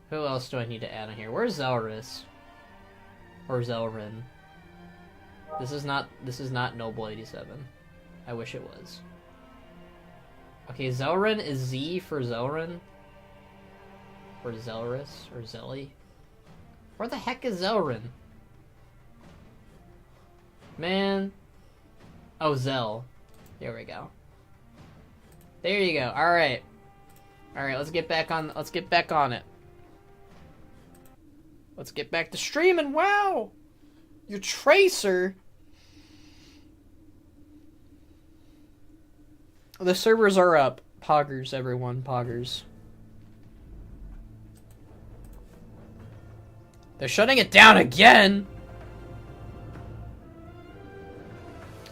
Who else do I need to add on here? Where's Zelris? Or Zelrin? This is not Noble 87. I wish it was. Okay, Zelrin is Z for Zelrin. Or Zelris, or Zelly. Where the heck is Zelrin? Man. Oh, Zell. There we go. There you go. Alright. Alright, let's get back on it. Let's get back to streaming. Wow! Your Tracer. The servers are up. Poggers, everyone. Poggers. They're shutting it down again!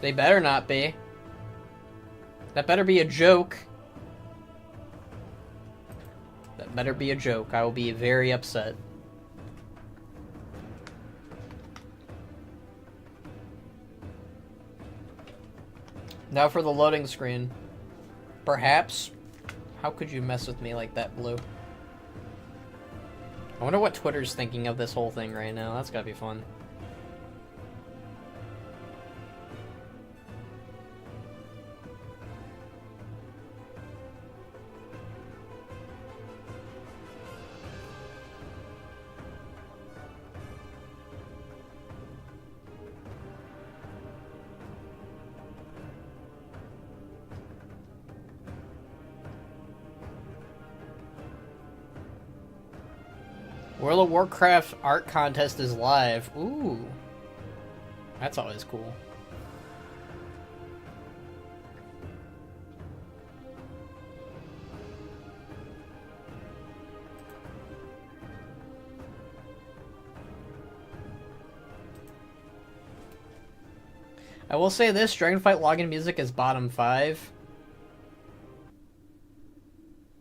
They better not be. That better be a joke. That better be a joke. I will be very upset. Now for the loading screen. Perhaps? How could you mess with me like that, Blue? I wonder what Twitter's thinking of this whole thing right now. That's gotta be fun. World of Warcraft art contest is live. Ooh. That's always cool. I will say this, Dragonflight login music is bottom 5.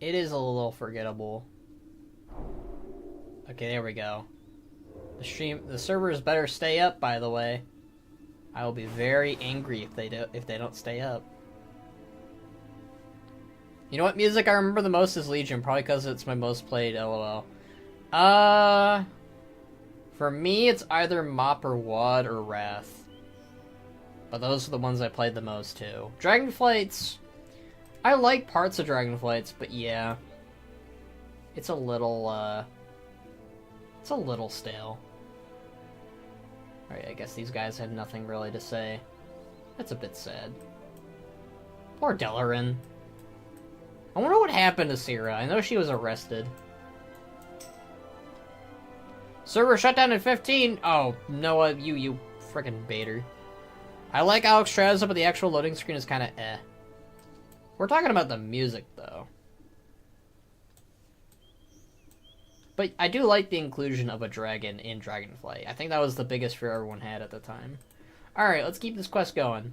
It is a little forgettable. Okay, there we go. The servers better stay up, by the way. I will be very angry if they don't stay up. You know what music I remember the most is Legion, probably because it's my most played, LOL. For me, it's either Mop or Wad or Wrath. But those are the ones I played the most, too. Dragonflights... I like parts of Dragonflights, but yeah. It's a little, it's a little stale. Alright, I guess these guys had nothing really to say. That's a bit sad. Poor Delarin. I wonder what happened to Sierra. I know she was arrested. Server shut down in 15! Oh, Noah, you frickin' baiter. I like Alex Traza, but the actual loading screen is kinda eh. We're talking about the music, though. But I do like the inclusion of a dragon in Dragonflight. I think that was the biggest fear everyone had at the time. Alright, let's keep this quest going.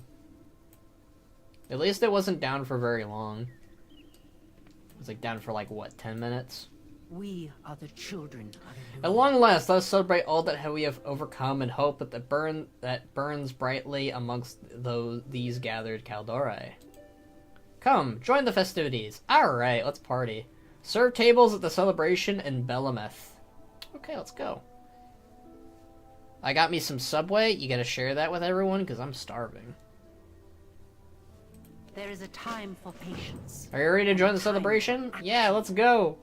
At least it wasn't down for very long. It was like down for like, what, 10 minutes? We are the children of Illumination. At long last, let us celebrate all that we have overcome and hope that burns brightly amongst these gathered Kaldori. Come, join the festivities. Alright, let's party. Serve tables at the celebration in Belemeth. Okay, let's go. I got me some Subway. You gotta share that with everyone, because I'm starving. There is a time for patience. Are you ready to join the celebration? Yeah, let's go.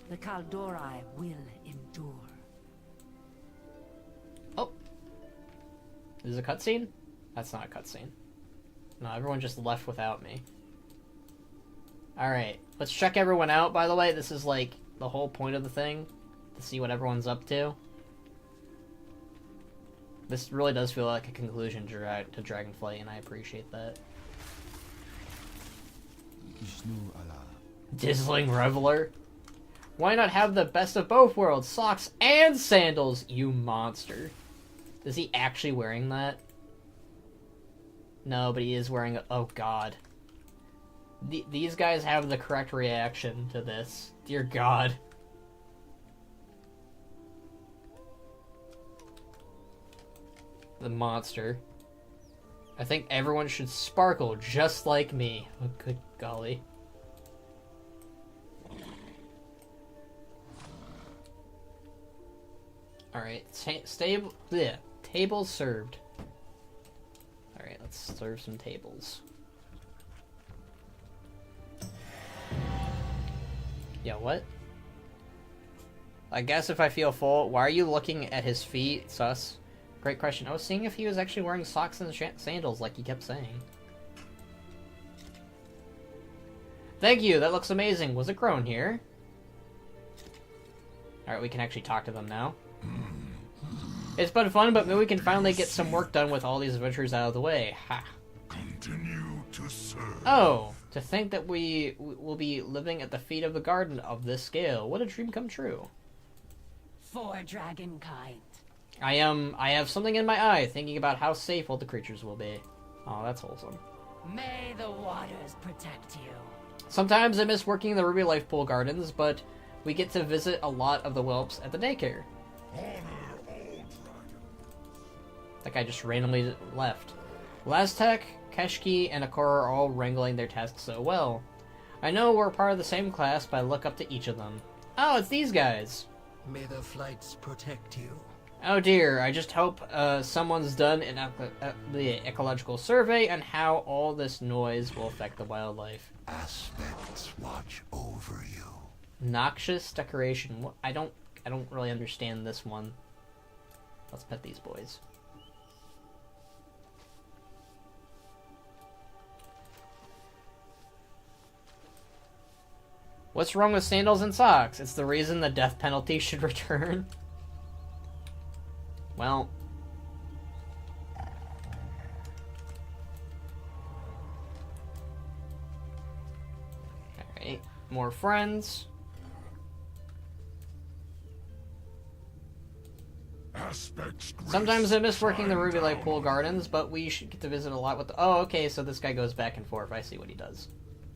The Kaldori will endure. Oh. Is this a cutscene? That's not a cutscene. No, everyone just left without me. Alright, let's check everyone out, by the way. This is, like, the whole point of the thing. To see what everyone's up to. This really does feel like a conclusion to Dragonflight, and I appreciate that. Dizzling Reveler? Why not have the best of both worlds? Socks and sandals, you monster. Is he actually wearing that? No, but he is wearing a... Oh, God. These guys have the correct reaction to this. Dear God. The monster. I think everyone should sparkle just like me. Oh, good golly. Alright, tables served. Alright, let's serve some tables. Yeah, what? I guess if I feel full. Why are you looking at his feet, sus? Great question. I was seeing if he was actually wearing socks and sandals like he kept saying. Thank you, that looks amazing. Was it grown here? Alright, we can actually talk to them now. It's been fun, but maybe we can finally get some work done with all these adventures out of the way. Ha. Continue to serve. Oh, to think that we will be living at the feet of the garden of this scale. What a dream come true. For dragonkind. I have something in my eye, thinking about how safe all the creatures will be. Oh, that's wholesome. May the waters protect you. Sometimes I miss working in the Ruby Life Pool Gardens, but we get to visit a lot of the whelps at the daycare. Honor all dragons. That guy just randomly left. Laztek, Keshki, and Akora are all wrangling their tasks so well. I know we're part of the same class, but I look up to each of them. Oh, it's these guys! May the flights protect you. Oh dear, I just hope someone's done the ecological survey on how all this noise will affect the wildlife. Aspects watch over you. Noxious decoration. I don't really understand this one. Let's pet these boys. What's wrong with sandals and socks? It's the reason the death penalty should return. Well. Alright, more friends. Sometimes I miss working the Ruby Light Pool Gardens, but we should get to visit a lot with the... Oh, okay, so this guy goes back and forth. I see what he does.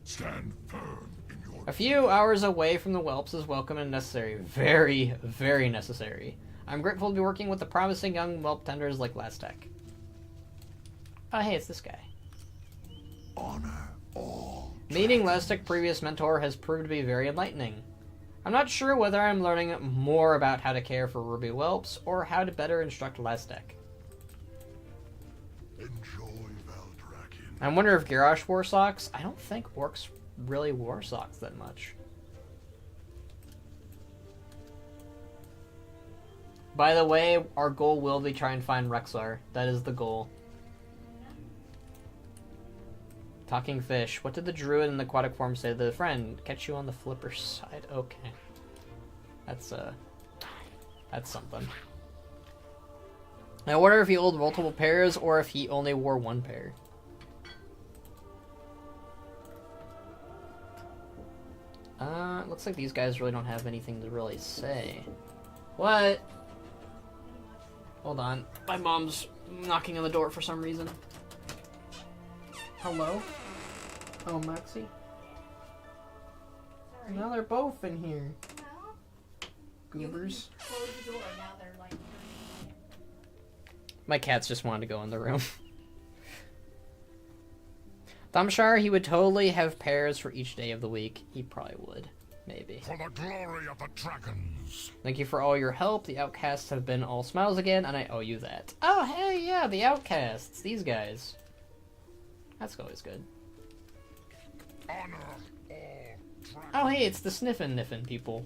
Stand firm in your... A few hours away from the whelps is welcome and necessary. Very, very necessary. I'm grateful to be working with the promising young whelp tenders like Laztek. Oh, hey, it's this guy. Honor all. Meeting Laztek's previous mentor has proved to be very enlightening. I'm not sure whether I'm learning more about how to care for ruby whelps or how to better instruct Laztek. Enjoy Valdrakken. I wonder if Garrosh wore socks. I don't think orcs really wore socks that much. By the way, our goal will be try and find Rexar. That is the goal. Talking fish. What did the druid in the aquatic form say to the friend? Catch you on the flipper side. Okay. That's something. I wonder if he owned multiple pairs or if he only wore one pair. It looks like these guys really don't have anything to really say. What? Hold on. My mom's knocking on the door for some reason. Hello? Oh, Maxie? Sorry. Now they're both in here. No. Goobers. Close the door, now they're like... My cats just wanted to go in the room. Thamshar, he would totally have pairs for each day of the week. He probably would. Maybe. For the glory of the dragons. Thank you for all your help. The outcasts have been all smiles again, and I owe you that. Oh, hey, yeah, the outcasts. These guys. That's always good. Honor all dragons. Oh, hey, it's the Sniffin' Niffin' people.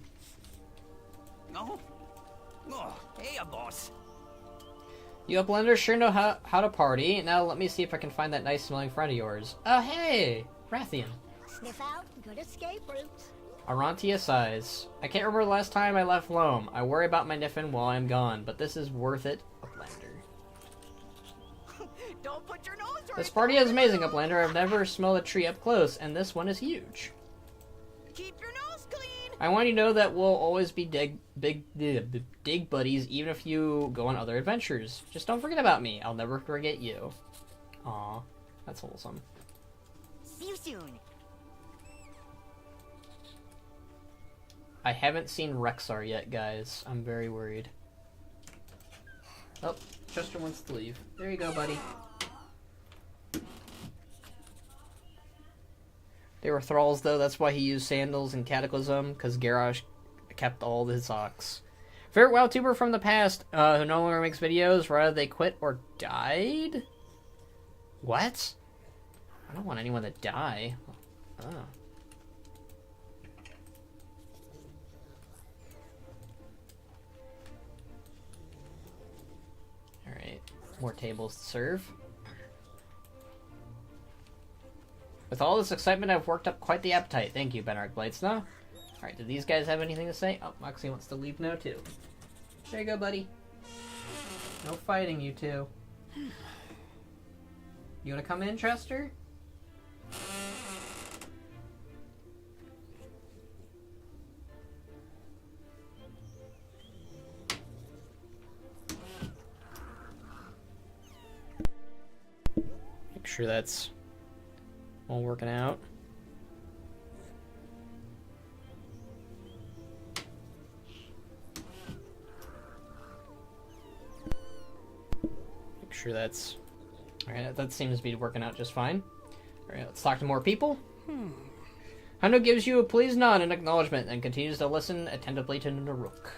No? Oh, hey, boss. You uplanders sure know how to party. Now let me see if I can find that nice smelling friend of yours. Oh, hey! Rathian. Sniff out good escape routes. Arantia sighs. I can't remember the last time I left Loam. I worry about my Niffin while I'm gone, but this is worth it, Uplander. Don't put your nose right. This party is amazing, Uplander. I've never smelled a tree up close, and this one is huge. Keep your nose clean. I want you to know that we'll always be dig buddies, even if you go on other adventures. Just don't forget about me. I'll never forget you. Aw, that's wholesome. See you soon. I haven't seen Rexar yet, guys. I'm very worried. Oh, Chester wants to leave. There you go, buddy. They were thralls, though. That's why he used sandals in Cataclysm, because Garrosh kept all his socks. Favorite WoW tuber from the past, who no longer makes videos, rather they quit or died? What? I don't want anyone to die. Oh. Alright, more tables to serve. With all this excitement, I've worked up quite the appetite. Thank you, Benark Bladesnaw. Alright, do these guys have anything to say? Oh, Moxie wants to leave now, too. There you go, buddy. No fighting, you two. You wanna come in, Chester? Make sure that's all working out. Make sure that's... Alright, that seems to be working out just fine. Alright, let's talk to more people. Hondo gives you a please nod in acknowledgement and continues to listen attentively to Naruk.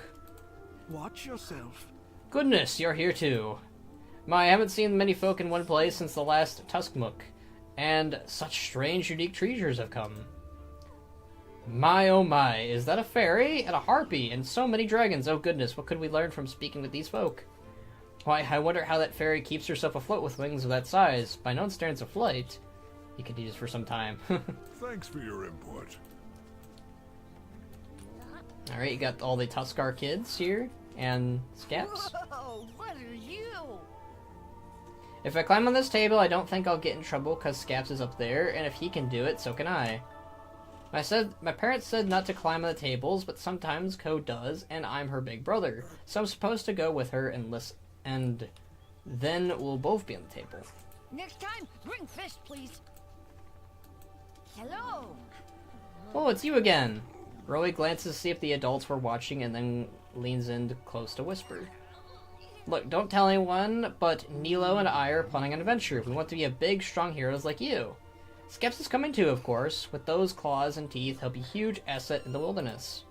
Watch yourself. Goodness, you're here too. My, I haven't seen many folk in one place since the last Tuskmook, and such strange, unique treasures have come. My, oh my, is that a fairy and a harpy and so many dragons? Oh goodness, what could we learn from speaking with these folk? Why, I wonder how that fairy keeps herself afloat with wings of that size. By no standards of flight. He continues for some time. Thanks for your input. Alright, you got all the Tuskar kids here, and Scaps. Whoa, what are you? If I climb on this table, I don't think I'll get in trouble because Scaps is up there, and if he can do it, so can I. My parents said not to climb on the tables, but sometimes Ko does, and I'm her big brother, so I'm supposed to go with her and listen, and then we'll both be on the table. Next time, bring fist, please. Hello. Oh, it's you again. Rowie glances to see if the adults were watching and then leans in close to whisper. Look, don't tell anyone, but Nilo and I are planning an adventure. We want to be a big, strong heroes like you. Skeps is coming too, of course. With those claws and teeth, he'll be a huge asset in the wilderness.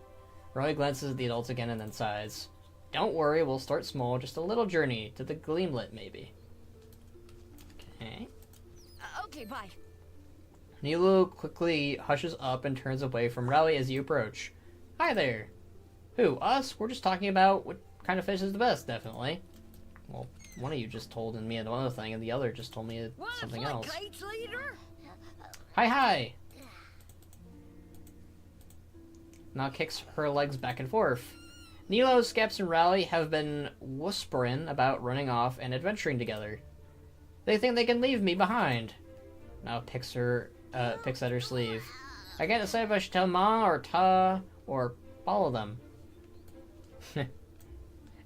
Rowie glances at the adults again and then sighs. Don't worry, we'll start small, just a little journey to the Gleamlet, maybe. Okay. Okay, bye. Nilo quickly hushes up and turns away from Rowley as you approach. Hi there. Who, us? We're just talking about what kind of fish is the best, definitely. Well, one of you just told me another thing, and the other just told me something else. Kites, leader? Hi. Now kicks her legs back and forth. Nilo, Skeps, and Rowley have been whispering about running off and adventuring together. They think they can leave me behind. Now picks at her sleeve. I can't decide if I should tell Ma or Ta or follow them.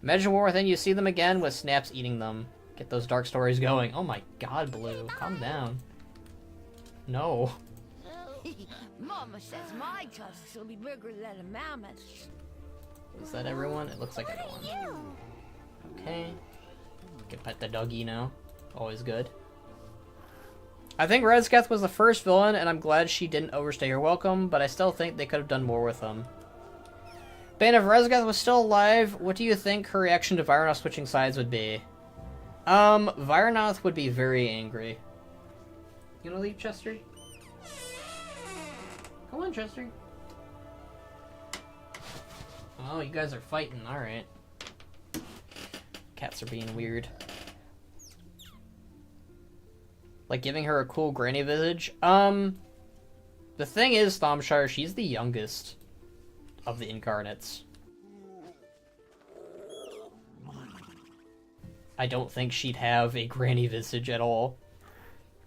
Imagine war within you see them again with Snaps eating them. Get those dark stories going. Oh my god, Blue. Calm down. No. Mama says my tusks will be bigger than a mammoth. Is that everyone? It looks like everyone. Okay. Can pet the doggy now. Always good. I think Rezgeth was the first villain, and I'm glad she didn't overstay her welcome, but I still think they could have done more with him. Ben, if Rezgeth was still alive, what do you think her reaction to Vironoth switching sides would be? Vironoth would be very angry. You gonna leave, Chester? Come on, Chester. Oh, you guys are fighting. Alright. Cats are being weird. Like giving her a cool granny visage. The thing is, Thomshire, she's the youngest of the incarnates. I don't think she'd have a granny visage at all.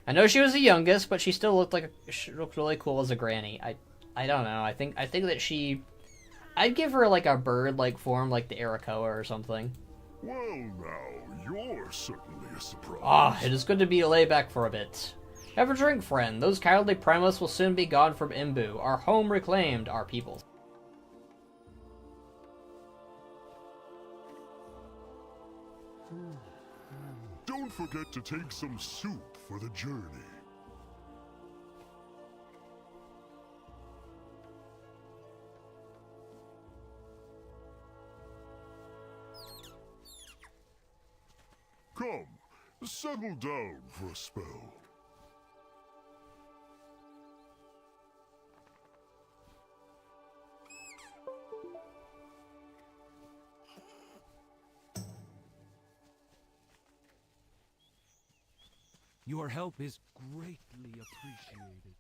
I know she was the youngest, but she still looked she looked really cool as a granny. I don't know. I think that I'd give her like a bird-like form, like the Arakoa or something. Well, now, you're certainly a surprise. Ah, it is good to be laid back for a bit. Have a drink, friend. Those cowardly primals will soon be gone from Imbu. Our home reclaimed, our people. Don't forget to take some soup for the journey. Come, settle down for a spell. Your help is greatly appreciated.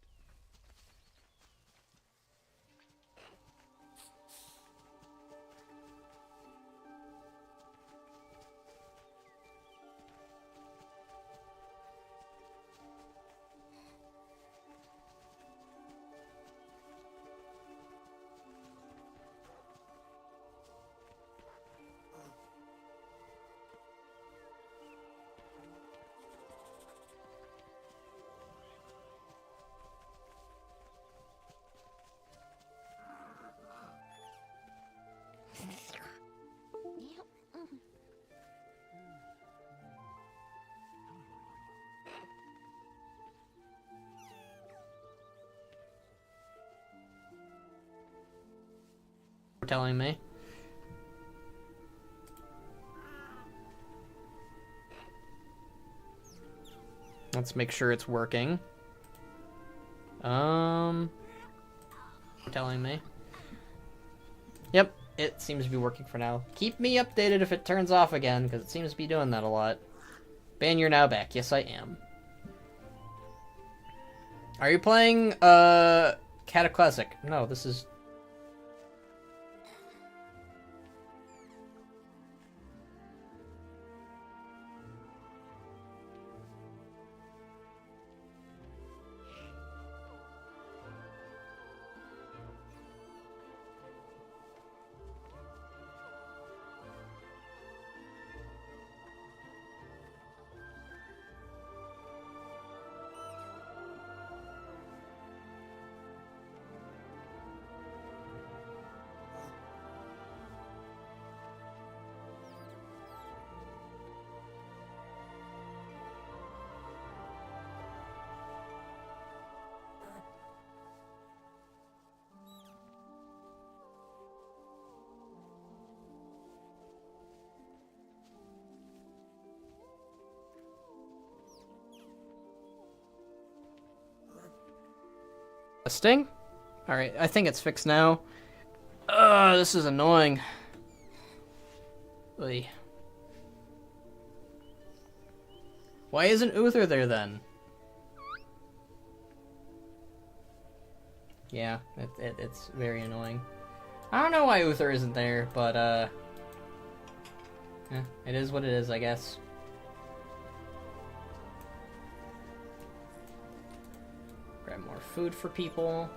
Telling me. Let's make sure it's working. Telling me. Yep, it seems to be working for now. Keep me updated if it turns off again, because it seems to be doing that a lot. Ben, you're now back. Yes, I am. Are you playing, Cataclysmic? No, this is... Testing? Alright, I think it's fixed now. This is annoying. Oy. Why isn't Uther there then? Yeah, it's very annoying. I don't know why Uther isn't there, but it is what it is, I guess. Grab more food for people.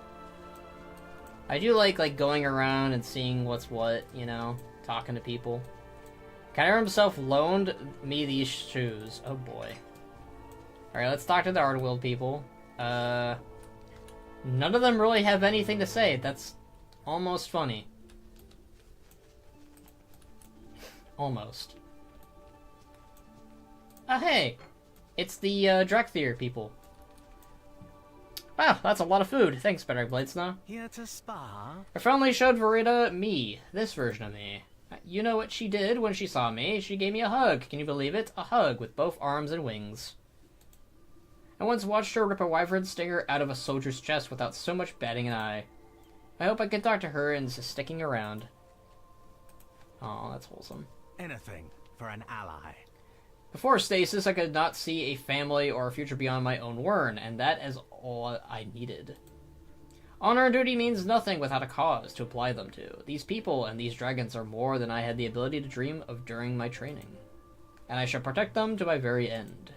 I do like going around and seeing what's what, you know, talking to people. Kyra himself loaned me these shoes. Oh boy. Alright, let's talk to the Ardwild people. None of them really have anything to say. That's almost funny. Almost. Oh hey! It's the Drekthir people. Wow, that's a lot of food. Thanks, Better Bladesnaw. Here to spa? I finally showed Verita me, this version of me. You know what she did when she saw me? She gave me a hug. Can you believe it? A hug with both arms and wings. I once watched her rip a wyvern stinger out of a soldier's chest without so much batting an eye. I hope I can talk to her and is sticking around. Oh, that's wholesome. Anything for an ally. Before stasis, I could not see a family or a future beyond my own Wyrn, and that is all I needed. Honor and duty means nothing without a cause to apply them to. These people and these dragons are more than I had the ability to dream of during my training. And I shall protect them to my very end.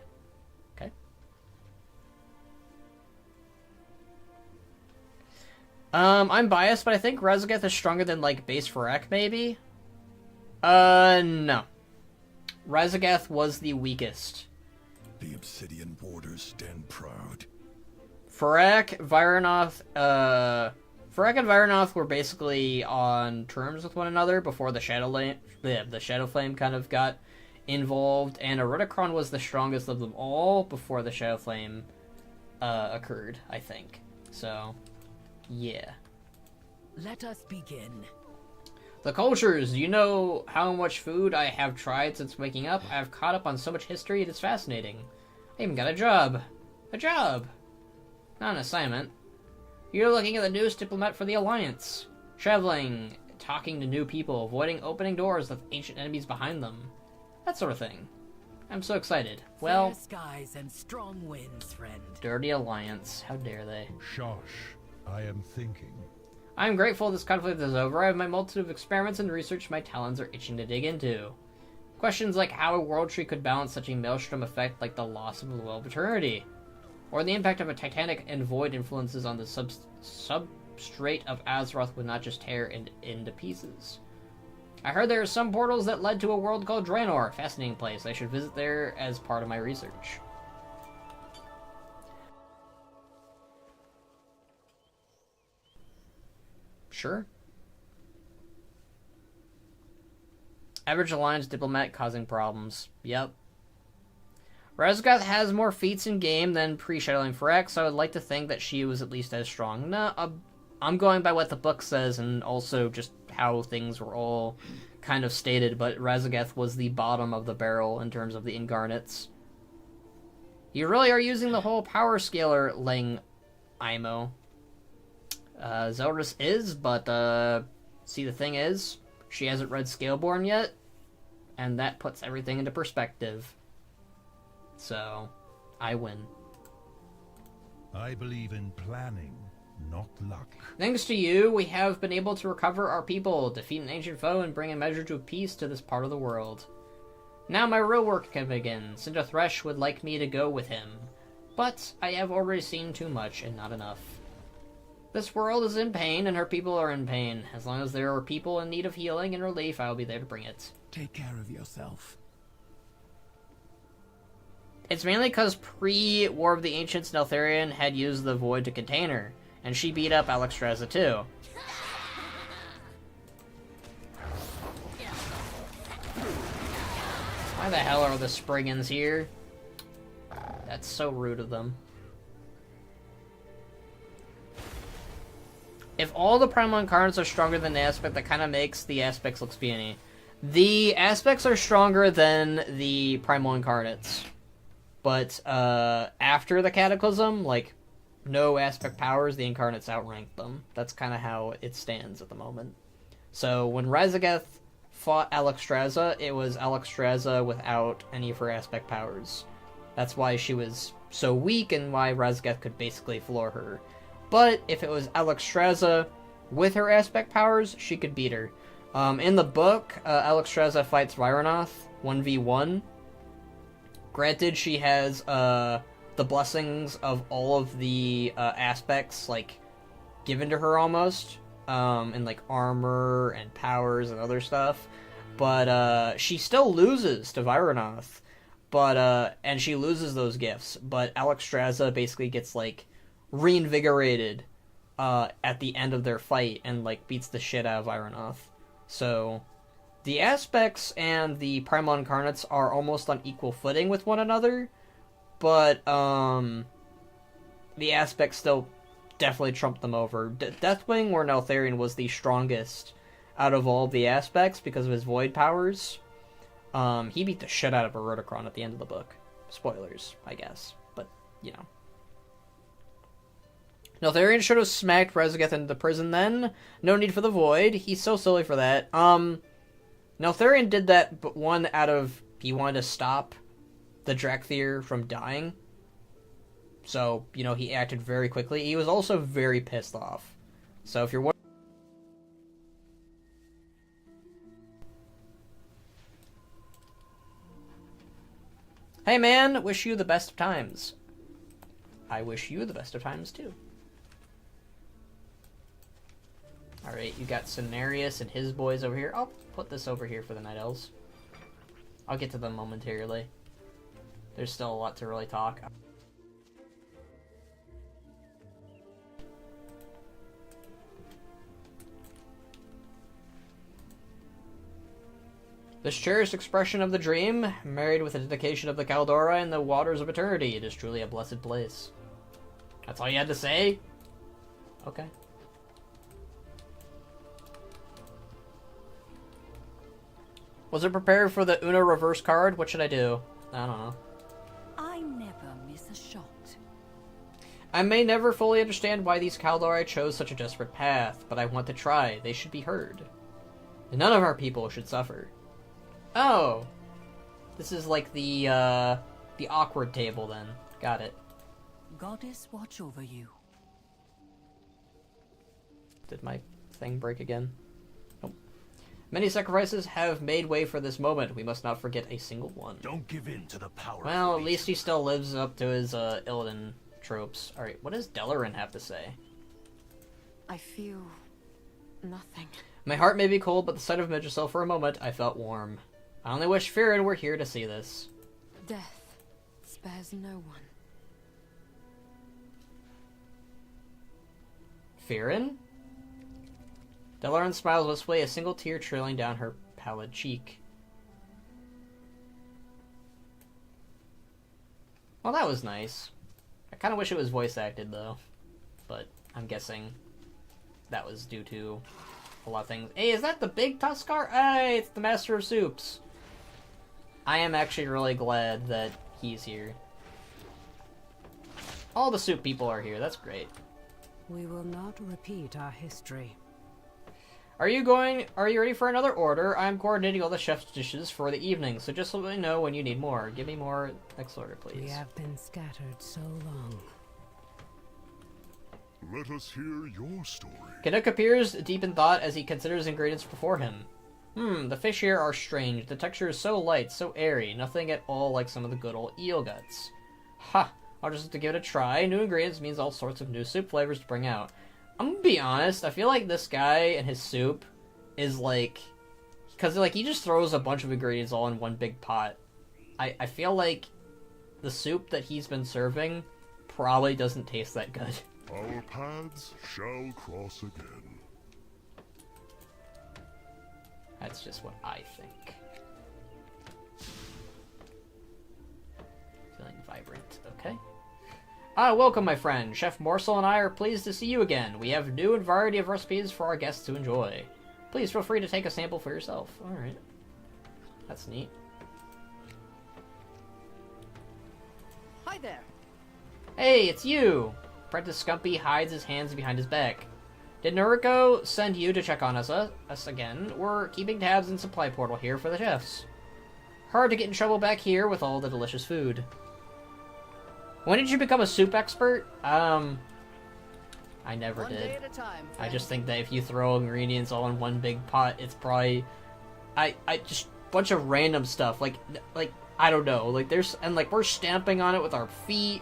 Okay. I'm biased, but I think Rezageth is stronger than, like, base Varek, maybe? No. Rezageth was the weakest. The Obsidian Warders stand proud. Varek, Vyranoth, Varek and Vyranoth were basically on terms with one another before the Shadow Flame kind of got involved, and Eridikron was the strongest of them all before the Shadow Flame occurred, I think. So, yeah. Let us begin. The cultures. You know how much food I have tried since waking up? I have caught up on so much history, it is fascinating. I even got a job. A job! Not an assignment. You're looking at the newest diplomat for the Alliance. Traveling, talking to new people, avoiding opening doors with ancient enemies behind them. That sort of thing. I'm so excited. Well... Fair skies and strong winds, friend. Dirty Alliance. How dare they? Shush. I am thinking. I'm grateful this conflict is over. I have my multitude of experiments and research my talents are itching to dig into. Questions like how a world tree could balance such a maelstrom effect like the loss of the well of eternity, or the impact of a titanic and void influences on the substrate of Azeroth would not just tear it into pieces. I heard there are some portals that led to a world called Draenor. Fascinating place. I should visit there as part of my research. Sure. Average Alliance diplomat causing problems. Yep. Razgoth has more feats in game than pre-shadowing Phyrexia, so I would like to think that she was at least as strong. No, I'm going by what the book says and also just how things were all kind of stated, but Razgoth was the bottom of the barrel in terms of the incarnates. You really are using the whole power scaler, Ling Imo. Zeldris is, but, see, the thing is, she hasn't read Scaleborn yet, and that puts everything into perspective. So, I win. I believe in planning, not luck. Thanks to you, we have been able to recover our people, defeat an ancient foe, and bring a measure of peace to this part of the world. Now my real work can begin. Cinder Thresh would like me to go with him, but I have already seen too much and not enough. This world is in pain, and her people are in pain. As long as there are people in need of healing and relief, I will be there to bring it. Take care of yourself. It's mainly because pre-War of the Ancients, Neltharion had used the Void to contain her, and she beat up Alexstrasza too. Why the hell are the Spriggans here? That's so rude of them. If all the Primal Incarnates are stronger than the Aspect, that kind of makes the Aspects look speedy. The Aspects are stronger than the Primal Incarnates. But, after the Cataclysm, like, no Aspect powers, the Incarnates outrank them. That's kind of how it stands at the moment. So, when Razgoth fought Alexstrasza, it was Alexstrasza without any of her Aspect powers. That's why she was so weak and why Razgoth could basically floor her. But if it was Alexstrasza with her Aspect powers, she could beat her. In the book, Alexstrasza fights Vyranoth 1v1. Granted, she has the blessings of all of the aspects, like, given to her almost, and like armor and powers and other stuff. But she still loses to Vyranoth, but and she loses those gifts. But Alexstrasza basically gets like reinvigorated at the end of their fight and like beats the shit out of Vyranoth. So the Aspects and the Primal Incarnates are almost on equal footing with one another, but the Aspects still definitely trumped them over. Deathwing or Neltharion was the strongest out of all the Aspects because of his Void powers. He beat the shit out of Erotacron at the end of the book. Spoilers, I guess, but, you know. Neltharion should have smacked Razgoth into prison then. No need for the Void. He's so silly for that. Neltharion did that, but one out of... He wanted to stop the Drakthir from dying. So, you know, he acted very quickly. He was also very pissed off. So if you're... Hey man, wish you the best of times. I wish you the best of times too. Alright, you got Cenarius and his boys over here. I'll put this over here for the Night Elves. I'll get to them momentarily. There's still a lot to really talk. This cherished expression of the dream, married with the dedication of the Caldora and the waters of eternity, it is truly a blessed place. That's all you had to say? Okay. Was it prepared for the Uno reverse card? What should I do? I don't know. I never miss a shot. I may never fully understand why these Kaldari chose such a desperate path, but I want to try. They should be heard. And none of our people should suffer. Oh! This is like the awkward table then. Got it. Goddess watch over you. Did my thing break again? Nope. Many sacrifices have made way for this moment. We must not forget a single one. Don't give in to the power. Well, at least he still lives up to his Illidan tropes. Alright, what does Delaran have to say? I feel nothing. My heart may be cold, but the sight of Amidrassil for a moment, I felt warm. I only wish Firin were here to see this. Death spares no one. Firin? Delaran smiles wistfully, a single tear trailing down her pallid cheek. Well, that was nice. I kind of wish it was voice acted, though. But I'm guessing that was due to a lot of things. Hey, is that the big Tuskar? Hey, it's the Master of Soups. I am actually really glad that he's here. All the soup people are here. That's great. We will not repeat our history. Are you ready for another order? I'm coordinating all the chef's dishes for the evening, so just let me know when you need more. Give me more next order, please. We have been scattered so long. Let us hear your story. Canuck appears deep in thought as he considers ingredients before him. The fish here are strange. The texture is so light, so airy, nothing at all like some of the good old eel guts. Ha! I'll just have to give it a try. New ingredients means all sorts of new soup flavors to bring out. I'm gonna be honest, I feel like this guy and his soup is like... Because like, he just throws a bunch of ingredients all in one big pot. I feel like the soup that he's been serving probably doesn't taste that good. Our paths shall cross again. That's just what I think. Feeling vibrant, okay. Welcome, my friend. Chef Morsel and I are pleased to see you again. We have new and variety of recipes for our guests to enjoy. Please feel free to take a sample for yourself. Alright. That's neat. Hi there. Hey, it's you! Apprentice Scumpy hides his hands behind his back. Did Noriko send you to check on us again? We're keeping tabs in supply portal here for the chefs. Hard to get in trouble back here with all the delicious food. When did you become a soup expert? I never did. Day at a time, I just think that if you throw ingredients all in one big pot, it's probably... I just... bunch of random stuff. Like, I don't know. Like, there's... And, like, we're stamping on it with our feet,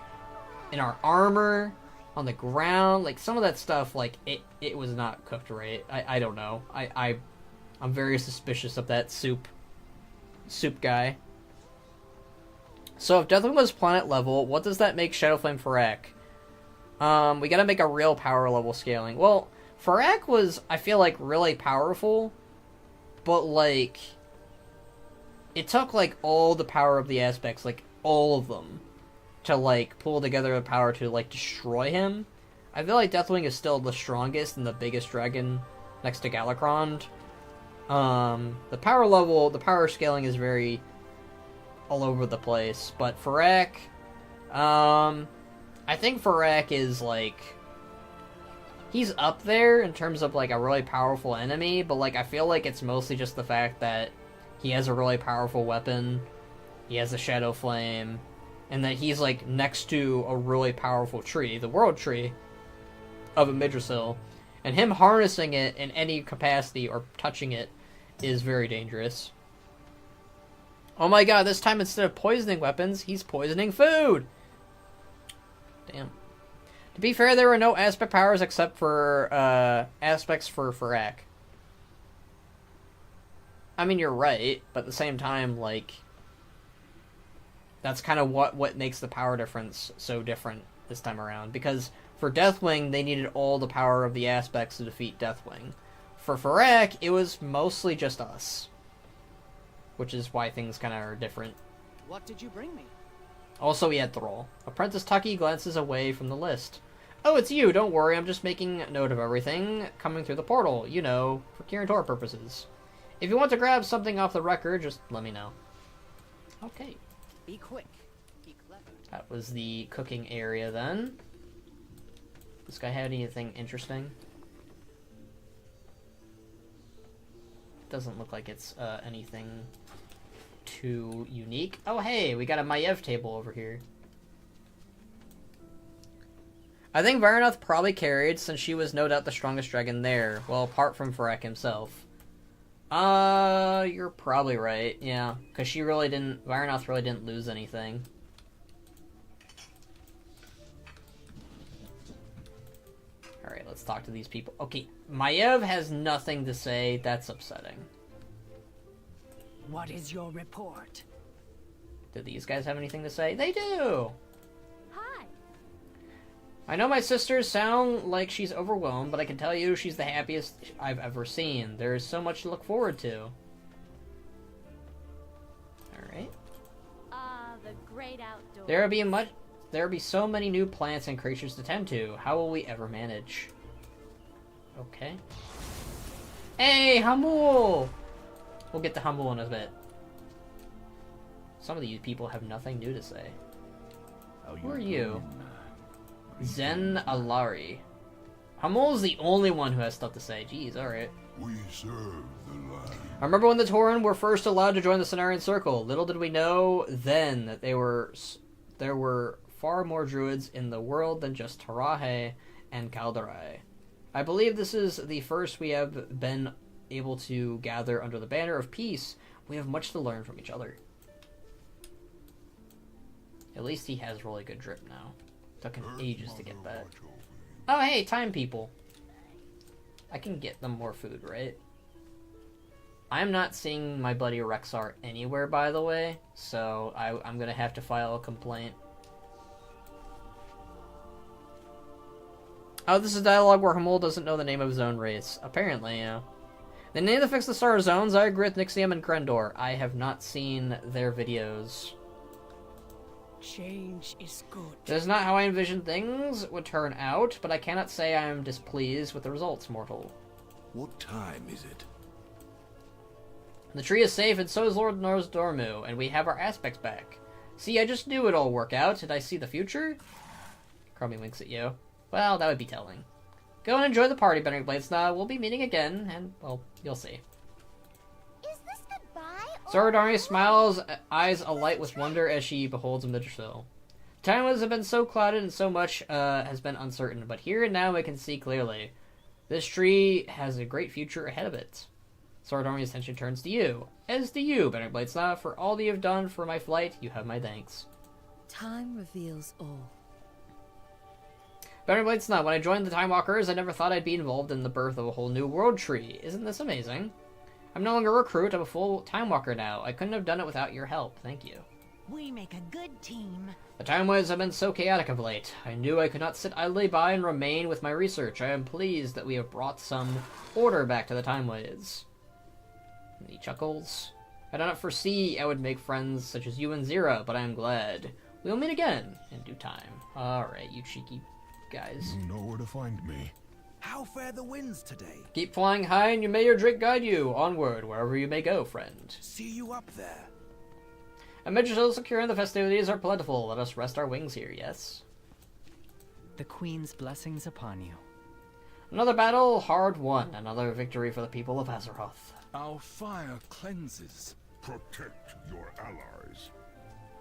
in our armor, on the ground. Like, some of that stuff, like, it was not cooked right. I don't know. I'm very suspicious of that soup guy. So if Deathwing was planet level, what does that make Shadowflame Farak? We gotta make a real power level scaling. Well, Farak was, I feel like, really powerful, but, like, it took, like, all the power of the aspects, like, all of them, to, like, pull together the power to, like, destroy him. I feel like Deathwing is still the strongest and the biggest dragon next to Galakrond. The power level, the power scaling is very all over the place, but Farak, I think Farak is, like, he's up there in terms of, like, a really powerful enemy, but, like, I feel like it's mostly just the fact that he has a really powerful weapon, he has a Shadow Flame, and that he's, like, next to a really powerful tree, the World Tree of Amidrassil, and him harnessing it in any capacity or touching it is very dangerous. Oh my god, this time instead of poisoning weapons, he's poisoning food! Damn. To be fair, there were no aspect powers except for, aspects for Farak. I mean, you're right, but at the same time, like, that's kind of what makes the power difference so different this time around. Because for Deathwing, they needed all the power of the aspects to defeat Deathwing. For Farak, it was mostly just us. Which is why things kind of are different. What did you bring me? Also, we had Thrall. Apprentice Tucky glances away from the list. Oh, it's you! Don't worry, I'm just making note of everything coming through the portal. You know, for Kirin Tor purposes. If you want to grab something off the record, just let me know. Okay. Be quick. Be clever. That was the cooking area then. This guy have anything interesting? Doesn't look like it's anything too unique. Oh hey, we got a Maiev table over here. I think Varanoth probably carried, since she was no doubt the strongest dragon there. Well, apart from Varek himself. You're probably right, yeah. Because Varanoth really didn't lose anything. Alright, let's talk to these people. Okay, Maiev has nothing to say. That's upsetting. What is your report? Do these guys have anything to say? They do! Hi. I know my sisters sound like she's overwhelmed, but I can tell you she's the happiest I've ever seen. There's so much to look forward to. Alright. The great outdoors. There will be so many new plants and creatures to tend to. How will we ever manage? Okay. Hey, Hamul! We'll get to Hamul in a bit. Some of these people have nothing new to say. Who are you? Zen Alari. Hamul's the only one who has stuff to say. Jeez, alright. We serve the land. I remember when the Tauren were first allowed to join the Cenarian Circle. Little did we know then that there were far more druids in the world than just Tarahe and Kaldarai. I believe this is the first we have been able to gather under the banner of peace. We have much to learn from each other. At least he has really good drip now. Took him ages to get that. Oh hey, time people. I can get them more food, right? I'm not seeing my buddy Rexar anywhere, by the way, so I'm gonna have to file a complaint. Oh, this is a dialogue where Hamul doesn't know the name of his own race. Apparently, yeah. The name that fixed the star zones, I agree with Nixium and Krendor. I have not seen their videos. Change is good. This is not how I envisioned things would turn out, but I cannot say I am displeased with the results, mortal. What time is it? The tree is safe, and so is Lord Nozdormu, and we have our aspects back. See, I just knew it'd all work out. Did I see the future? Crummy winks at you. Well, that would be telling. Go and enjoy the party, Benedict Bladesnaw. We'll be meeting again, and, well, you'll see. Is this goodbye? Zoradari smiles, eyes alight with wonder as she beholds Amidrassil. Time has been so clouded and so much has been uncertain, but here and now I can see clearly. This tree has a great future ahead of it. Zoradari's attention turns to you. As do you, Benedict Bladesnaw. For all that you have done for my flight, you have my thanks. Time reveals all. Benedict Bladesnaw, when I joined the Time Walkers, I never thought I'd be involved in the birth of a whole new world tree. Isn't this amazing? I'm no longer a recruit, I'm a full Time Walker now. I couldn't have done it without your help. Thank you. We make a good team. The Timeways have been so chaotic of late. I knew I could not sit idly by and remain with my research. I am pleased that we have brought some order back to the Timeways. He chuckles. I did not foresee I would make friends such as you and Zira, but I am glad. We'll meet again in due time. Alright, you cheeky guys. You know where to find me. How fare the winds today? Keep flying high and may your drink guide you. Onward, wherever you may go, friend. See you up there. Amidrassil secure and the festivities are plentiful. Let us rest our wings here, yes? The Queen's blessings upon you. Another battle, hard won. Another victory for the people of Azeroth. Our fire cleanses. Protect your allies.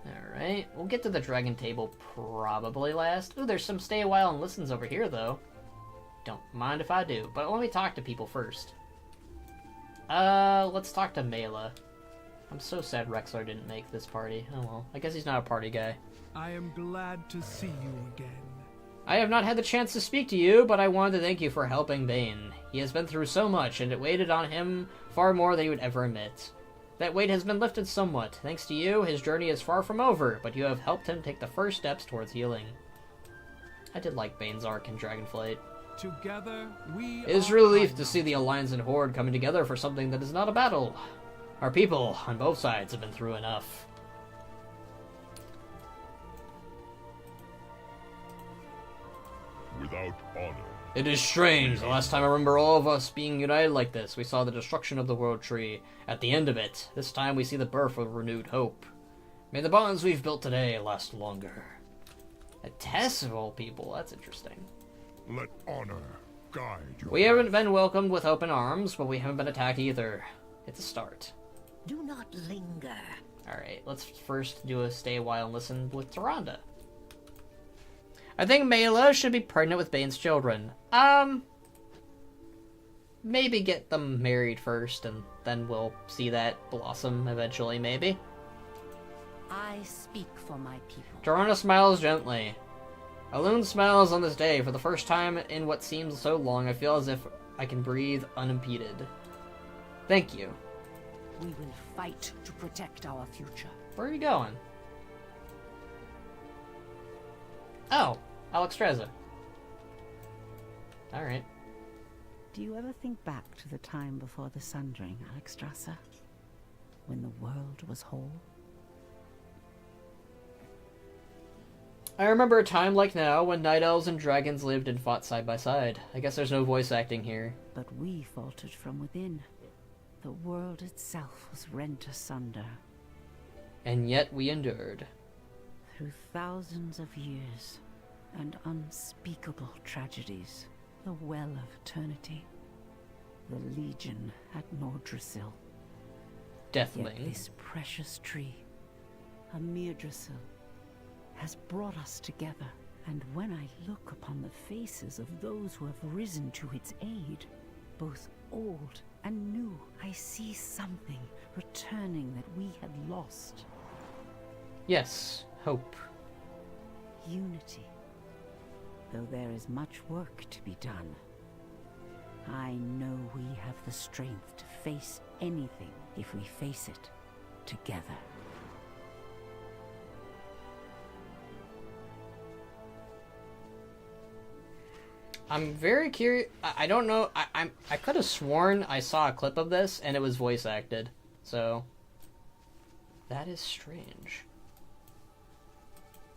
Alright, we'll get to the dragon table probably last. Ooh, there's some stay a while and listens over here, though. Don't mind if I do, but let me talk to people first. Let's talk to Mela. I'm so sad Rexar didn't make this party. Oh well, I guess he's not a party guy. I am glad to see you again. I have not had the chance to speak to you, but I wanted to thank you for helping Bane. He has been through so much, and it weighted on him far more than he would ever admit. That weight has been lifted somewhat. Thanks to you, his journey is far from over, but you have helped him take the first steps towards healing. I did like Bane's arc in Dragonflight. Together, we It is a relief to see the Alliance and Horde coming together for something that is not a battle. Our people, on both sides, have been through enough. Without honor, It is strange. The last time I remember all of us being united like this, we saw the destruction of the World Tree. At the end of it, this time we see the birth of renewed hope. May the bonds we've built today last longer. A test of all people. That's interesting. Let honor guide you. We haven't been welcomed with open arms, but we haven't been attacked either. It's a start. Do not linger. Alright, let's first do a stay a while and listen with Tyrande. I think Mela should be pregnant with Bane's children. Maybe get them married first, and then we'll see that blossom eventually, maybe. I speak for my people. Tyrande smiles gently. Alune smiles on this day. For the first time in what seems so long, I feel as if I can breathe unimpeded. Thank you. We will fight to protect our future. Where are you going? Oh, Alexstrasza. Alright. Do you ever think back to the time before the Sundering, Alexstrasza? When the world was whole? I remember a time like now when night elves and dragons lived and fought side by side. I guess there's no voice acting here. But we faltered from within. The world itself was rent asunder. And yet we endured. Through thousands of years and unspeakable tragedies, the well of eternity, the Legion at Amidrassil. Deathwing. Yet this precious tree, Amidrassil, has brought us together. And when I look upon the faces of those who have risen to its aid, both old and new, I see something returning that we had lost. Yes, hope. Unity. Though there is much work to be done, I know we have the strength to face anything if we face it together. I'm very curious. I don't know. I could have sworn I saw a clip of this and it was voice acted. So that is strange.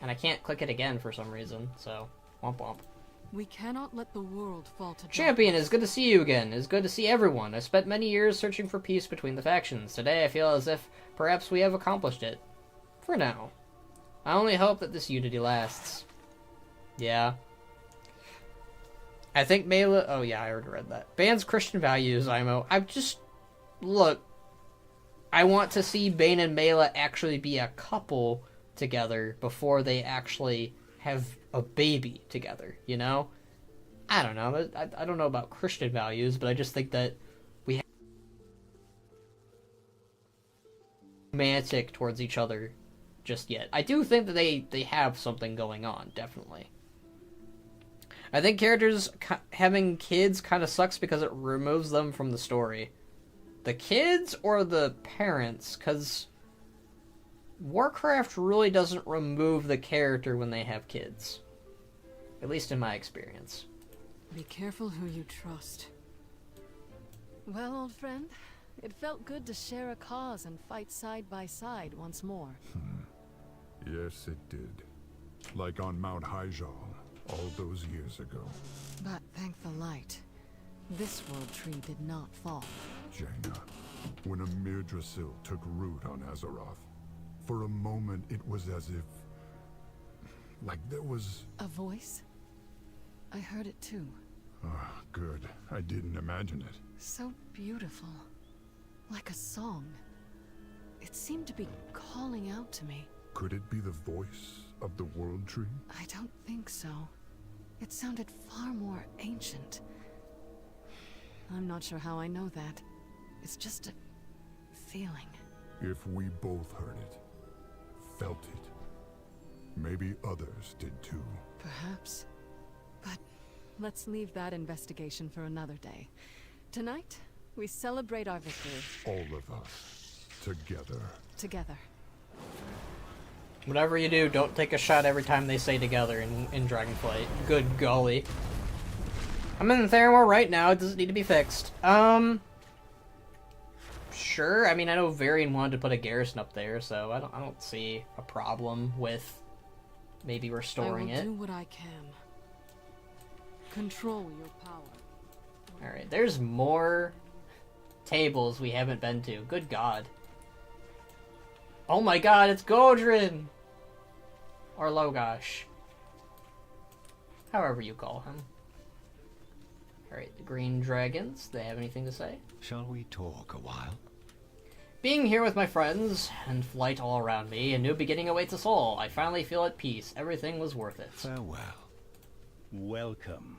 And I can't click it again for some reason. So womp womp. We cannot let the world fall to Champion, it's good to see you again. It's good to see everyone. I spent many years searching for peace between the factions. Today I feel as if perhaps we have accomplished it. For now. I only hope that this unity lasts. Yeah. I think Mela... Oh, yeah, I already read that. Bane's Christian values, Imo. Look. I want to see Bane and Mela actually be a couple together before they actually have a baby together, you know? I don't know. I don't know about Christian values, but I just think that we have romantic towards each other just yet. I do think that they have something going on, definitely. I think characters having kids kind of sucks because it removes them from the story. The kids or the parents? Because Warcraft really doesn't remove the character when they have kids. At least in my experience. Be careful who you trust. Well, old friend, it felt good to share a cause and fight side by side once more. Yes, it did. Like on Mount Hyjal. All those years ago. But thank the light, this world tree did not fall. Jaina, when Amidrassil took root on Azeroth, for a moment it was as if... like there was... A voice? I heard it too. Ah, good. I didn't imagine it. So beautiful. Like a song. It seemed to be calling out to me. Could it be the voice of the World Tree? I don't think so. It sounded far more ancient. I'm not sure how I know that. It's just a feeling. If we both heard it, felt it, maybe others did too. Perhaps. But let's leave that investigation for another day. Tonight, we celebrate our victory. All of us. Together. Together. Whatever you do, don't take a shot every time they say together in Dragonflight. Good golly. I'm in Theramore right now. It doesn't need to be fixed. Sure. I mean, I know Varian wanted to put a garrison up there, so I don't see a problem with maybe restoring it. I will do what I can. Control your power. Alright, there's more tables we haven't been to. Good god. Oh my god, it's Godrin! Or Logosh. However you call him. Alright, the green dragons, they have anything to say? Shall we talk a while? Being here with my friends, and flight all around me, a new beginning awaits us all. I finally feel at peace. Everything was worth it. Farewell. Welcome.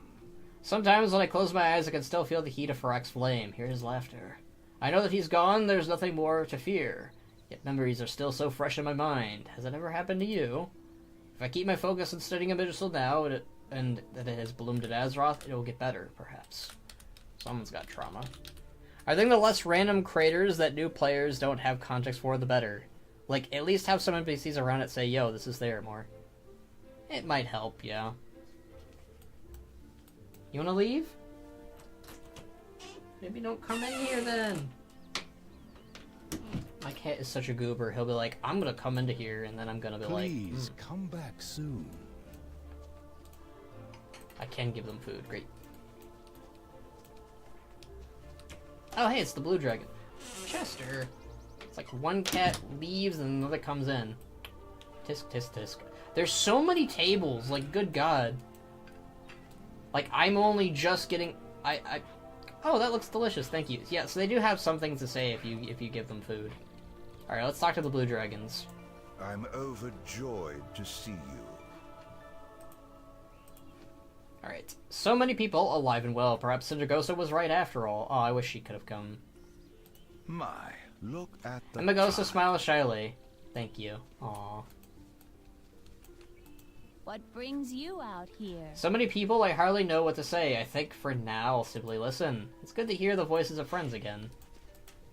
Sometimes when I close my eyes, I can still feel the heat of Farak's flame, hear his laughter. I know that he's gone, there's nothing more to fear. Yet memories are still so fresh in my mind. Has that ever happened to you? If I keep my focus on studying Amidrassil now, and that it has bloomed at Azeroth, it will get better, perhaps. Someone's got trauma. I think the less random craters that new players don't have context for, the better. Like, at least have some NPCs around it say, yo, this is there more. It might help, yeah. You wanna leave? Maybe don't come in here then. My cat is such a goober. He'll be like, I'm gonna come into here, and then I'm gonna be like, Please come back soon. I can give them food. Great. Oh, hey, it's the blue dragon. Chester. It's like one cat leaves and another comes in. Tisk, tisk, tisk. There's so many tables. Like, good god. Like, I'm only just getting... Oh, that looks delicious. Thank you. Yeah, so they do have something to say if you give them food. Alright, let's talk to the blue dragons. I'm overjoyed to see you. Alright, so many people alive and well. Perhaps Sindragosa was right after all. Oh, I wish she could have come. My, look at the Amagosa smiles shyly. Thank you. Aww. What brings you out here? So many people, I hardly know what to say. I think for now I'll simply listen. It's good to hear the voices of friends again.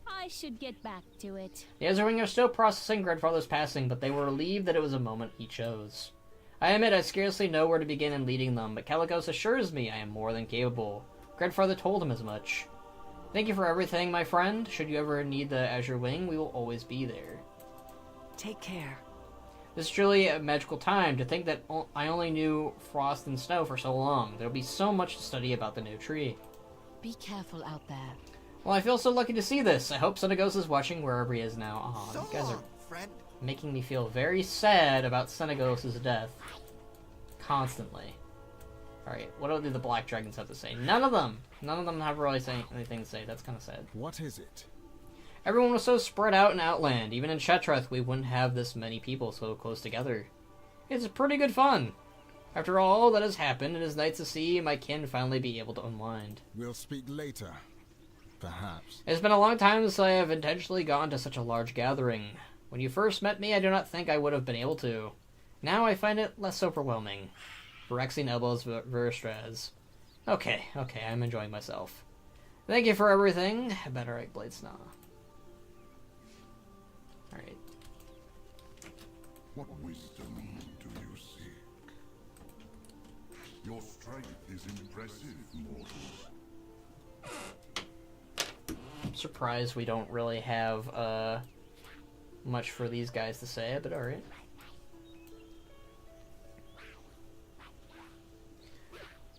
I should get back to it. The Ezerwing are still processing Grandfather's passing, but they were relieved that it was a moment he chose. I admit I scarcely know where to begin in leading them, but Calicos assures me I am more than capable. Grandfather told him as much. Thank you for everything, my friend. Should you ever need the Azure Wing, we will always be there. Take care. This is truly a magical time. To think that I only knew frost and snow for so long. There'll be so much to study about the new tree. Be careful out there. Well, I feel so lucky to see this. I hope Senegos is watching wherever he is now. Aw, you guys are making me feel very sad about Senegos' death. Constantly. Alright, what do the black dragons have to say? None of them! None of them have really anything to say. That's kind of sad. What is it? Everyone was so spread out in Outland. Even in Shetreth, we wouldn't have this many people so close together. It's pretty good fun. After all that has happened, it is nice to see my kin finally be able to unwind. We'll speak later. Perhaps. It's been a long time since I have intentionally gone to such a large gathering. When you first met me, I do not think I would have been able to. Now I find it less overwhelming. Phyrexian elbows Verstraz. Okay, I'm enjoying myself. Thank you for everything. Better Bladesnaw. Alright. What wisdom do you seek? Your strength is impressive, mortals. I'm surprised we don't really have much for these guys to say, but alright.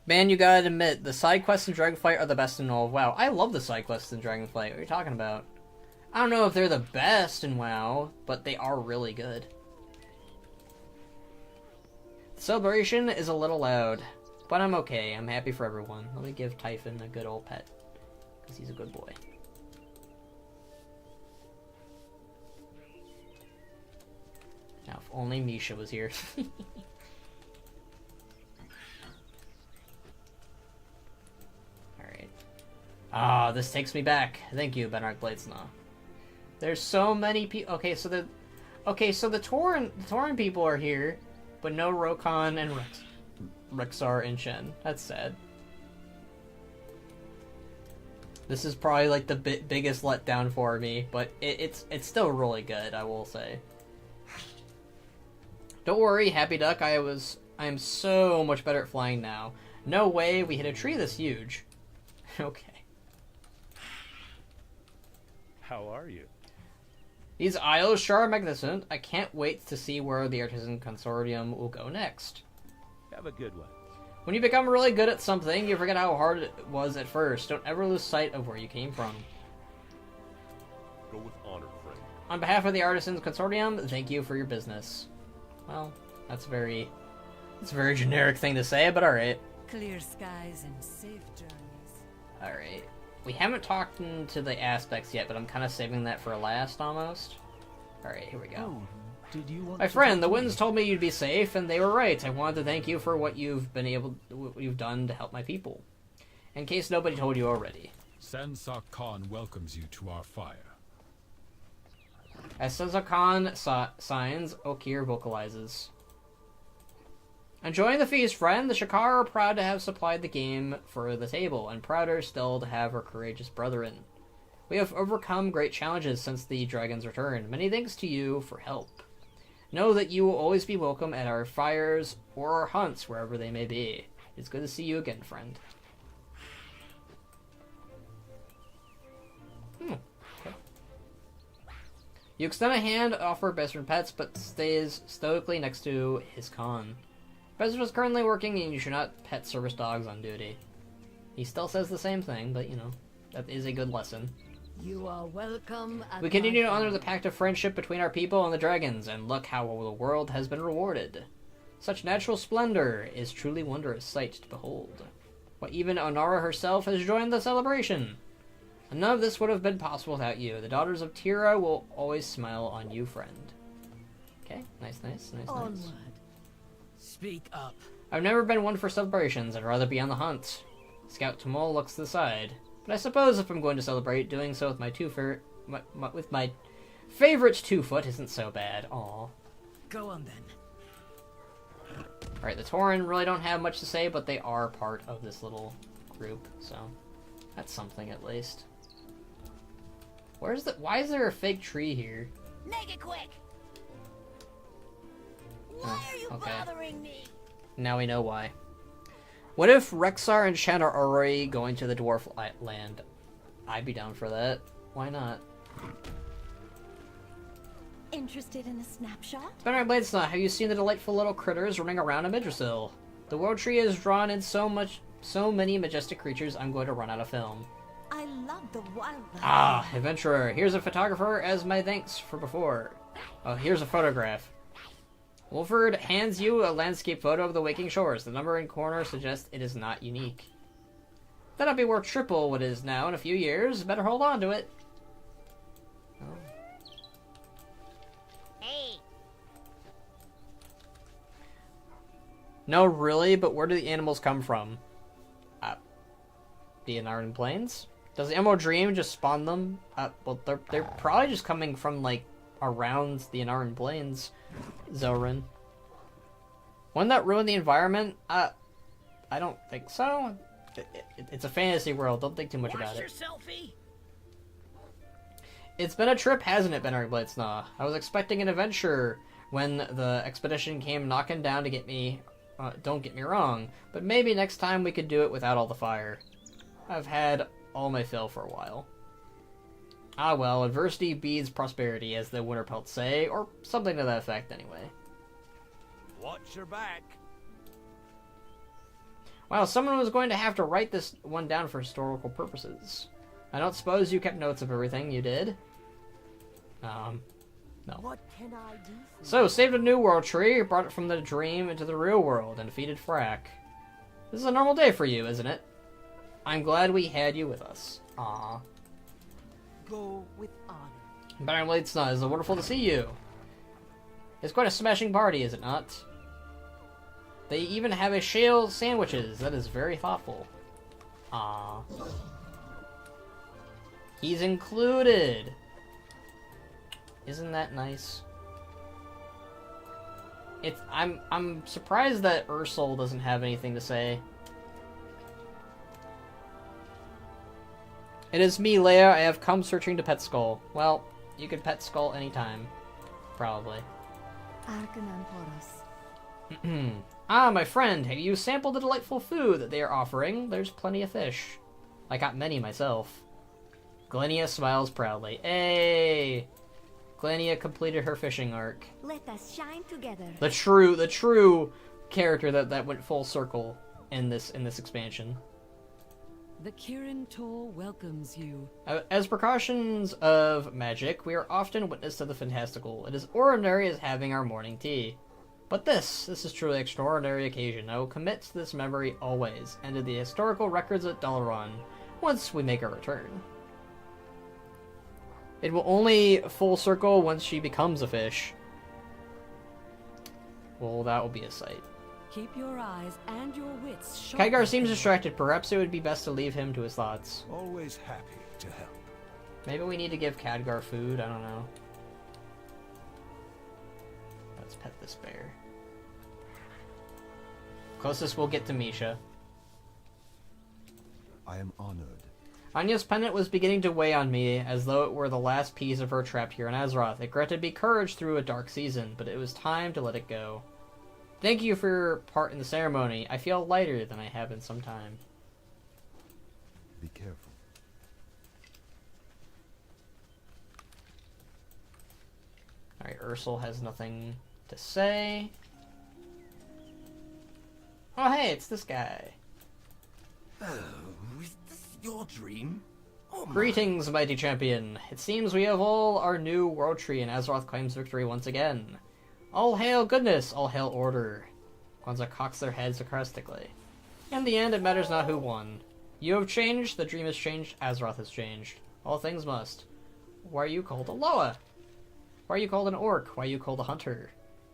Man, you gotta admit, the side quests in Dragonflight are the best in all of WoW. I love the side quests in Dragonflight. What are you talking about? I don't know if they're the best in WoW, but they are really good. The celebration is a little loud, but I'm okay. I'm happy for everyone. Let me give Typhon a good old pet, because he's a good boy. Now, if only Misha was here. Alright. Ah, this takes me back. Thank you, Benark Bladesnaw. There's so many people. Okay, so the Tauren people are here, but no Rokon and Rexar and Shen. That's sad. This is probably like the biggest letdown for me, but it's still really good, I will say. Don't worry, Happy Duck. I am so much better at flying now. No way we hit a tree this huge. Okay. How are you? These isles sure are magnificent. I can't wait to see where the Artisan Consortium will go next. Have a good one. When you become really good at something, you forget how hard it was at first. Don't ever lose sight of where you came from. Go with honor, friend. On behalf of the Artisans Consortium, thank you for your business. Well, that's a very generic thing to say, but alright. Clear skies and safe journeys. Alright. We haven't talked into the aspects yet, but I'm kind of saving that for last, almost. Alright, here we go. Did you want My friend, the winds told me you'd be safe, and they were right. I wanted to thank you for what you've done to help my people. In case nobody told you already. Sansa Khan welcomes you to our fire. As Sansa Khan signs, Okir vocalizes. Enjoying the feast, friend. The Shakar are proud to have supplied the game for the table, and prouder still to have our courageous brethren. We have overcome great challenges since the dragon's return. Many thanks to you for help. Know that you will always be welcome at our fires or our hunts, wherever they may be. It's good to see you again, friend. Okay. You extend a hand, offer Bezran pets, but stays stoically next to his Khan. Bezran is currently working, and you should not pet service dogs on duty. He still says the same thing, but, you know, that is a good lesson. You are welcome. We continue to honor the pact of friendship between our people and the dragons, and look how the world has been rewarded. Such natural splendor is truly wondrous sight to behold. Why, even Onara herself has joined the celebration. And none of this would have been possible without you. The daughters of Tira will always smile on you, friend. Okay, nice. Onward. Speak up. I've never been one for celebrations. I'd rather be on the hunt. Scout Tamol looks to the side. But I suppose if I'm going to celebrate, doing so with my favorite 2-foot isn't so bad. Aw. Go on then. Alright, the Tauren really don't have much to say, but they are part of this little group, so that's something at least. Why is there a fake tree here? Make it quick. Why are you bothering me? Now we know why. What if Rexar and Shan are already going to the dwarf land? I'd be down for that. Why not? Interested in a snapshot? Benedict Bladesnaw, have you seen the delightful little critters running around Amidrassil? The world tree has drawn in so many majestic creatures, I'm going to run out of film. I love the wildlife. Ah, adventurer. Here's a photographer as my thanks for before. Oh, here's a photograph. Wolford hands you a landscape photo of the waking shores. The number in corner suggests it is not unique. That'll be worth triple what it is now in a few years. Better hold on to it. Oh. Hey. No, really? But where do the animals come from? The Anaran Plains? Does the Emerald Dream just spawn them? Well, they're probably just coming from, like, around the Anaran Plains. Zorin. Wouldn't that ruin the environment? I don't think so. It's a fantasy world. Don't think too much about it. Selfie. It's been a trip, hasn't it, Benedict Bladesnaw? I was expecting an adventure when the expedition came knocking down to get me. Don't get me wrong, but maybe next time we could do it without all the fire. I've had all my fill for a while. Ah well, adversity breeds prosperity, as the Winterpelts say, or something to that effect anyway. Watch your back. Wow, someone was going to have to write this one down for historical purposes. I don't suppose you kept notes of everything you did? No. What can I do for So, saved a new world tree, brought it from the dream into the real world, and defeated Frack. This is a normal day for you, isn't it? I'm glad we had you with us. Aww. Go with honor. Baron Bladesnaw, it's wonderful to see you. It's quite a smashing party, is it not? They even have a shale sandwiches. That is very thoughtful. Ah. He's included. Isn't that nice? I'm surprised that Ursel doesn't have anything to say. It is me, Leia. I have come searching to pet Skull. Well, you can pet Skull anytime. Probably. Ah, my friend, have you sampled the delightful food that they are offering? There's plenty of fish. I got many myself. Glenia smiles proudly. Hey! Glenia completed her fishing arc. Let us shine together. The true character that went full circle in this expansion. The Kirin Tor welcomes you. As precautions of magic, we are often witness to the fantastical. It is ordinary as having our morning tea. But this is truly an extraordinary occasion. I will commit to this memory always, and to the historical records at Dalaran, once we make our return. It will only full circle once she becomes a fish. Well, that will be a sight. Keep your eyes and your wits sharp. Khadgar seems distracted. Perhaps it would be best to leave him to his thoughts. Always happy to help. Maybe we need to give Khadgar food. I don't know. Let's pet this bear. Closest we'll get to Misha. I am honored. Anya's pendant was beginning to weigh on me, as though it were the last piece of her trapped here in Azeroth. It granted me courage through a dark season, but it was time to let it go. Thank you for your part in the ceremony. I feel lighter than I have in some time. Be careful. Alright, Ursel has nothing to say. Oh hey, it's this guy. Oh, is this your dream? Oh, Greetings, mighty champion. It seems we have all our new world tree and Azeroth claims victory once again. All hail goodness, all hail order. Kwanzaa cocks their heads sarcastically. In the end, it matters not who won. You have changed, the dream has changed, Azeroth has changed. All things must. Why are you called a Loa? Why are you called an orc? Why are you called a hunter?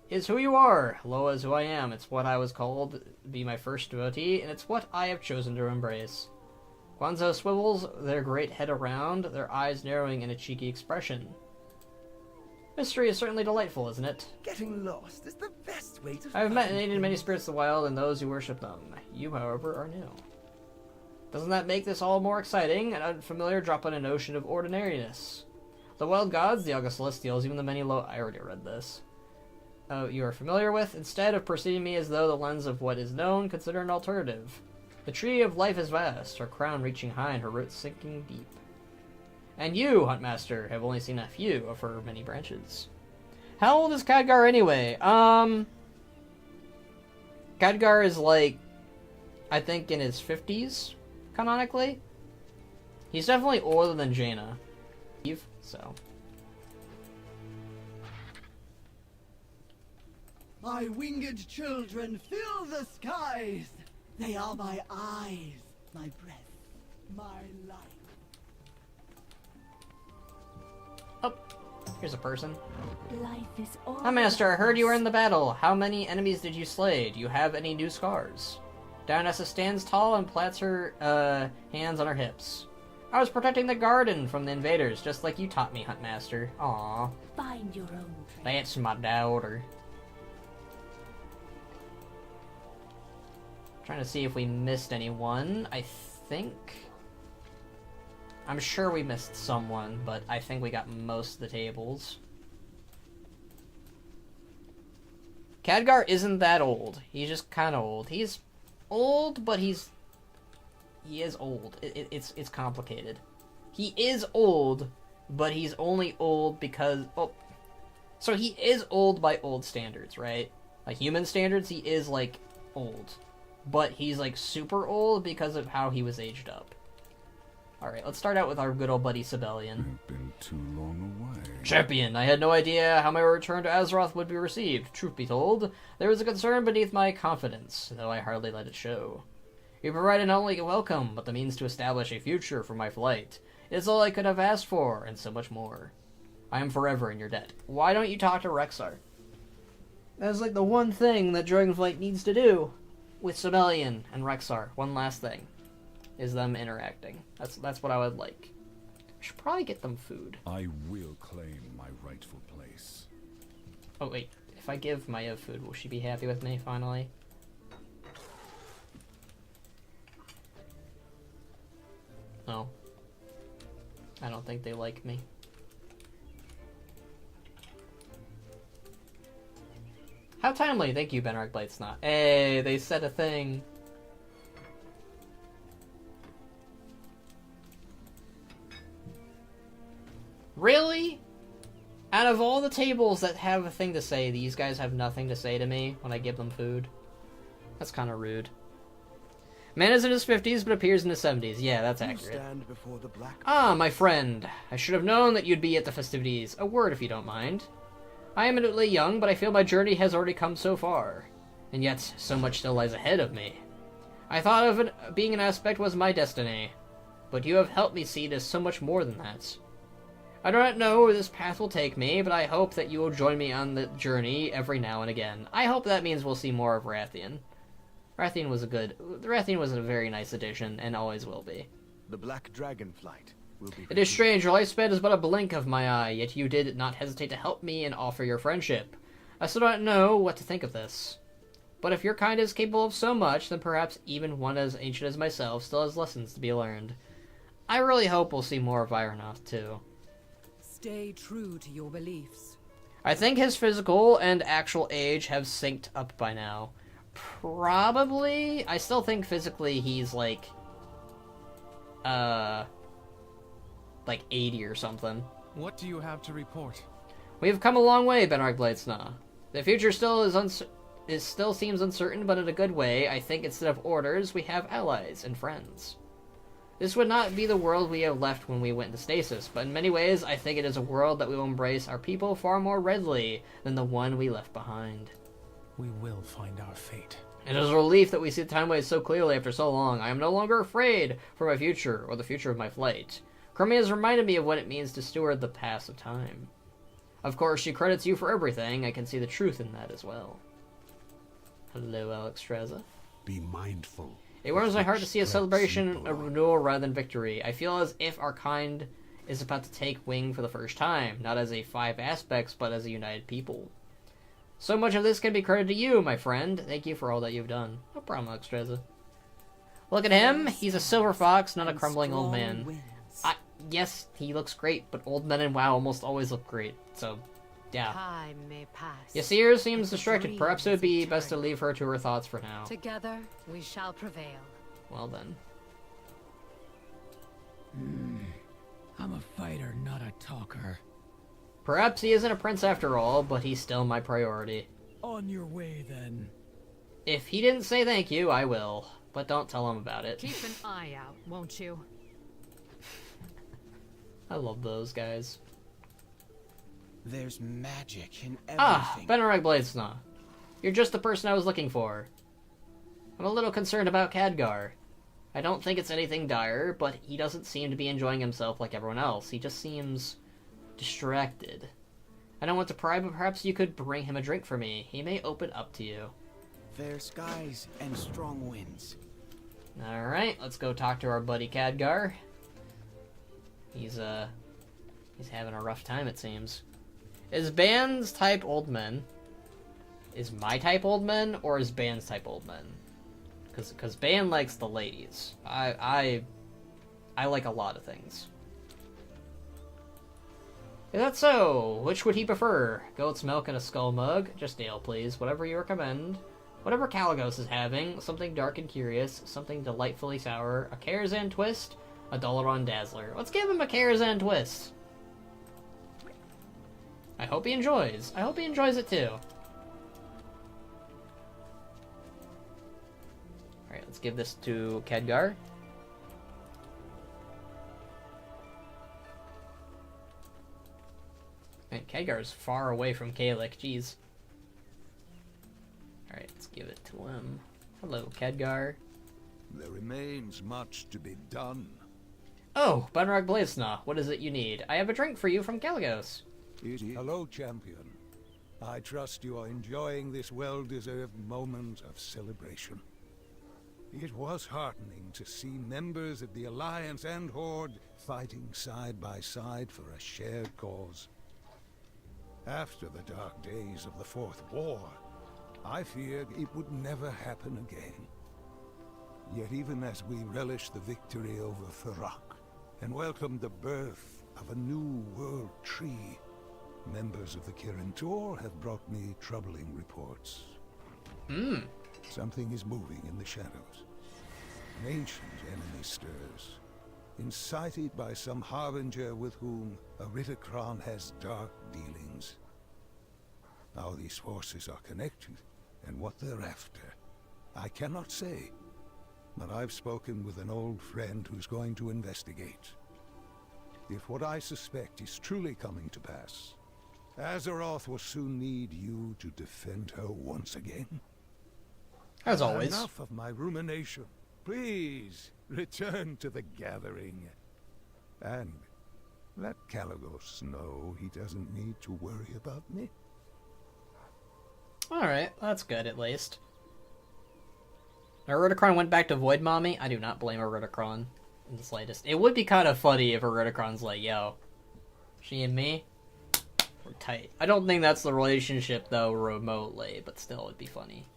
It's who you are. Loa is who I am. It's what I was called, be my first devotee, and it's what I have chosen to embrace. Kwanzaa swivels their great head around, their eyes narrowing in a cheeky expression. Mystery is certainly delightful, isn't it? Getting lost is the best way to I have met and aided many spirits of the wild and those who worship them. You, however, are new. Doesn't that make this all more exciting? An unfamiliar drop on an ocean of ordinariness. The wild gods, the august celestials, even the many I already read this. Oh, you are familiar with? Instead of perceiving me as though the lens of what is known, consider an alternative. The tree of life is vast, her crown reaching high and her roots sinking deep. And you, Huntmaster, have only seen a few of her many branches. How old is Khadgar anyway? Khadgar is like, I think in his 50s, canonically. He's definitely older than Jaina. So. My winged children fill the skies. They are my eyes, my breath, my life. Oh, here's a person. Life is all. Hi, Master, I heard you were in the battle. How many enemies did you slay? Do you have any new scars? Dionysa stands tall and plants her hands on her hips. I was protecting the garden from the invaders, just like you taught me, Huntmaster. Aww. Find your own trail. That's my daughter. Trying to see if we missed anyone. I think... I'm sure we missed someone, but I think we got most of the tables. Khadgar isn't that old. He's just kind of old. He's old, but he is old. It's complicated. He is old, but he's only old because... Oh, so he is old by old standards, right? Like human standards, he is, like, old. But he's, like, super old because of how he was aged up. Alright, let's start out with our good old buddy Sibelian. I've been too long away. Champion, I had no idea how my return to Azeroth would be received. Truth be told, there was a concern beneath my confidence, though I hardly let it show. You provided not only a welcome, but the means to establish a future for my flight. It is all I could have asked for, and so much more. I am forever in your debt. Why don't you talk to Rexxar? That's like the one thing that Dragonflight needs to do with Sibelian and Rexxar. One last thing is them interacting. That's what I would like. I should probably get them food. I will claim my rightful place. Oh wait, if I give Maya food, will she be happy with me finally? No. I don't think they like me. How timely! Thank you, Benark Blightsnot. Hey, they said a thing. Really? Out of all the tables that have a thing to say, these guys have nothing to say to me when I give them food? That's kind of rude. Man is in his 50s but appears in his 70s. Yeah, that's accurate. Stand before the black. Ah, my friend. I should have known that you'd be at the festivities. A word, if you don't mind. I am admittedly young, but I feel my journey has already come so far. And yet, so much still lies ahead of me. I thought of it being an aspect was my destiny. But you have helped me see it as so much more than that. I do not know where this path will take me, but I hope that you will join me on the journey every now and again. I hope that means we'll see more of Rathian. Rathian was a very nice addition, and always will be. The black Dragonflight will be. It is strange, your lifespan is but a blink of my eye, yet you did not hesitate to help me and offer your friendship. I still don't know what to think of this. But if your kind is capable of so much, then perhaps even one as ancient as myself still has lessons to be learned. I really hope we'll see more of Ironoth, too. Stay true to your beliefs. I think his physical and actual age have synced up by now. Probably. I still think physically he's like 80 or something. What do you have to report? We have come a long way, Benarg Bladesnaw. The future still still seems uncertain, but in a good way. I think instead of orders, we have allies and friends. This would not be the world we have left when we went into stasis, but in many ways, I think it is a world that we will embrace our people far more readily than the one we left behind. We will find our fate. It is a relief that we see the timeways so clearly after so long. I am no longer afraid for my future, or the future of my flight. Crummy has reminded me of what it means to steward the pass of time. Of course, she credits you for everything. I can see the truth in that as well. Hello, Alex Straza. Be mindful. It warms my heart to see a celebration, a renewal rather than victory. I feel as if our kind is about to take wing for the first time, not as a 5 aspects, but as a united people. So much of this can be credited to you, my friend. Thank you for all that you've done. No problem, Extreza. Look at him. He's a silver fox, not a crumbling old man. Yes, he looks great, but old men in WoW almost always look great. So, yeah. Time may pass. Yasir seems distracted. Perhaps it would be best to leave her to her thoughts for now. Together, we shall prevail. Well then. I'm a fighter, not a talker. Perhaps he isn't a prince after all, but he's still my priority. On your way, then. If he didn't say thank you, I will. But don't tell him about it. Keep an eye out, won't you? I love those guys. There's magic in everything. Ah, Benarag Bladesnaw. You're just the person I was looking for. I'm a little concerned about Khadgar. I don't think it's anything dire, but he doesn't seem to be enjoying himself like everyone else. He just seems distracted. I don't want to pry, but perhaps you could bring him a drink for me. He may open up to you. Fair skies and strong winds. Alright, let's go talk to our buddy Khadgar. He's having a rough time, it seems. Is Ban's type old men? Is my type old men, or is Ban's type old men? Because Ban likes the ladies. I like a lot of things. Is that so? Which would he prefer? Goat's milk in a skull mug? Just ale, please. Whatever you recommend. Whatever Caligos is having. Something dark and curious. Something delightfully sour. A Karazhan twist. A Dolaran Dazzler. Let's give him a Karazhan twist. I hope he enjoys. I hope he enjoys it too. Alright, let's give this to Khadgar. Man, Khadgar's far away from Kalik, jeez. Alright, let's give it to him. Hello, Khadgar. There remains much to be done. Oh, Bunrog Bladesnaw, what is it you need? I have a drink for you from Caligos. Hello, champion. I trust you are enjoying this well-deserved moment of celebration. It was heartening to see members of the Alliance and Horde fighting side by side for a shared cause. After the dark days of the Fourth War, I feared it would never happen again. Yet even as we relish the victory over Farak and welcome the birth of a new world tree, members of the Kirin Tor have brought me troubling reports. Something is moving in the shadows. An ancient enemy stirs, incited by some harbinger with whom Aritokran has dark dealings. How these forces are connected, and what they're after, I cannot say. but I've spoken with an old friend who's going to investigate. If what I suspect is truly coming to pass, Azeroth will soon need you to defend her once again. As always. Enough of my rumination. Please, return to the gathering. And let Kalagos know he doesn't need to worry about me. Alright, that's good at least. Erudicron went back to Void Mommy? I do not blame Erudicron in the slightest. It would be kind of funny if Erudicron's like, yo, she and me, we're tight. I don't think that's the relationship, though, remotely, but still, it'd be funny.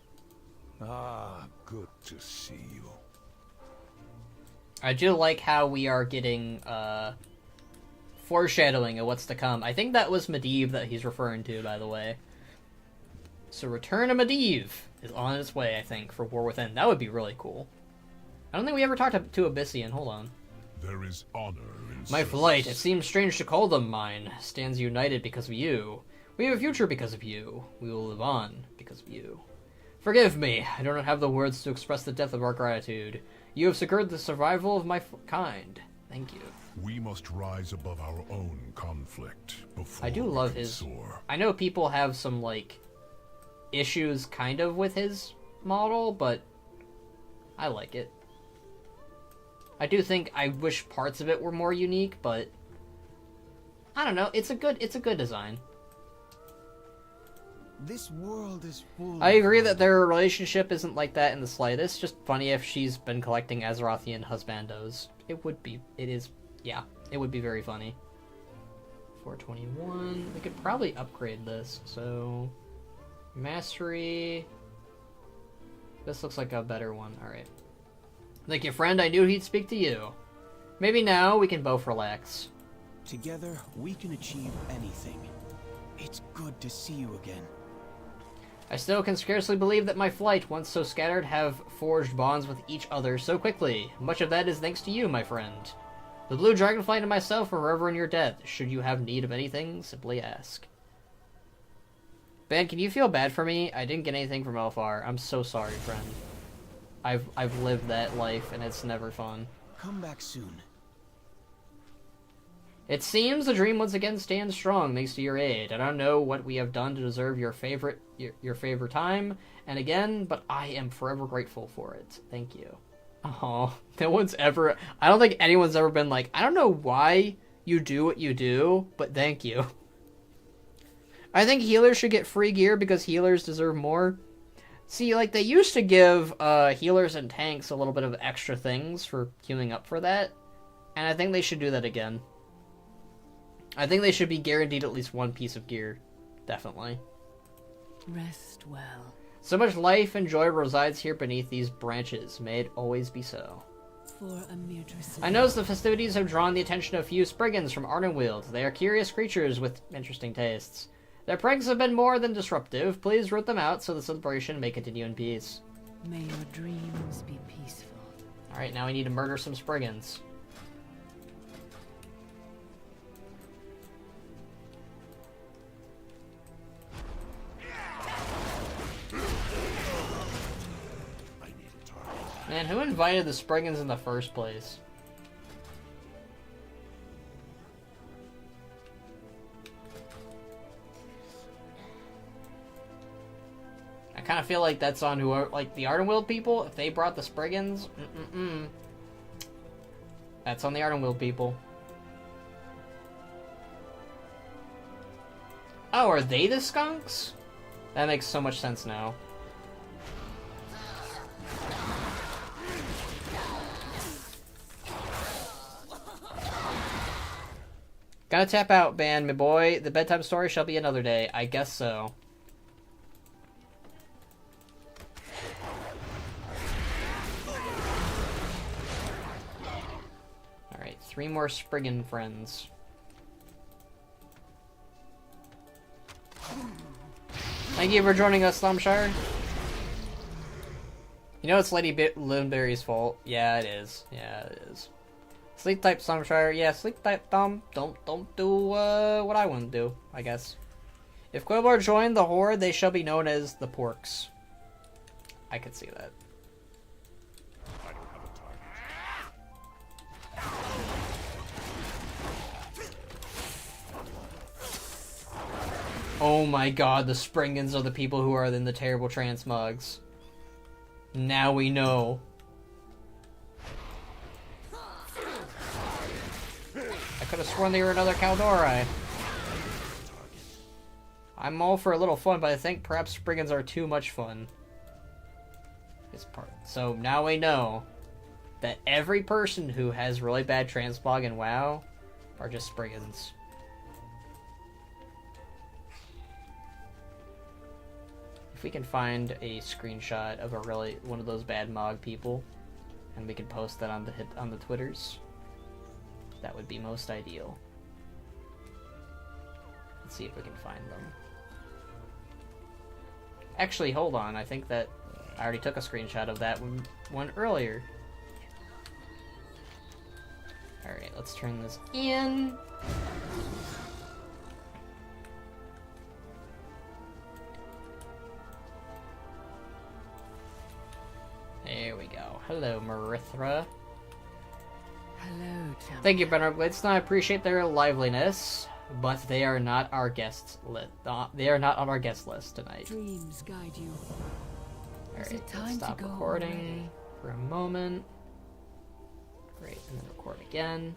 Ah, good to see you. I do like how we are getting, foreshadowing of what's to come. I think that was Medivh that he's referring to, by the way. So Return of Medivh is on its way, I think, for War Within. That would be really cool. I don't think we ever talked to Abyssian. Hold on. There is honor in My flight, it seems strange to call them mine, stands united because of you. We have a future because of you. We will live on because of you. Forgive me, I do not have the words to express the depth of our gratitude. You have secured the survival of my kind. Thank you. We must rise above our own conflict before I do love his... soar. I know people have some, like, issues kind of with his model, but I like it. I do think I wish parts of it were more unique, but I don't know. It's a good design. This world is full. I agree that their relationship isn't like that in the slightest. Just funny if she's been collecting Azerothian husbandos. It would be. It is. Yeah, it would be very funny. 421. We could probably upgrade this. So, mastery. This looks like a better one. All right. Thank you, friend. I knew he'd speak to you. Maybe now we can both relax. Together, we can achieve anything. It's good to see you again. I still can scarcely believe that my flight, once so scattered, have forged bonds with each other so quickly. Much of that is thanks to you, my friend. The Blue Dragonflight and myself are forever in your debt. Should you have need of anything, simply ask. Ben, can you feel bad for me? I didn't get anything from Elfar. I'm so sorry, friend. I've lived that life, and it's never fun. Come back soon. It seems the dream once again stands strong thanks to your aid. I don't know what we have done to deserve your favorite time, and again, but I am forever grateful for it. Thank you. Oh, no one's ever... I don't think anyone's ever been like, I don't know why you do what you do, but thank you. I think healers should get free gear because healers deserve more. See, like, they used to give healers and tanks a little bit of extra things for queuing up for that, and I think they should do that again. I think they should be guaranteed at least one piece of gear. Definitely. Rest well. So much life and joy resides here beneath these branches. May it always be so. For Amidrassil. I notice the festivities have drawn the attention of a few Spriggans from Ardenweald. They are curious creatures with interesting tastes. Their pranks have been more than disruptive. Please root them out so the celebration may continue in peace. May your dreams be peaceful. Alright, now we need to murder some Spriggans. Man, who invited the Spriggans in the first place? I kind of feel like that's on whoever, like the Ardenweald people. If they brought the Spriggans, that's on the Ardenweald people. Oh, are they the skunks? That makes so much sense now. Gotta tap out, Ban, my boy. The bedtime story shall be another day. I guess so. Alright, 3 more Spriggan friends. Thank you for joining us, Slumshire. You know it's Lady Linberry's fault. Yeah, it is. Yeah, it is. Sleep type Slumshire, yeah, sleep type Don't do what I want to do, I guess. If Quibbler joined the Horde, they shall be known as the Porks. I could see that. I don't have Oh my god, the Springans are the people who are in the terrible transmogs. Now we know. I could have sworn they were another Kaldori. I'm all for a little fun, but I think perhaps Springans are too much fun. So now we know that every person who has really bad transmog in WoW are just Spriggans. If we can find a screenshot of one of those bad mog people, and we can post that on the Twitters, that would be most ideal. Let's see if we can find them. Actually, hold on. I think that I already took a screenshot of that one earlier. Alright, let's turn this in. There we go. Hello, Marithra. Hello, champion. Thank you, Benner Blitz. I appreciate their liveliness, but they are not our guests. They are not on our guest list tonight. Dreams guide you. Alright, let's stop recording for a moment. Great, and then record again.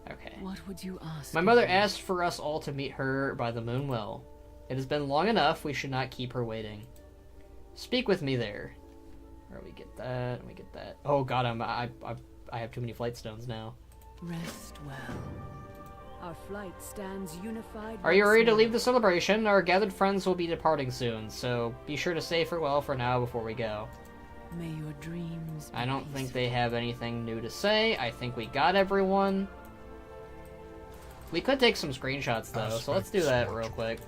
Okay. What would you ask? My mother asked for us all to meet her by the moon well. It has been long enough, we should not keep her waiting. Speak with me there. Where we get that, and we get that. Oh god, I have too many flight stones now. Rest well. Our flight stands unified. Are you ready to leave the celebration? Our gathered friends will be departing soon, so be sure to say farewell for now before we go. May your dreams be I don't think they have anything new to say. I think we got everyone. We could take some screenshots though, so let's do that real quick.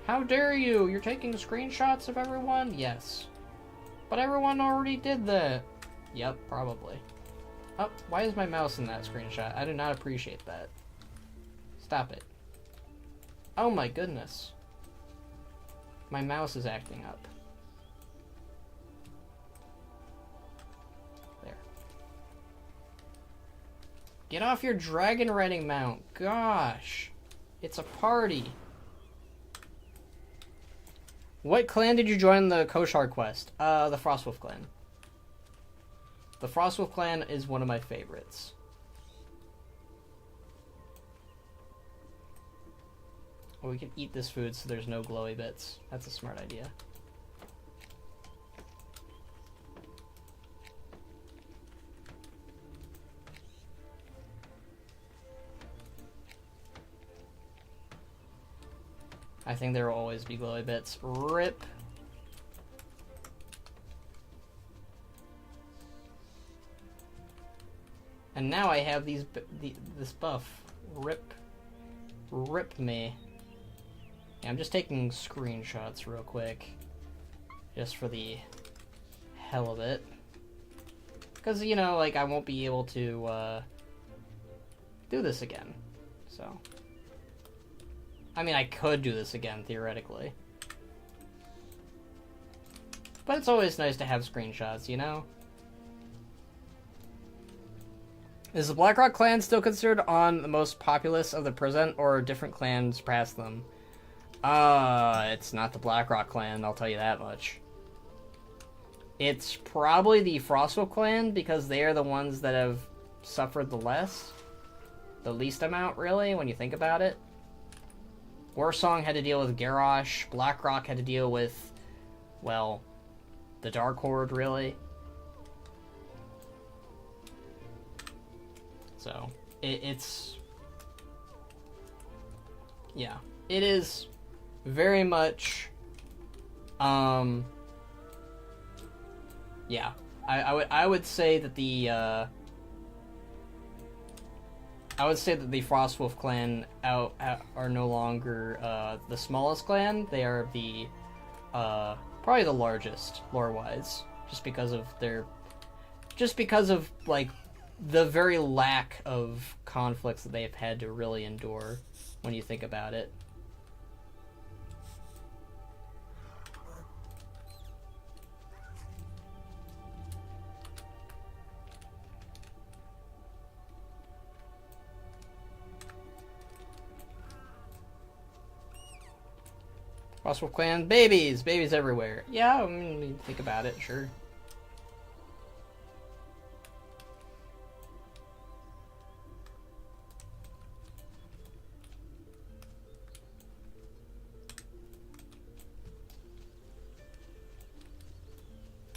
How dare you? You're taking screenshots of everyone? Yes. But everyone already did that. Yep, probably. Oh, why is my mouse in that screenshot? I do not appreciate that. Stop it. Oh my goodness. My mouse is acting up. There. Get off your dragon riding mount. Gosh. It's a party. What clan did you join the Koshar quest? The Frostwolf clan. The Frostwolf clan is one of my favorites. Well, we can eat this food so there's no glowy bits. That's a smart idea. I think there will always be glowy bits. RIP. And now I have this buff. RIP. RIP me. Yeah, I'm just taking screenshots real quick. Just for the hell of it. Because, you know, like, I won't be able to, do this again. So. I mean, I could do this again, theoretically. But it's always nice to have screenshots, you know? Is the Blackrock clan still considered on the most populous of the present, or different clans past them? It's not the Blackrock clan, I'll tell you that much. It's probably the Frostwolf clan, because they are the ones that have suffered the least amount, really, when you think about it. Warsong had to deal with Garrosh, Blackrock had to deal with, well, the Dark Horde, really. So, it's... yeah. It is very much... yeah. I would say that the, I would say that the Frostwolf clan are no longer the smallest clan. They are the probably the largest lore-wise, just because of like the very lack of conflicts that they have had to really endure when you think about it. Crosswolf Clan, babies! Babies everywhere. Yeah, I mean, think about it, sure.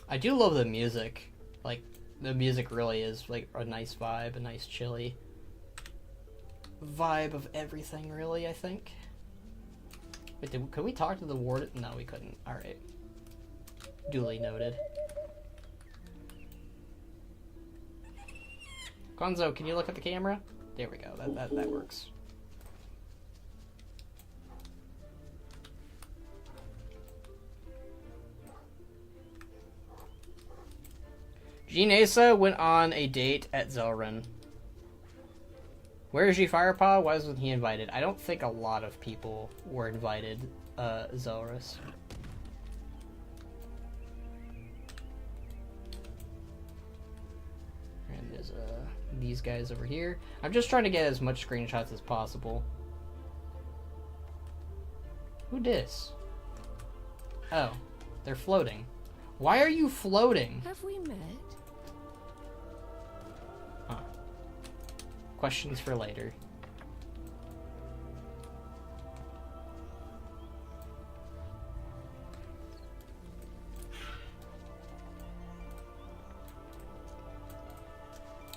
I do love the music. Like, the music really is, like, a nice vibe, a nice chilly vibe of everything, really, I think. Wait, could we talk to the warden? No, we couldn't. Alright. Duly noted. Gonzo, can you look at the camera? There we go. That works. Jean Asa went on a date at Zelrun. Where is G Firepaw? Why wasn't he invited? I don't think a lot of people were invited, Zelrus. And there's these guys over here. I'm just trying to get as much screenshots as possible. Who dis? Oh, they're floating. Why are you floating? Have we met? Huh. Questions for later.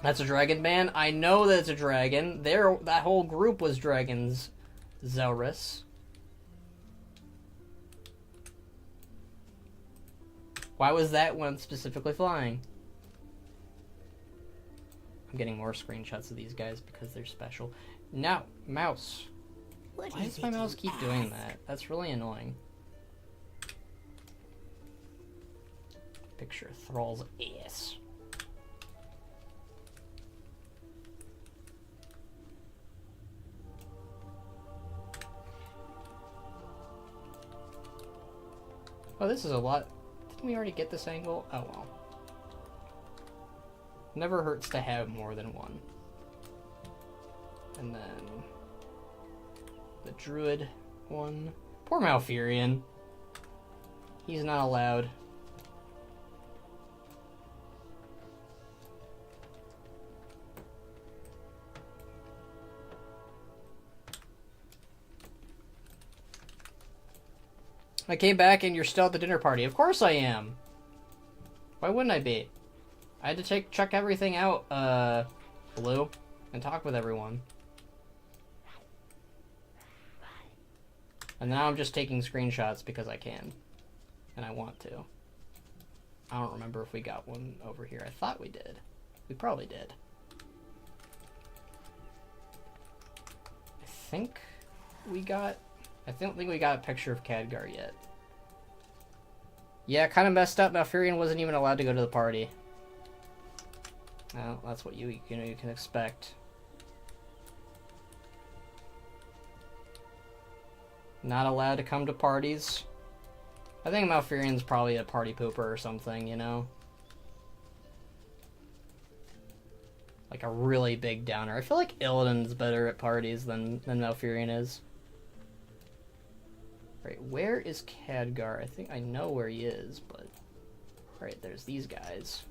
That's a dragon man. I know that it's a dragon. That whole group was dragons, Zelrus. Why was that one specifically flying? I'm getting more screenshots of these guys because they're special. Now, mouse. Why does my mouse keep doing that? That's really annoying. Picture Thrall's ass. Oh, this is a lot. Didn't we already get this angle? Oh well. Never hurts to have more than one. And then the druid one. Poor Malfurion. He's not allowed. I came back and you're still at the dinner party. Of course I am. Why wouldn't I be? I had to check everything out, Blue, and talk with everyone. And now I'm just taking screenshots because I can. And I want to. I don't remember if we got one over here. I thought we did. We probably did. I think we got... I don't think we got a picture of Khadgar yet. Yeah, kind of messed up. Malfurion wasn't even allowed to go to the party. Well, that's what you can expect. Not allowed to come to parties. I think Malfurion's probably a party pooper or something, you know? Like a really big downer. I feel like Illidan's better at parties than Malfurion is. Right, where is Khadgar? I think I know where he is, but... Right, there's these guys.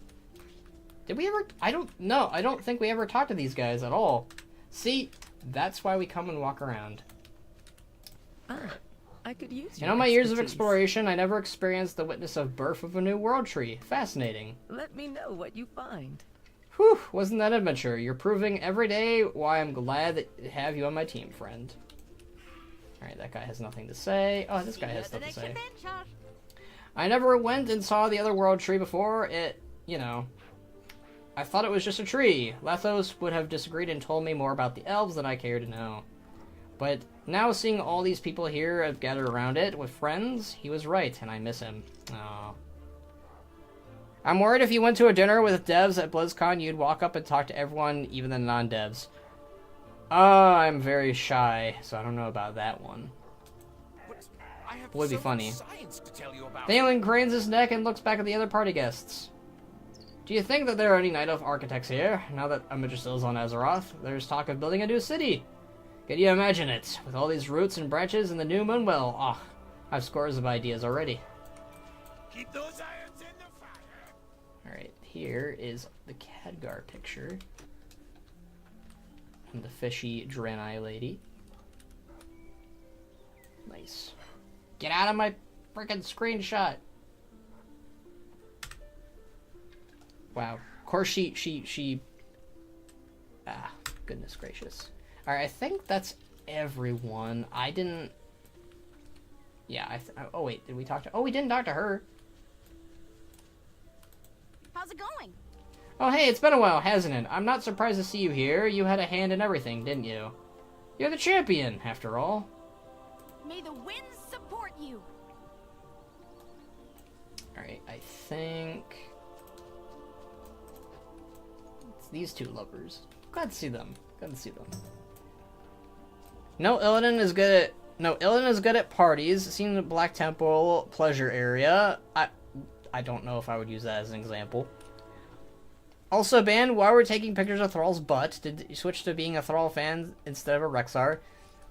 Did we ever... I don't know. I don't think we ever talked to these guys at all. See? That's why we come and walk around. I could use In all my years of exploration, I never experienced the witness of birth of a new world tree. Fascinating. Let me know what you find. Whew, wasn't that adventure? You're proving every day why I'm glad to have you on my team, friend. Alright, that guy has nothing to say. Oh, this guy has stuff to say. I never went and saw the other world tree before. It, you know... I thought it was just a tree. Lathos would have disagreed and told me more about the elves than I care to know. But now seeing all these people here have gathered around it with friends, he was right, and I miss him. Aww. I'm worried if you went to a dinner with devs at BlizzCon, you'd walk up and talk to everyone, even the non-devs. I'm very shy, so I don't know about that one. Would be funny. Thalen cranes his neck and looks back at the other party guests. Do you think that there are any Night Elf architects here? Now that Amidrassil is on Azeroth, there's talk of building a new city. Can you imagine it? With all these roots and branches and the new moon? Well, I have scores of ideas already. Keep those irons in the fire. Alright, here is the Khadgar picture. And the fishy Draenei lady. Nice. Get out of my freaking screenshot! Wow. Of course she... Ah, goodness gracious. Alright, I think that's everyone. I didn't... Yeah, oh wait, did we talk to... Oh, we didn't talk to her. How's it going? Oh hey, it's been a while, hasn't it? I'm not surprised to see you here. You had a hand in everything, didn't you? You're the champion, after all. May the winds support you. Alright, I think... It's these two lovers. Glad to see them. Glad to see them. No, Illidan is good at parties. Seen the Black Temple pleasure area. I don't know if I would use that as an example. Also, Ban, while we're taking pictures of Thrall's butt, did you switch to being a Thrall fan instead of a Rexar?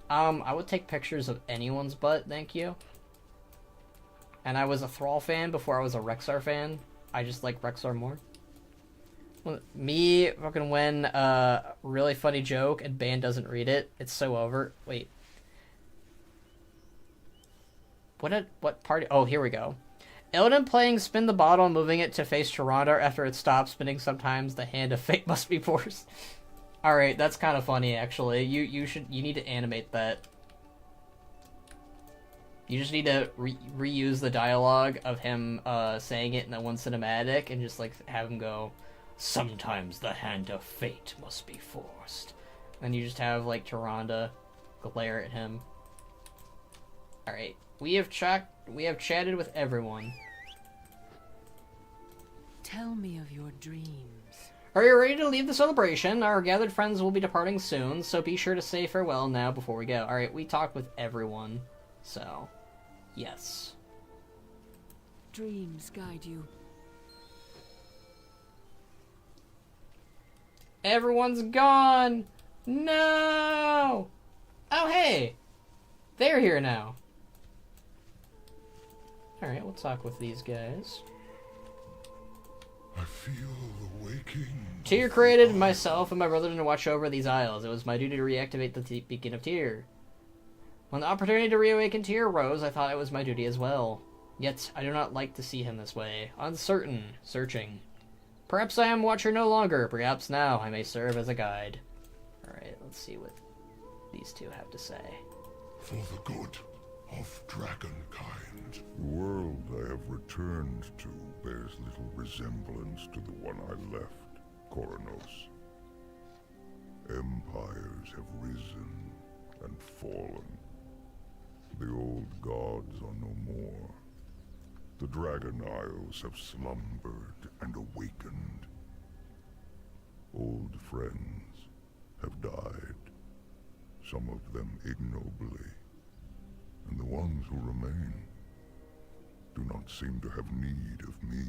I would take pictures of anyone's butt, thank you. And I was a Thrall fan before I was a Rexar fan. I just like Rexar more. Me, fucking when a really funny joke and Ban doesn't read it, it's so over. Wait. What party? Oh, here we go. Illidan playing spin the bottle, moving it to face Tyrande after it stops spinning. Sometimes the hand of fate must be forced. All right, that's kind of funny actually. You need to animate that. You just need to reuse the dialogue of him saying it in that one cinematic and just like have him go, sometimes the hand of fate must be forced. And you just have like Tyrande glare at him. All right, we have chatted with everyone. Tell me of your dreams. Are you ready to leave the celebration? Our gathered friends will be departing soon, so be sure to say farewell now before we go. Alright, we talked with everyone, so yes. Dreams guide you. Everyone's gone! No! Oh, hey! They're here now. Alright, we'll talk with these guys. I feel the waking. Tyr created myself and my brother to watch over these isles. It was my duty to reactivate the beacon of Tyr. When the opportunity to reawaken Tyr arose, I thought it was my duty as well. Yet, I do not like to see him this way. Uncertain. Searching. Perhaps I am Watcher no longer. Perhaps now I may serve as a guide. Alright, let's see what these two have to say. For the good of dragonkind. The world I have returned to bears little resemblance to the one I left, Coronos. Empires have risen and fallen. The old gods are no more. The Dragon Isles have slumbered and awakened. Old friends have died, some of them ignobly, and the ones who remain do not seem to have need of me.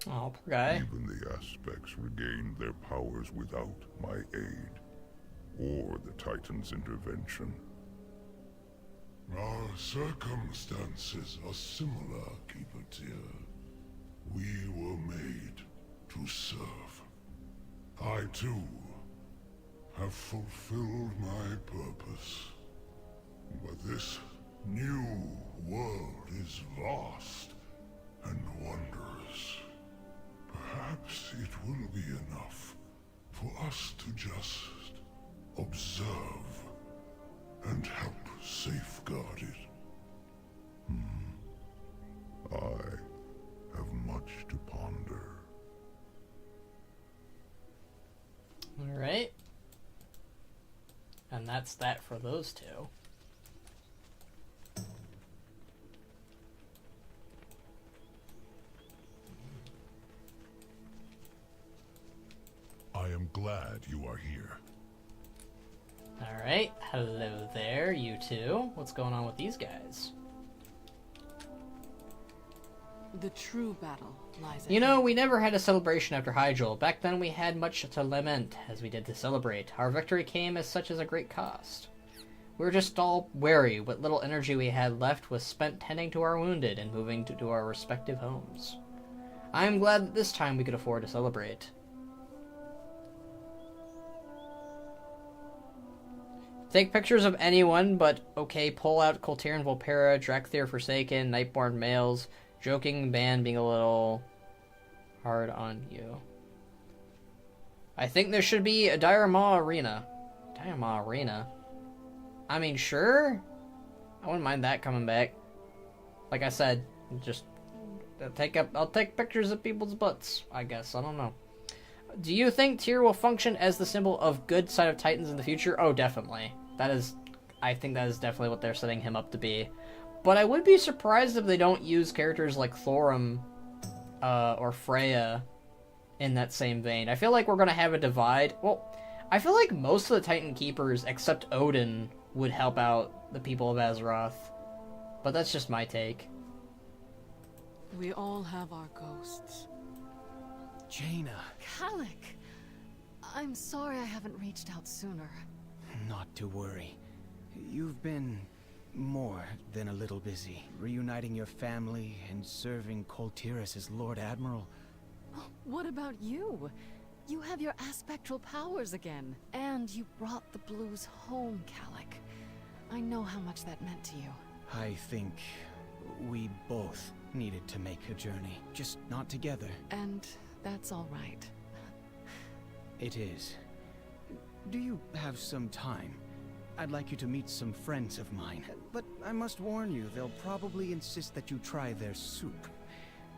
Oh, poor guy. Even the aspects regained their powers without my aid, or the Titan's intervention. Our circumstances are similar, Keeper Tyr. We were made to serve. I, too, have fulfilled my purpose. But this new world is vast and wondrous. Perhaps it will be enough for us to just observe and help safeguard it. I have much to ponder. Alright. And that's that for those two. I am glad you are here. Alright, hello there, you two. What's going on with these guys? The true battle lies ahead. You know, we never had a celebration after Hyjal. Back then we had much to lament, as we did to celebrate. Our victory came as such as a great cost. We were just all weary. What little energy we had left was spent tending to our wounded and moving to our respective homes. I am glad that this time we could afford to celebrate. Take pictures of anyone, but okay, pull out Coltern Volpera, Drakthir Forsaken, Nightborn Males, joking ban being a little hard on you. I think there should be a Diorama Arena. Diorama Arena? I mean, sure. I wouldn't mind that coming back. Like I said, just I'll take pictures of people's butts, I guess. I don't know. Do you think Tyr will function as the symbol of good side of Titans in the future? Oh, definitely. I think that is definitely what they're setting him up to be. But I would be surprised if they don't use characters like Thorum or Freya in that same vein. I feel like we're going to have a divide. Well, I feel like most of the Titan Keepers, except Odin, would help out the people of Azeroth. But that's just my take. We all have our ghosts. Jaina. Calic! I'm sorry I haven't reached out sooner. Not to worry. You've been more than a little busy, reuniting your family and serving Coltyrus as Lord Admiral. What about you? You have your aspectral powers again. And you brought the blues home, Calic. I know how much that meant to you. I think we both needed to make a journey, just not together. And that's all right. It is. Do you have some time? I'd like you to meet some friends of mine, but I must warn you, they'll probably insist that you try their soup.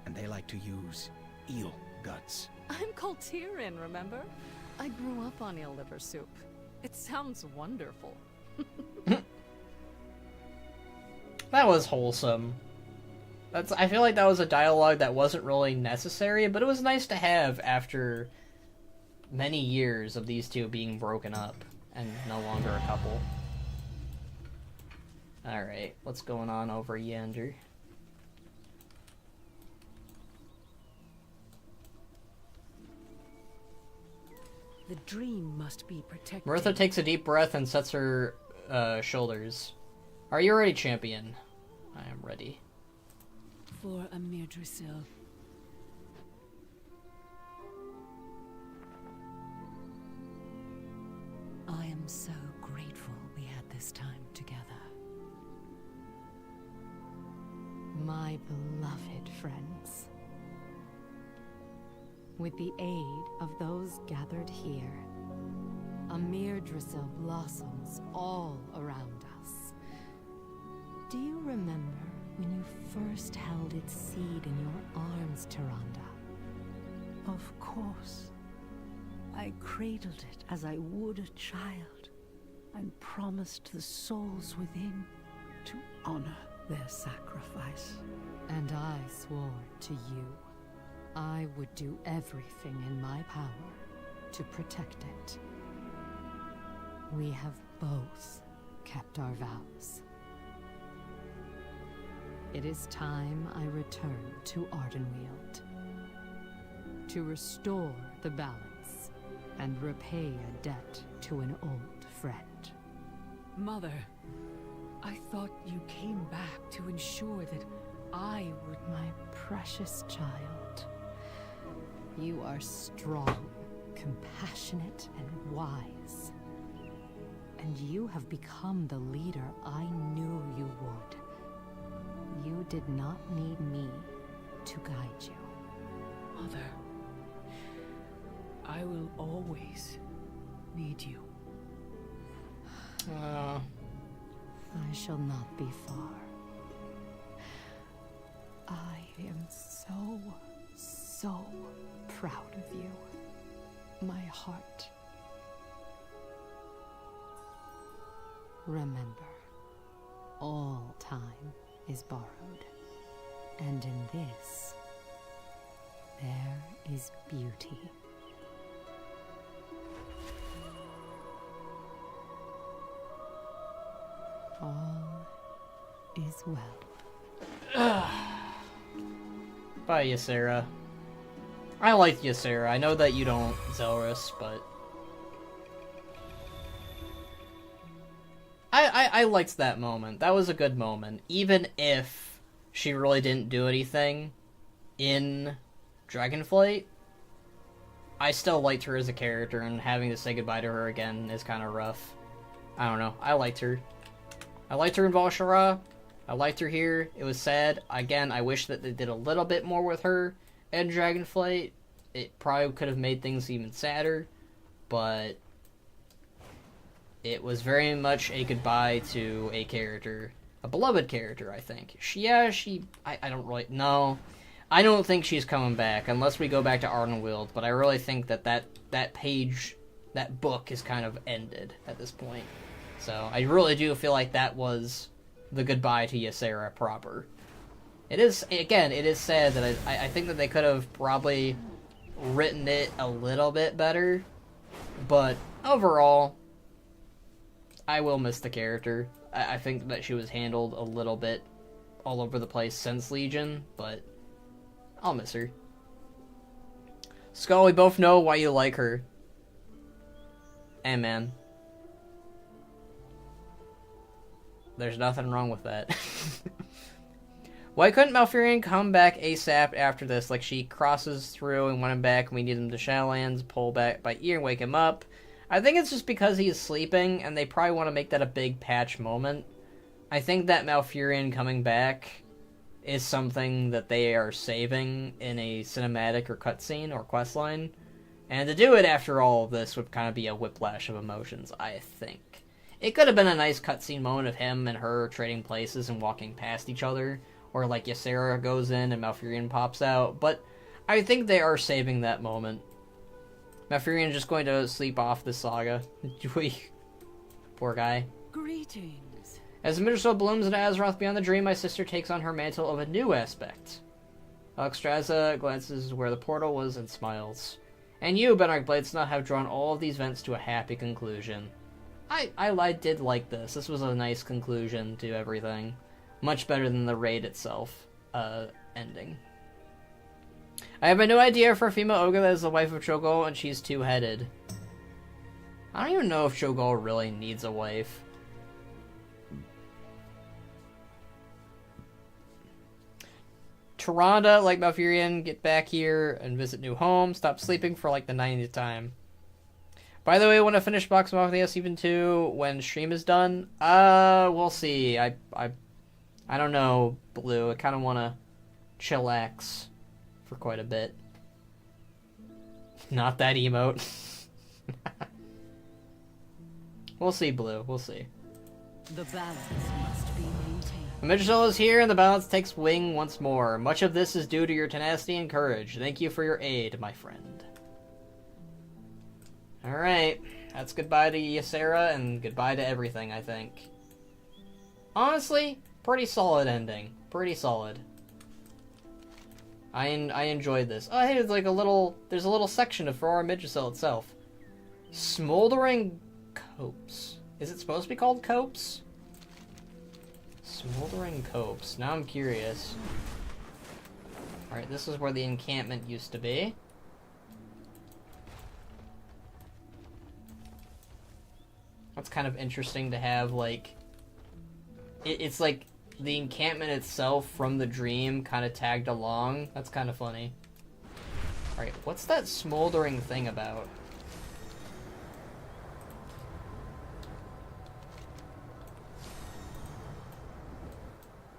And they like to use eel guts. I'm Coltern, remember? I grew up on eel liver soup. It sounds wonderful. That was wholesome. I feel like that was a dialogue that wasn't really necessary, but it was nice to have after many years of these two being broken up and no longer a couple. Alright, what's going on over yonder? The dream must be protected. Mirtha takes a deep breath and sets her shoulders. Are you ready, champion? I am ready. For Amidrassil. I am so grateful we had this time together. My beloved friends. With the aid of those gathered here, Amidrassil blossoms all around us. Do you remember when you first held its seed in your arms, Tyrande? Of course. I cradled it as I would a child, and promised the souls within to honor their sacrifice. And I swore to you, I would do everything in my power to protect it. We have both kept our vows. It is time I return to Ardenweald, to restore the balance and repay a debt to an old friend. Mother, I thought you came back to ensure that I would... My precious child, you are strong, compassionate, and wise. And you have become the leader I knew you would. You did not need me to guide you. Mother, I will always need you. I shall not be far. I am so proud of you. My heart. Remember, all time is borrowed, and in this, there is beauty. All is well. Bye, Ysera. I like Ysera. I know that you don't, Zelrus, but... I liked that moment. That was a good moment. Even if she really didn't do anything in Dragonflight, I still liked her as a character, and having to say goodbye to her again is kind of rough. I don't know. I liked her. I liked her in Val'sharah. I liked her here. It was sad. Again, I wish that they did a little bit more with her in Dragonflight. It probably could have made things even sadder, but it was very much a goodbye to a character. A beloved character, I think. I don't really... No. I don't think she's coming back, unless we go back to Ardenweald, but I really think that page, that book is kind of ended at this point. So, I really do feel like that was the goodbye to Ysera proper. It is sad that I think that they could have probably written it a little bit better, but overall, I will miss the character. I think that she was handled a little bit all over the place since Legion, but I'll miss her. Skull, we both know why you like her. Hey, man. There's nothing wrong with that. Why couldn't Malfurion come back ASAP after this? Like, she crosses through and want him back, and we need him to Shadowlands, pull back by ear, and wake him up. I think it's just because he is sleeping, and they probably want to make that a big patch moment. I think that Malfurion coming back is something that they are saving in a cinematic or cutscene or questline. And to do it after all of this would kind of be a whiplash of emotions, I think. It could have been a nice cutscene moment of him and her trading places and walking past each other, or like Ysera goes in and Malfurion pops out, but I think they are saving that moment. Malfurion just going to sleep off this saga. Poor guy. Greetings. As Amidrassil blooms in Azeroth beyond the dream, my sister takes on her mantle of a new aspect. Alexstrasza glances where the portal was and smiles. And you, Benarch Bladesnaw, have drawn all of these events to a happy conclusion. I did like this. This was a nice conclusion to everything. Much better than the raid itself ending. I have a new idea for a female ogre that is the wife of Cho'Gall, and she's two-headed. I don't even know if Cho'Gall really needs a wife. Tyrande, like Malfurion, get back here and visit new home. Stop sleeping for like the 90th time. By the way, I want to finish Box of the Season 2 when stream is done. We'll see. I don't know, Blue. I kind of want to chillax for quite a bit. Not that emote. We'll see, Blue. We'll see. The balance must be maintained. Amidrassil is here, and the balance takes wing once more. Much of this is due to your tenacity and courage. Thank you for your aid, my friend. Alright, that's goodbye to Ysera, and goodbye to everything, I think. Honestly, pretty solid ending. Pretty solid. I enjoyed this. Oh, hey, there's like there's a little section of for Amidrassil itself. Smoldering Copse. Is it supposed to be called Copse? Smoldering Copse. Now I'm curious. Alright, this is where the encampment used to be. That's kind of interesting to have, like... It's like the encampment itself from the dream kind of tagged along. That's kind of funny. Alright, what's that smoldering thing about?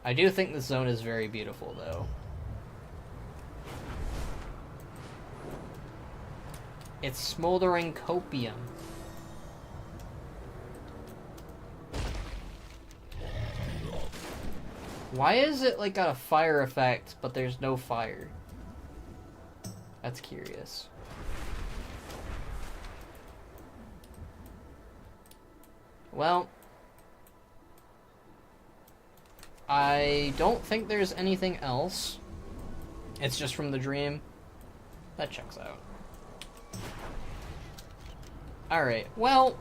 I do think the zone is very beautiful, though. It's smoldering copium. Why is it like got a fire effect, but there's no fire? That's curious. Well, I don't think there's anything else. It's just from the dream. That checks out. Alright, well,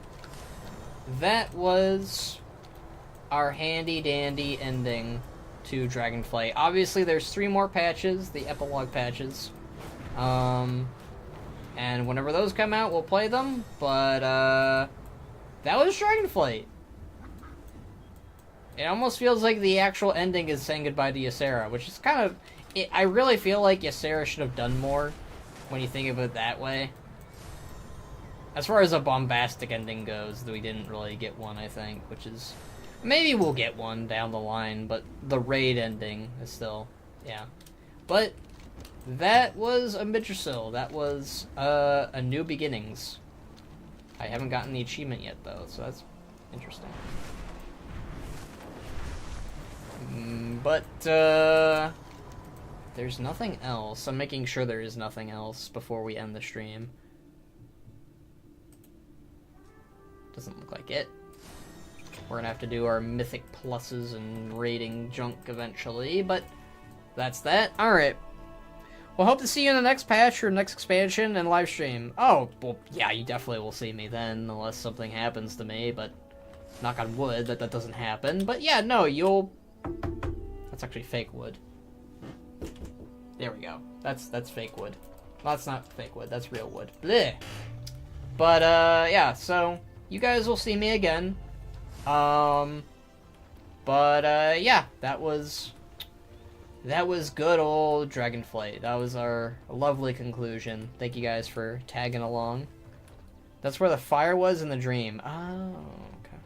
that was our handy-dandy ending to Dragonflight. Obviously, there's 3 more patches, the epilogue patches. And whenever those come out, we'll play them. But, that was Dragonflight. It almost feels like the actual ending is saying goodbye to Ysera, which is kind of... I really feel like Ysera should have done more when you think of it that way. As far as a bombastic ending goes, we didn't really get one, I think, which is... Maybe we'll get one down the line, but the raid ending is still... Yeah. But that was Amidrassil. That was A New Beginnings. I haven't gotten the achievement yet, though, so that's interesting. But, there's nothing else. I'm making sure there is nothing else before we end the stream. Doesn't look like it. We're gonna have to do our mythic pluses and raiding junk eventually, but that's that. Alright. Well, hope to see you in the next patch or next expansion and live stream. Oh, well, yeah, you definitely will see me then, unless something happens to me, but knock on wood that doesn't happen. But yeah, no, you'll... That's actually fake wood. There we go. That's fake wood. Well, that's not fake wood, that's real wood. Blech. But, yeah, so you guys will see me again. Yeah, that was good old Dragonflight. That was our lovely conclusion. Thank you guys for tagging along. That's where the fire was in the dream. Oh, okay.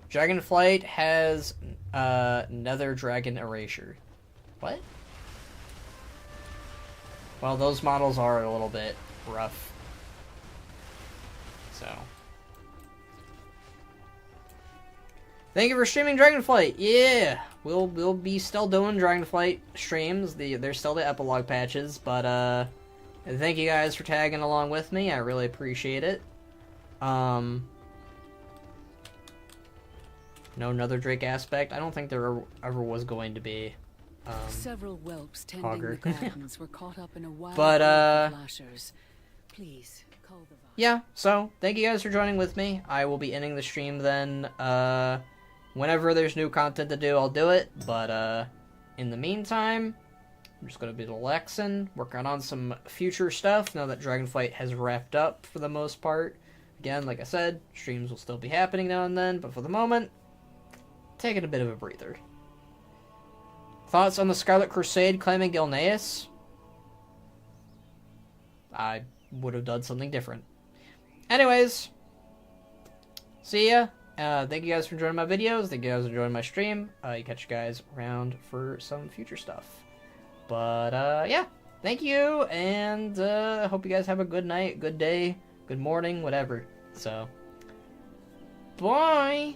Dragonflight has Nether Dragon Erasure. What? Well, those models are a little bit rough. So. Thank you for streaming Dragonflight. Yeah, we'll be still doing Dragonflight streams. There's still the epilogue patches, but thank you guys for tagging along with me. I really appreciate it. No Nether Drake aspect. I don't think there ever was going to be. Several whelps tending Hogger. the gardens were caught up in a wild But, flashers. Please call the yeah, so thank you guys for joining with me. I will be ending the stream then. Whenever there's new content to do, I'll do it. But in the meantime, I'm just going to be relaxing, working on some future stuff now that Dragonflight has wrapped up for the most part. Again, like I said, streams will still be happening now and then, but for the moment, taking a bit of a breather. Thoughts on the Scarlet Crusade claiming Gilneas? I would have done something different. Anyways, see ya. Thank you guys for enjoying my videos. Thank you guys for enjoying my stream. You catch you guys around for some future stuff. But, yeah. Thank you, and I hope you guys have a good night, good day, good morning, whatever. So, bye!